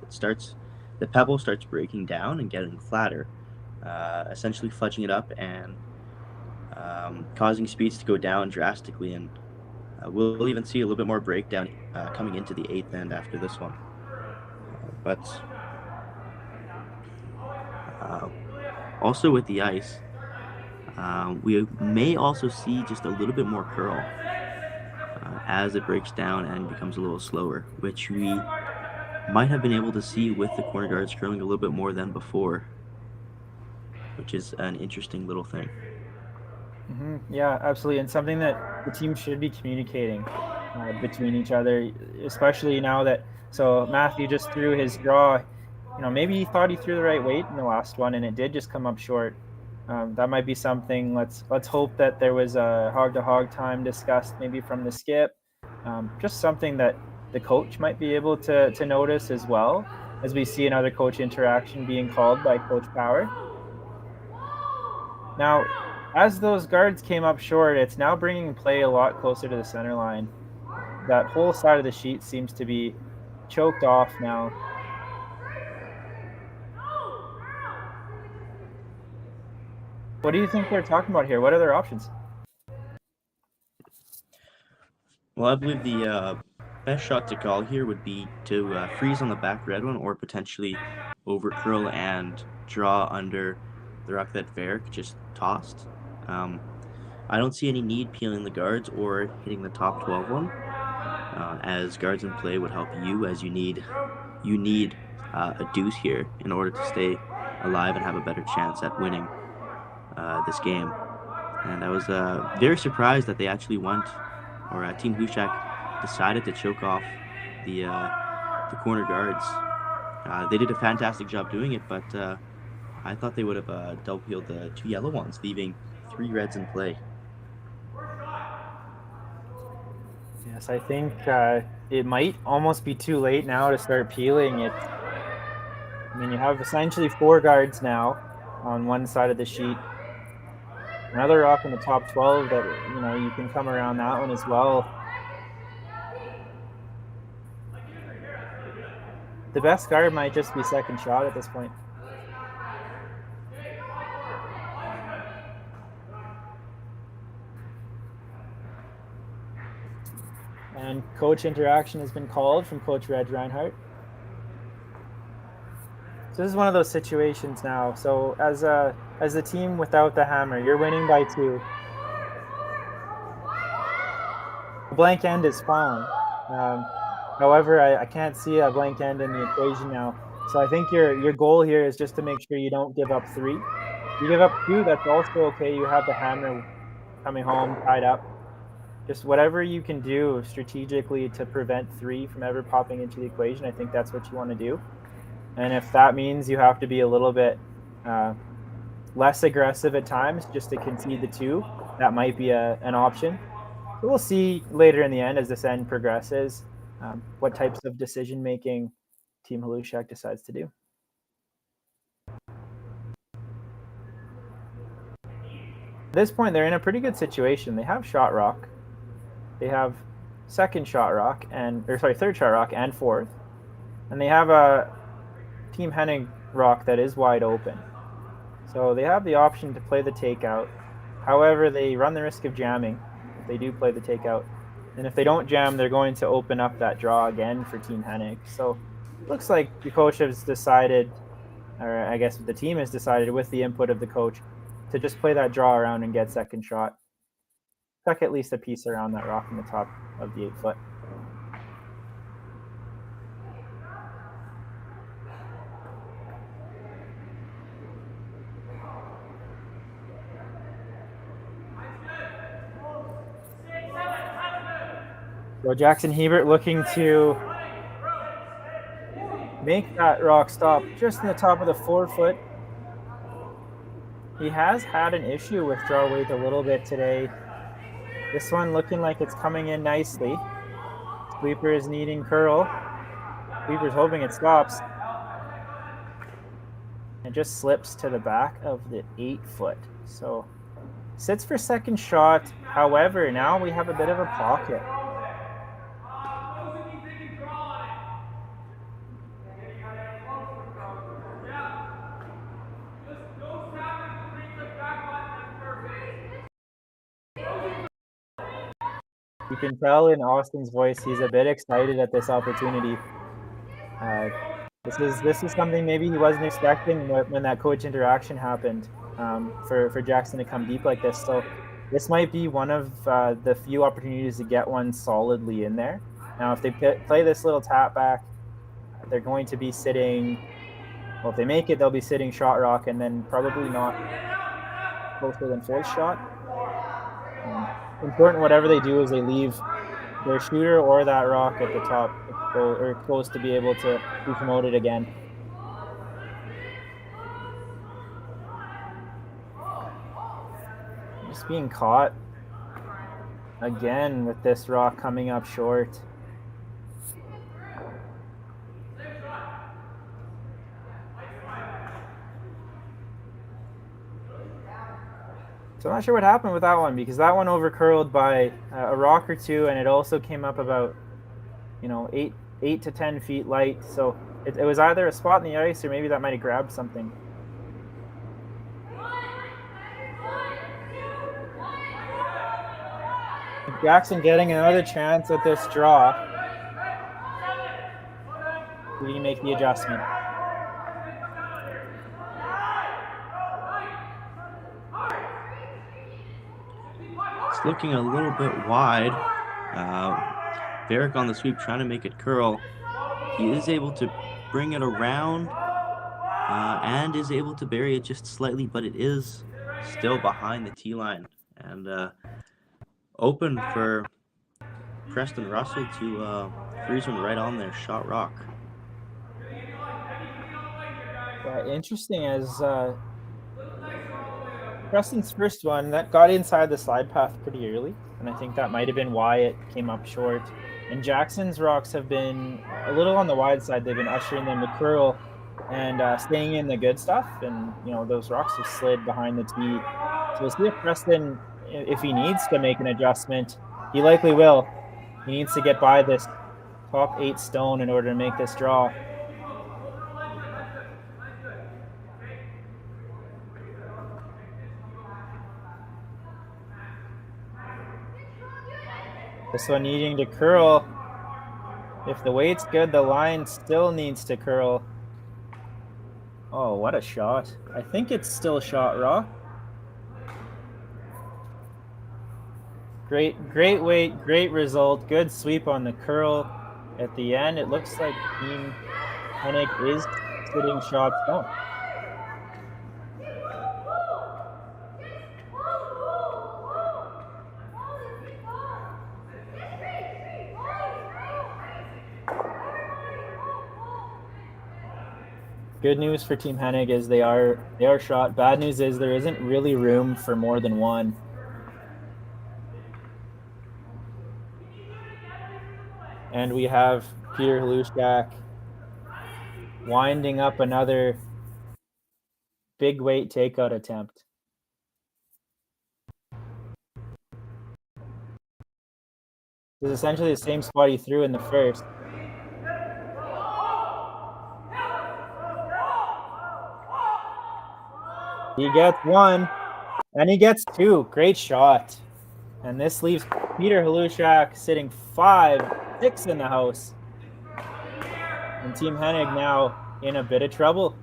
the pebble starts breaking down and getting flatter, essentially fudging it up and causing speeds to go down drastically. And we'll even see a little bit more breakdown coming into the eighth end after this one. But also with the ice, we may also see just a little bit more curl as it breaks down and becomes a little slower, which we might have been able to see with the corner guards curling a little bit more than before, which is an interesting little thing. Yeah, absolutely, and something that the team should be communicating between each other, especially now that Matthew just threw his draw. Maybe he thought he threw the right weight in the last one, and it did just come up short. That might be something. Let's hope that there was a hog-to-hog time discussed, maybe from the skip. Just something that the coach might be able to notice as well, as we see another coach interaction being called by Coach Power. Now, as those guards came up short, it's now bringing play a lot closer to the center line. That whole side of the sheet seems to be choked off now. What do you think they're talking about here? What are their options? Well, I believe the best shot to call here would be to freeze on the back red one, or potentially over curl and draw under the rock that Verk just tossed. I don't see any need peeling the guards or hitting the top 12 one, as guards in play would help you, as you need a deuce here in order to stay alive and have a better chance at winning this game. And I was very surprised that they actually went, or Team Hlushak decided to choke off the corner guards. They did a fantastic job doing it, but I thought they would have double peeled the 2 yellow ones, leaving 3 reds in play. Yes, I think it might almost be too late now to start peeling it. I mean, you have essentially 4 guards now on one side of the sheet. Another rock in the top 12 that, you can come around that one as well. The best guard might just be second shot at this point. And coach interaction has been called from Coach Reg Reinhardt. So this is one of those situations now. So as a team without the hammer, you're winning by 2. A blank end is fine. However, I can't see a blank end in the equation now. So I think your goal here is just to make sure you don't give up 3. If you give up 2, that's also okay. You have the hammer coming home tied up. Just whatever you can do strategically to prevent 3 from ever popping into the equation, I think that's what you want to do. And if that means you have to be a little bit less aggressive at times just to concede the 2, that might be an option. But we'll see later in the end as this end progresses what types of decision-making Team Hlushak decides to do. At this point, they're in a pretty good situation. They have shot rock. They have third shot rock and fourth. And they have a Team Hennig rock that is wide open. So they have the option to play the takeout. However, they run the risk of jamming if they do play the takeout. And if they don't jam, they're going to open up that draw again for Team Hennig. So it looks like the coach has decided, or I guess the team has decided with the input of the coach, to just play that draw around and get second shot. Tuck at least a piece around that rock in the top of the 8-foot. So Jackson Hebert looking to make that rock stop just in the top of the 4-foot. He has had an issue with draw weight a little bit today. This one looking like it's coming in nicely. Sweeper is needing curl. Sweeper's hoping it stops. It just slips to the back of the 8-foot. So Sits for second shot. However, now we have a bit of a pocket. You can tell in Austin's voice he's a bit excited at this opportunity. This is something maybe he wasn't expecting when that coach interaction happened, for Jackson to come deep like this. So this might be one of the few opportunities to get one solidly in there. Now, if they play this little tap back, they're going to be sitting. Well, if they make it, they'll be sitting shot rock, and then probably not closer than fourth shot. Important, whatever they do, is they leave their shooter or that rock at the top or close to be able to be promoted again. Just being caught again with this rock coming up short. So I'm not sure what happened with that one, because that one overcurled by a rock or two, and it also came up about, 8 to 10 feet light. So it was either a spot in the ice, or maybe that might have grabbed something. Jackson getting another chance at this draw. Did he make the adjustment? It's looking a little bit wide. Varick on the sweep trying to make it curl. He is able to bring it around and is able to bury it just slightly, but it is still behind the tee line and open for Preston Russell to freeze one right on their shot rock. Interesting, as Preston's first one that got inside the slide path pretty early, and I think that might have been why it came up short. And Jackson's rocks have been a little on the wide side. They've been ushering them to curl and staying in the good stuff, and those rocks have slid behind the tee. So we'll see if Preston, if he needs to make an adjustment, he likely will. He needs to get by this top 8 stone in order to make this draw. This one needing to curl. If the weight's good, the line still needs to curl. Oh, what a shot. I think it's still shot rock. Great weight, great result. Good sweep on the curl at the end. It looks like Team Hennig is sitting shot stone. Good news for Team Hennig is they are shot. Bad news is there isn't really room for more than one. And we have Peter Hlushak winding up another big weight takeout attempt. This is essentially the same spot he threw in the first. He gets one, and he gets two. Great shot. And this leaves Peter Hlushak sitting 5-6 in the house. And Team Hennig now in a bit of trouble.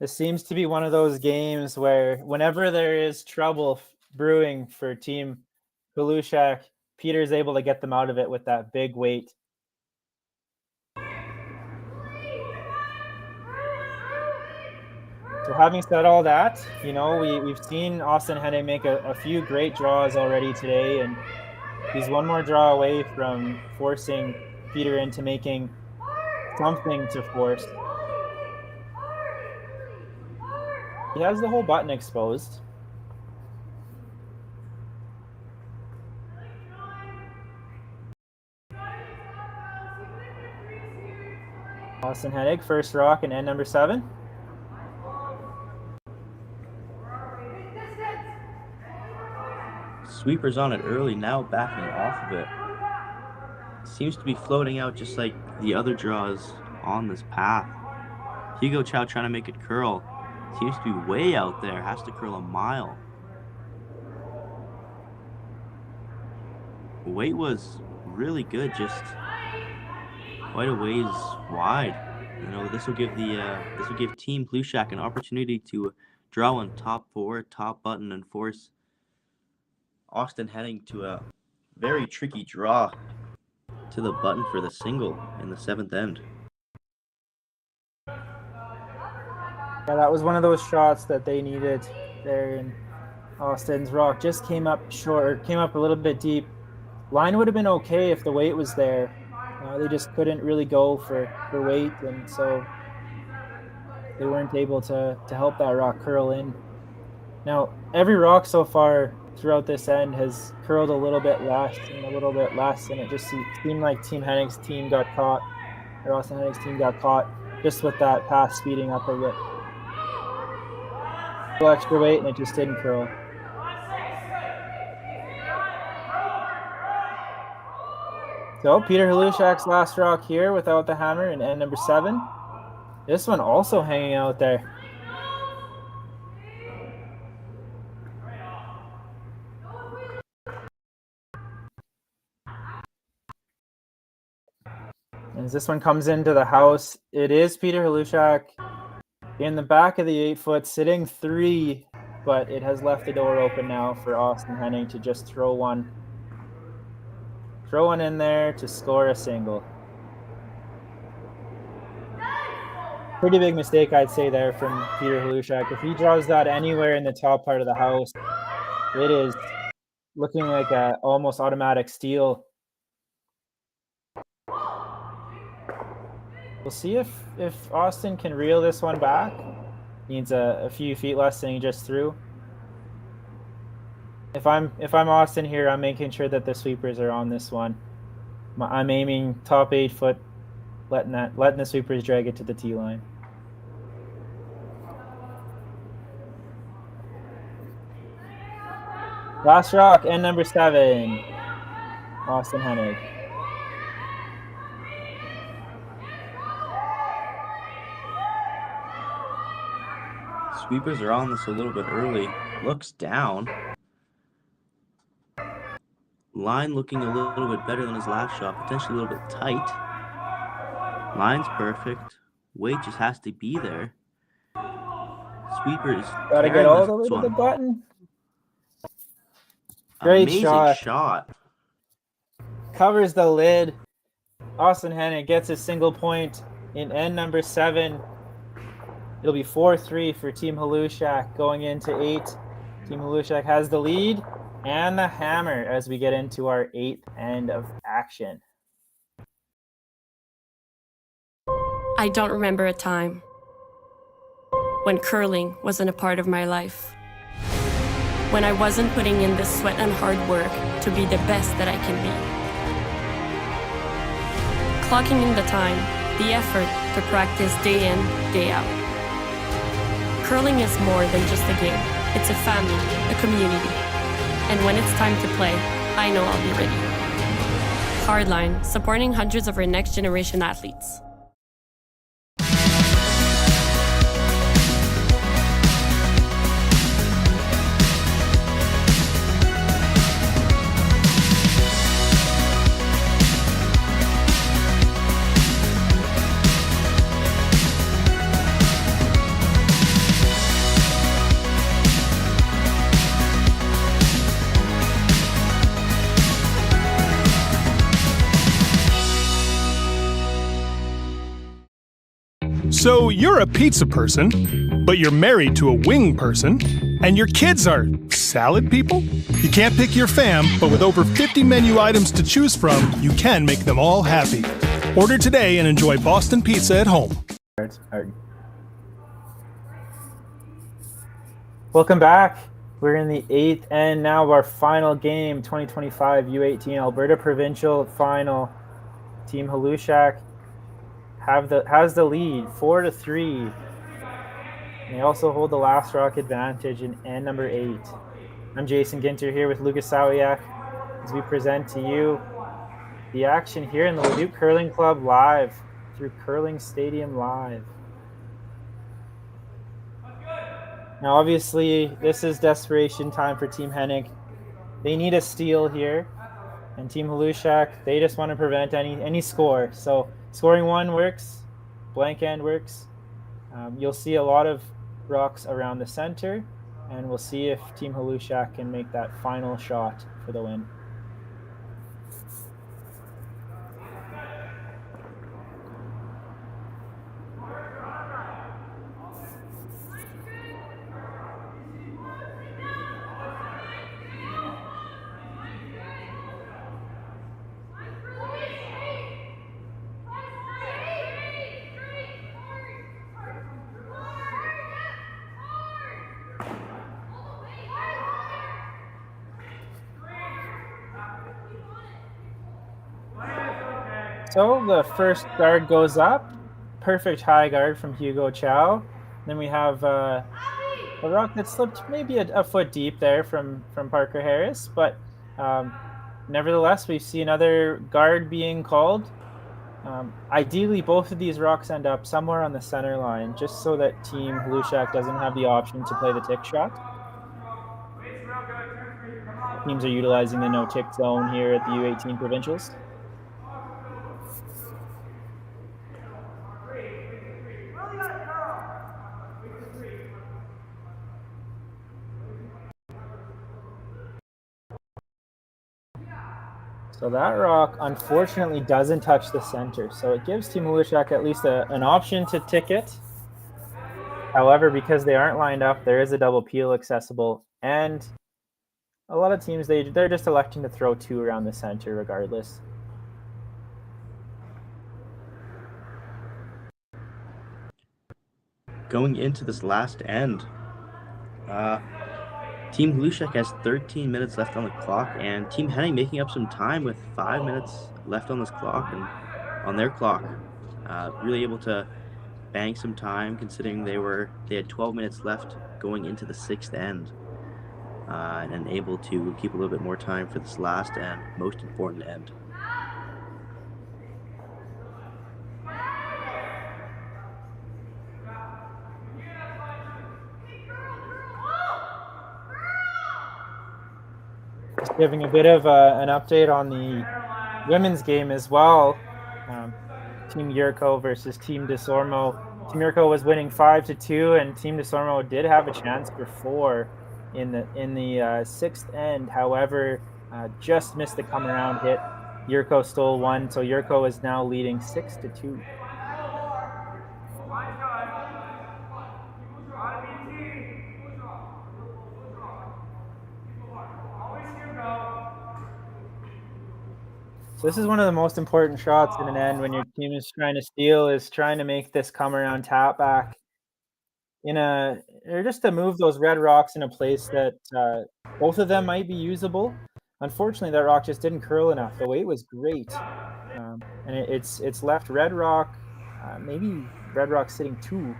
This seems to be one of those games where whenever there is trouble brewing for Team Hlushak, Peter's able to get them out of it with that big weight. So having said all that, we've seen Austin Hennig make a few great draws already today, and he's one more draw away from forcing Peter into making something to force. He has the whole button exposed. Austin Hennig, first rock and end number 7. Sweeper's on it early, now backing off of it. Seems to be floating out just like the other draws on this path. Hugo Chow trying to make it curl. Seems to be way out there, has to curl a mile. Weight was really good, just quite a ways wide. You know, this will give Team Hlushak an opportunity to draw on top 4, top button, and force Austin Hennig to a very tricky draw to the button for the single in the 7th end. Yeah, that was one of those shots that they needed there, and Austin's rock just came up short, or came up a little bit deep. Line would have been okay if the weight was there. They just couldn't really go for weight, and so they weren't able to help that rock curl in. Now, every rock so far throughout this end has curled a little bit less and a little bit less, and it just seemed like Team Hennig's team got caught, or Austin Hennig's team got caught just with that pass speeding up a bit. A little extra weight, and it just didn't curl. So Peter Hlushak's last rock here without the hammer in end number 7. This one also hanging out there. As this one comes into the house, it is Peter Hlushak in the back of the 8-foot, sitting 3, but it has left the door open now for Austin Hennig to just throw one in there to score a single. Pretty big mistake, I'd say, there from Peter Hlushak. If he draws that anywhere in the top part of the house, it is looking like a almost automatic steal. We'll see if Austin can reel this one back. Needs a few feet less than he just threw. If I'm Austin here, I'm making sure that the sweepers are on this one. I'm aiming top 8 foot, letting the sweepers drag it to the tee line. Last rock, end number 7, Austin Hennig. Sweepers are on this a little bit early. Looks down. Line looking a little bit better than his last shot, potentially a little bit tight. Line's perfect. Weight just has to be there. Sweepers gotta get all the way to the button. Great shot. Covers the lid. Austin Hennig gets a single point in end number 7. It'll be 4-3 for Team Hlushak going into 8. Team Hlushak has the lead and the hammer as we get into our 8th end of action. I don't remember a time when curling wasn't a part of my life. When I wasn't putting in the sweat and hard work to be the best that I can be. Clocking in the time, the effort to practice day in, day out. Curling is more than just a game. It's a family, a community. And when it's time to play, I know I'll be ready. Hardline, supporting hundreds of our next generation athletes. So you're a pizza person, but you're married to a wing person, and your kids are salad people? You can't pick your fam, but with over 50 menu items to choose from, you can make them all happy. Order today and enjoy Boston pizza at home. Welcome back. We're in the 8th end now of our final game, 2025 U18 Alberta Provincial final. Team Hlushak has the lead 4-3. They also hold the last rock advantage in end number 8. I'm Jason Ginter here with Lucas Sawiak as we present to you the action here in the Leduc Curling Club live through Curling Stadium Live. Now, obviously, this is desperation time for Team Hennig. They need a steal here. And Team Hlushak, they just want to prevent any score. So scoring one works, blank end works. You'll see a lot of rocks around the center, and we'll see if Team Hlushak can make that final shot for the win. So the first guard goes up. Perfect high guard from Hugo Chow. Then we have a rock that slipped maybe a foot deep there from Parker Harris. But nevertheless, we see another guard being called. Ideally, both of these rocks end up somewhere on the center line, just so that Team Hlushak doesn't have the option to play the tick shot. Teams are utilizing the no-tick zone here at the U18 Provincials. So that rock, unfortunately, doesn't touch the center. So it gives Team Hlushak at least an option to tick it. However, because they aren't lined up, there is a double peel accessible. And a lot of teams, they're just electing to throw two around the center regardless. Going into this last end, Team Hlushak has 13 minutes left on the clock, and Team Hennig making up some time with 5 minutes left on this clock and on their clock. Really able to bank some time, considering they had 12 minutes left going into the sixth end, and able to keep a little bit more time for this last and most important end. Just giving a bit of an update on the women's game as well. Team Yurko versus Team Desormo. Team Yurko was winning 5-2, and Team Desormo did have a chance for 4 in the sixth end. However, just missed the come around hit. Yurko stole one, so Yurko is now leading 6-2. So this is one of the most important shots in an end when your team is trying to steal, is trying to make this come around tap back or just to move those red rocks in a place that both of them might be usable. Unfortunately, that rock just didn't curl enough. The weight was great, and it's left red rock, maybe red rock sitting 2,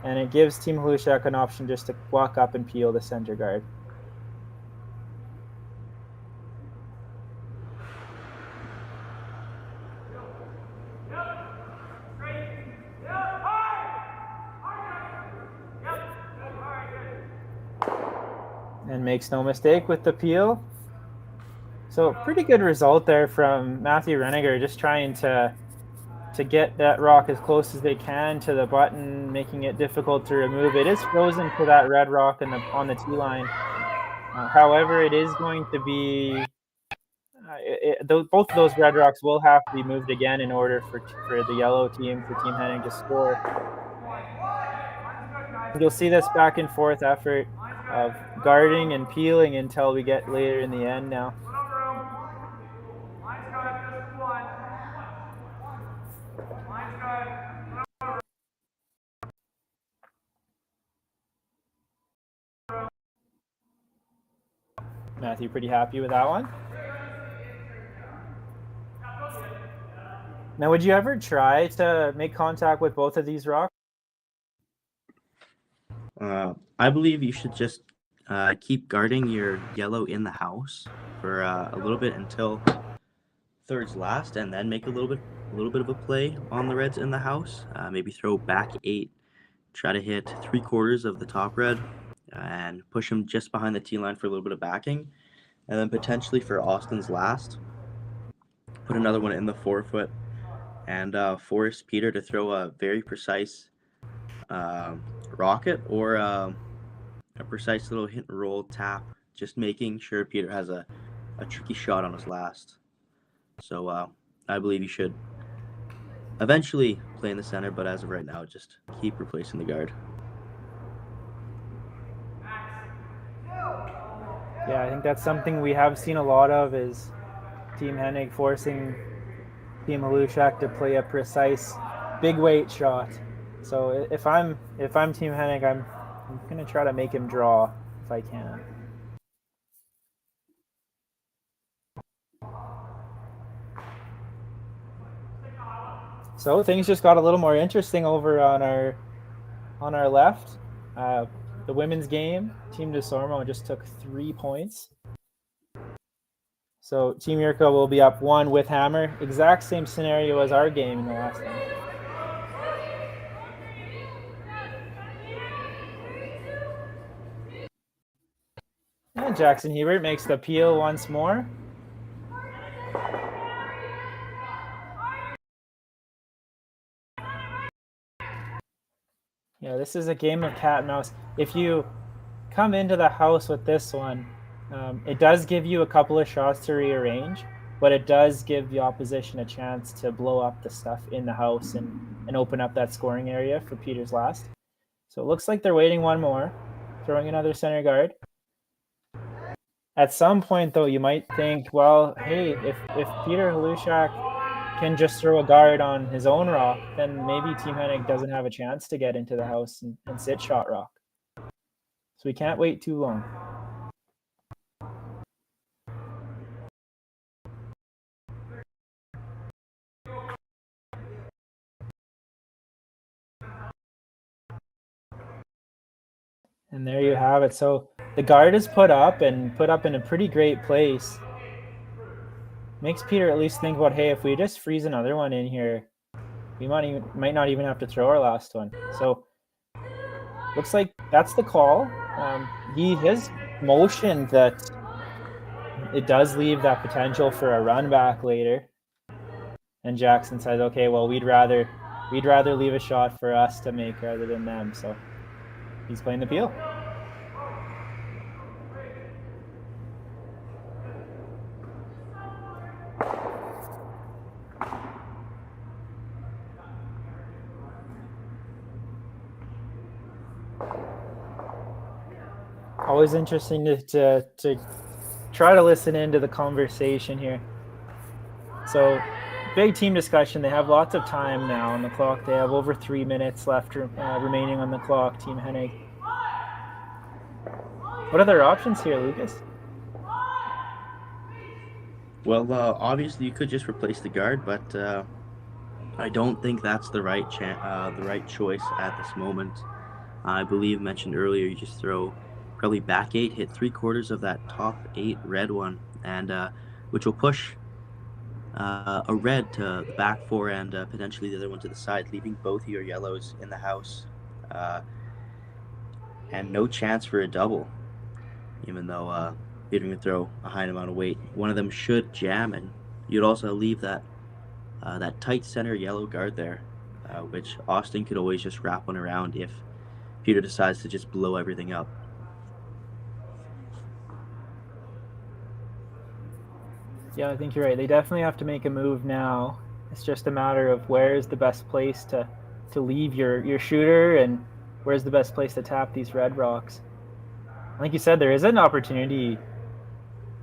and it gives Team Hlushak an option just to walk up and peel the center guard. And makes no mistake with the peel. So pretty good result there from Matthew Reniger, just trying to get that rock as close as they can to the button, making it difficult to remove. It is frozen to that red rock on the tee line. However, it is going to be both of those red rocks will have to be moved again in order for the yellow team, for Team Hennig, to score. You'll see this back and forth effort of guarding and peeling until we get later in the end now. Matthew pretty happy with that one. Now, would you ever try to make contact with both of these rocks? I believe you should just keep guarding your yellow in the house for a little bit until thirds last, and then make a little bit of a play on the reds in the house. Maybe throw back 8, try to hit 3/4 of the top red, and push him just behind the tee line for a little bit of backing, and then potentially for Austin's last, put another one in the 4-foot, and force Peter to throw a very precise rocket or a precise little hit and roll tap, just making sure Peter has a tricky shot on his last. So I believe you should eventually play in the center, but as of right now, just keep replacing the guard. Yeah, I think that's something we have seen a lot of, is Team Hennig forcing Team Hlushak to play a precise big weight shot. So if I'm Team Hennig, I'm gonna try to make him draw if I can. So things just got a little more interesting over on our left. The women's game, Team DeSormo just took 3 points. So Team Yurko will be up 1 with hammer. Exact same scenario as our game in the last one. And Jackson Hebert makes the peel once more. Yeah, this is a game of cat and mouse. If you come into the house with this one, it does give you a couple of shots to rearrange, but it does give the opposition a chance to blow up the stuff in the house and open up that scoring area for Peter's last. So it looks like they're waiting one more, throwing another center guard. At some point, though, you might think, well, hey, if Peter Hlushak can just throw a guard on his own rock, then maybe Team Hennig doesn't have a chance to get into the house and sit shot rock. So we can't wait too long. And there you have it. So the guard is put up in a pretty great place. Makes Peter at least think about, hey, if we just freeze another one in here, we might not even have to throw our last one. So looks like that's the call. He has motioned that it does leave that potential for a run back later. And Jackson says, okay, well, we'd rather leave a shot for us to make rather than them. So he's playing the peel. Always interesting to try to listen into the conversation here. So big team discussion. They have lots of time now on the clock. They have over 3 minutes left remaining on the clock, Team Hennig. What are their options here, Lucas? Well, obviously you could just replace the guard, but I don't think that's the right choice at this moment. I believe mentioned earlier, you just throw probably back 8, hit 3/4 of that top 8 red one, and which will push a red to the back 4 and potentially the other one to the side, leaving both of your yellows in the house, and no chance for a double, even though you're going to throw a high amount of weight. One of them should jam, and you'd also leave that tight center yellow guard there, which Austin could always just wrap one around if Peter decides to just blow everything up. Yeah, I think you're right. They definitely have to make a move now. It's just a matter of where's the best place to leave your shooter and where's the best place to tap these red rocks. Like you said, there is an opportunity.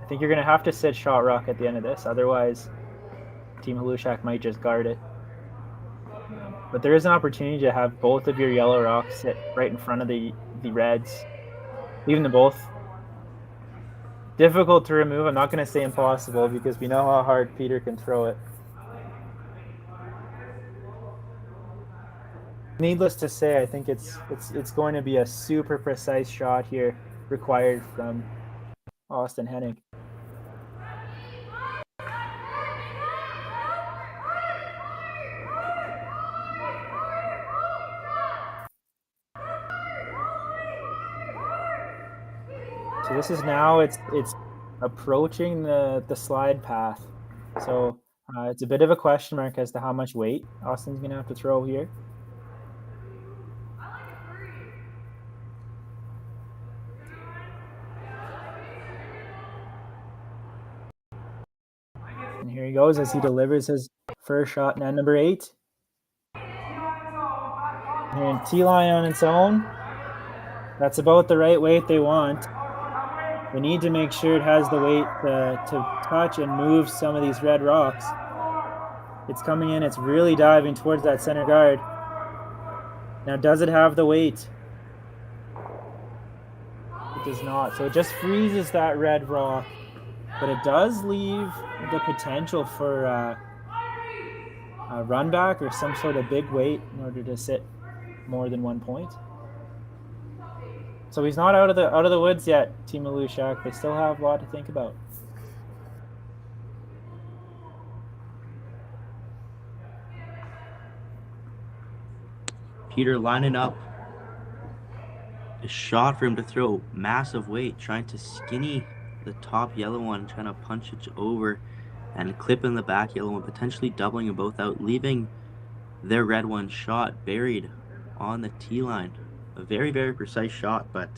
I think you're going to have to sit shot rock at the end of this. Otherwise, Team Hlushak might just guard it. But there is an opportunity to have both of your yellow rocks sit right in front of the reds, leaving them both. Difficult to remove. I'm not going to say impossible because we know how hard Peter can throw it. Needless to say, I think it's going to be a super precise shot here required from Austin Hennig. So this is now it's approaching the slide path. So it's a bit of a question mark as to how much weight Austin's going to have to throw here. And here he goes as he delivers his first shot, net number 8. Here in T-line on its own. That's about the right weight they want. They need to make sure it has the weight to touch and move some of these red rocks. It's coming in, it's really diving towards that center guard. Now, does it have the weight? It does not. So it just freezes that red rock, but it does leave the potential for a run back or some sort of big weight in order to sit more than 1 point. So he's not out of the woods yet, Team of Hlushak. They still have a lot to think about. Peter lining up a shot for him to throw massive weight, trying to skinny the top yellow one, trying to punch it over and clip in the back yellow one, potentially doubling them both out, leaving their red one shot buried on the tee line. A very, very precise shot, but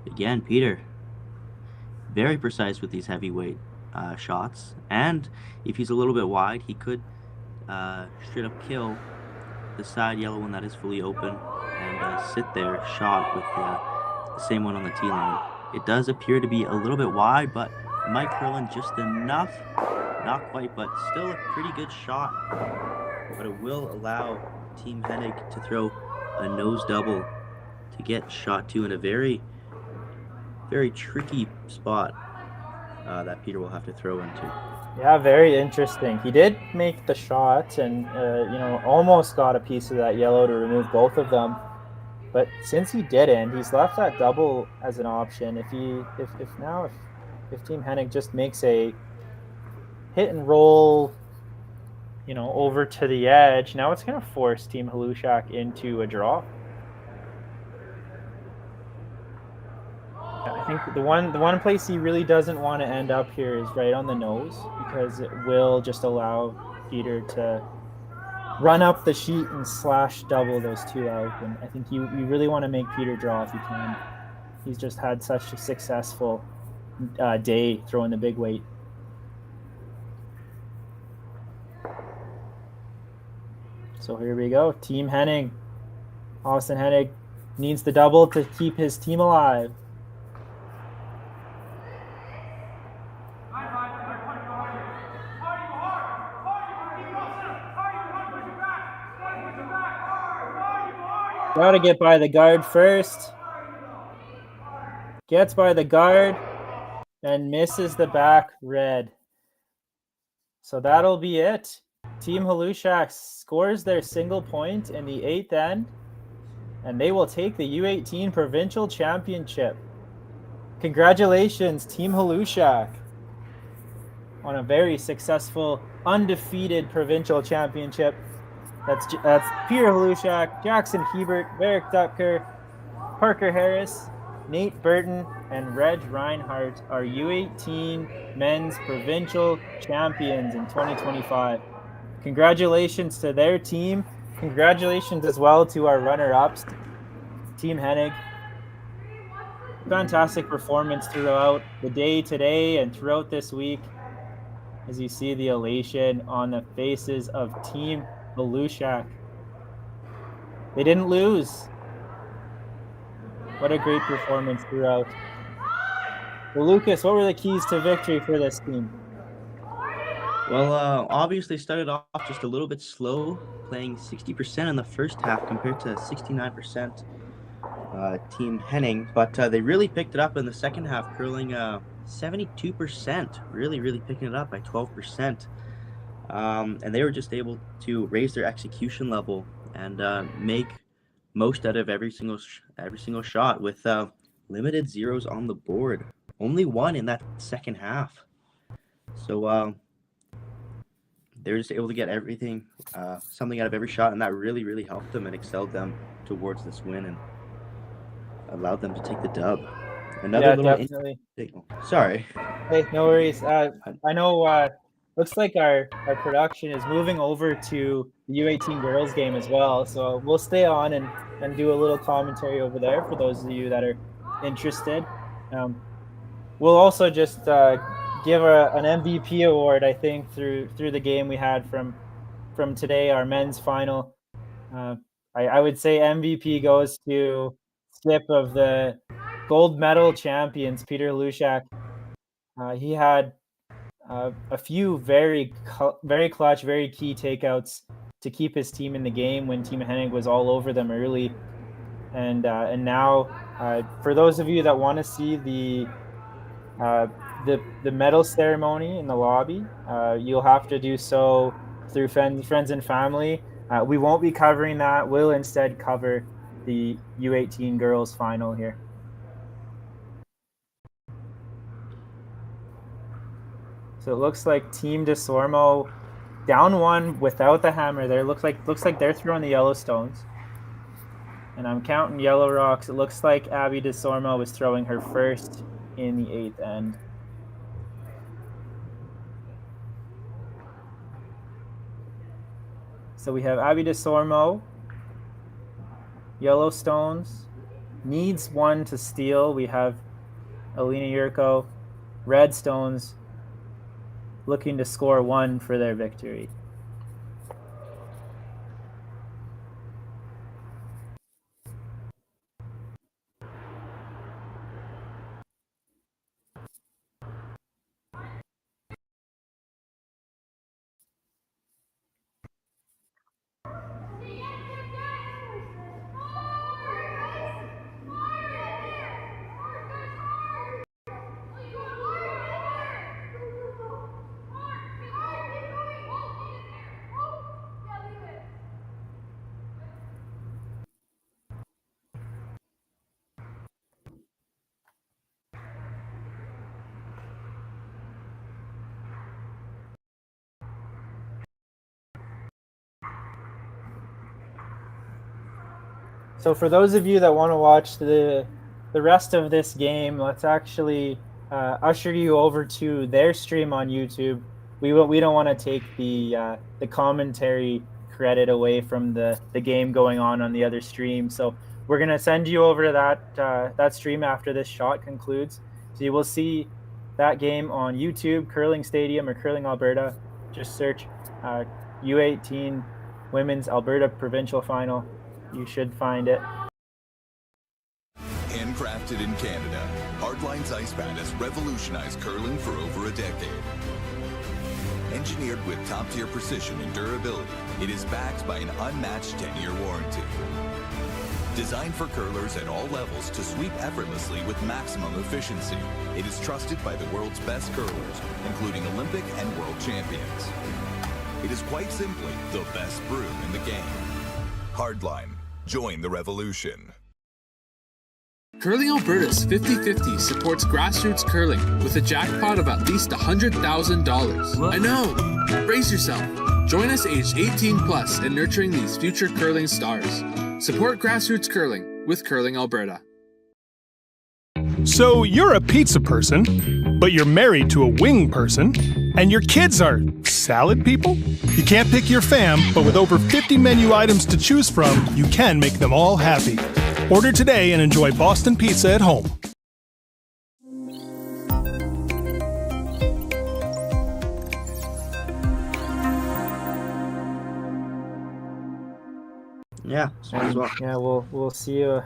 again, Peter, very precise with these heavyweight shots. And if he's a little bit wide, he could straight up kill the side yellow one that is fully open and sit there shot with the same one on the tee line. It does appear to be a little bit wide, but might curl in just enough. Not quite, but still a pretty good shot. But it will allow Team Hennig to throw a nose double to get shot 2 in a very, very tricky spot that Peter will have to throw into. Yeah, very interesting. He did make the shot and almost got a piece of that yellow to remove both of them. But since he didn't, he's left that double as an option. If Team Hennig just makes a hit and roll, over to the edge, now it's going to force Team Hlushak into a draw. I think the one place he really doesn't want to end up here is right on the nose, because it will just allow Peter to run up the sheet and slash double those two out. And I think you really want to make Peter draw if you can. He's just had such a successful day throwing the big weight. So here we go. Team Hennig. Austin Hennig needs the double to keep his team alive. Got to get by the guard first. Gets by the guard and misses the back red. So that'll be it. Team Hlushak scores their single point in the 8th end, and they will take the U18 Provincial Championship. Congratulations, Team Hlushak, on a very successful, undefeated Provincial Championship. That's Peter Hlushak, Jackson Hebert, Eric Ducker, Parker Harris, Nate Burton, and Reg Reinhardt are U18 Men's Provincial Champions in 2025. Congratulations to their team. Congratulations as well to our runner-ups, Team Hennig. Fantastic performance throughout the day today and throughout this week, as you see the elation on the faces of Team Hlushak. They didn't lose. What a great performance throughout. Well, Lucas, what were the keys to victory for this team? Well, obviously started off just a little bit slow, playing 60% in the first half compared to 69% Team Hennig, but they really picked it up in the second half, curling 72%, really picking it up by 12%. And they were just able to raise their execution level and make most out of every single shot with limited zeros on the board. Only one in that second half. So they're just able to get everything, something out of every shot, and that really, really helped them and excelled them towards this win and allowed them to take the dub. Definitely. Sorry. Hey, no worries. I know. Looks like our production is moving over to the U18 girls game as well, so we'll stay on and do a little commentary over there for those of you that are interested. We'll also just give an MVP award, I think, through the game we had from today, our men's final. I would say MVP goes to Skip of the gold medal champions, Peter Hlushak. He had a few very clutch, very key takeouts to keep his team in the game when Team Hennig was all over them early. And now, for those of you that want to see the medal ceremony in the lobby, you'll have to do so through friends and family. We won't be covering that. We'll instead cover the U18 girls final here. So it looks like Team DeSormo down one without the hammer there. Looks like they're throwing the Yellowstones. And I'm counting yellow rocks. It looks like Abby DeSormo was throwing her first in the 8th end. So we have Abby DeSormo, Yellowstones, needs one to steal. We have Alina Yurko, Redstones, looking to score one for their victory. So for those of you that want to watch the rest of this game, let's actually usher you over to their stream on YouTube. We don't want to take the commentary credit away from the game going on the other stream. So we're gonna send you over to that stream after this shot concludes. So you will see that game on YouTube, Curling Stadium or Curling Alberta. Just search U18 Women's Alberta Provincial Final. You should find it. Handcrafted in Canada, Hardline's ice pad has revolutionized curling for over a decade. Engineered with top-tier precision and durability, it is backed by an unmatched 10-year warranty. Designed for curlers at all levels to sweep effortlessly with maximum efficiency, it is trusted by the world's best curlers, including Olympic and world champions. It is quite simply the best broom in the game. Hardline. Join the revolution. Curling Alberta's 50/50 supports grassroots curling with a jackpot of at least $100,000. I know! Brace yourself. Join us aged 18 plus in nurturing these future curling stars. Support grassroots curling with Curling Alberta. So you're a pizza person, but you're married to a wing person, and your kids are salad people? You can't pick your fam, but with over 50 menu items to choose from, you can make them all happy. Order today and enjoy Boston pizza at home. Yeah, as well. Yeah, we'll see you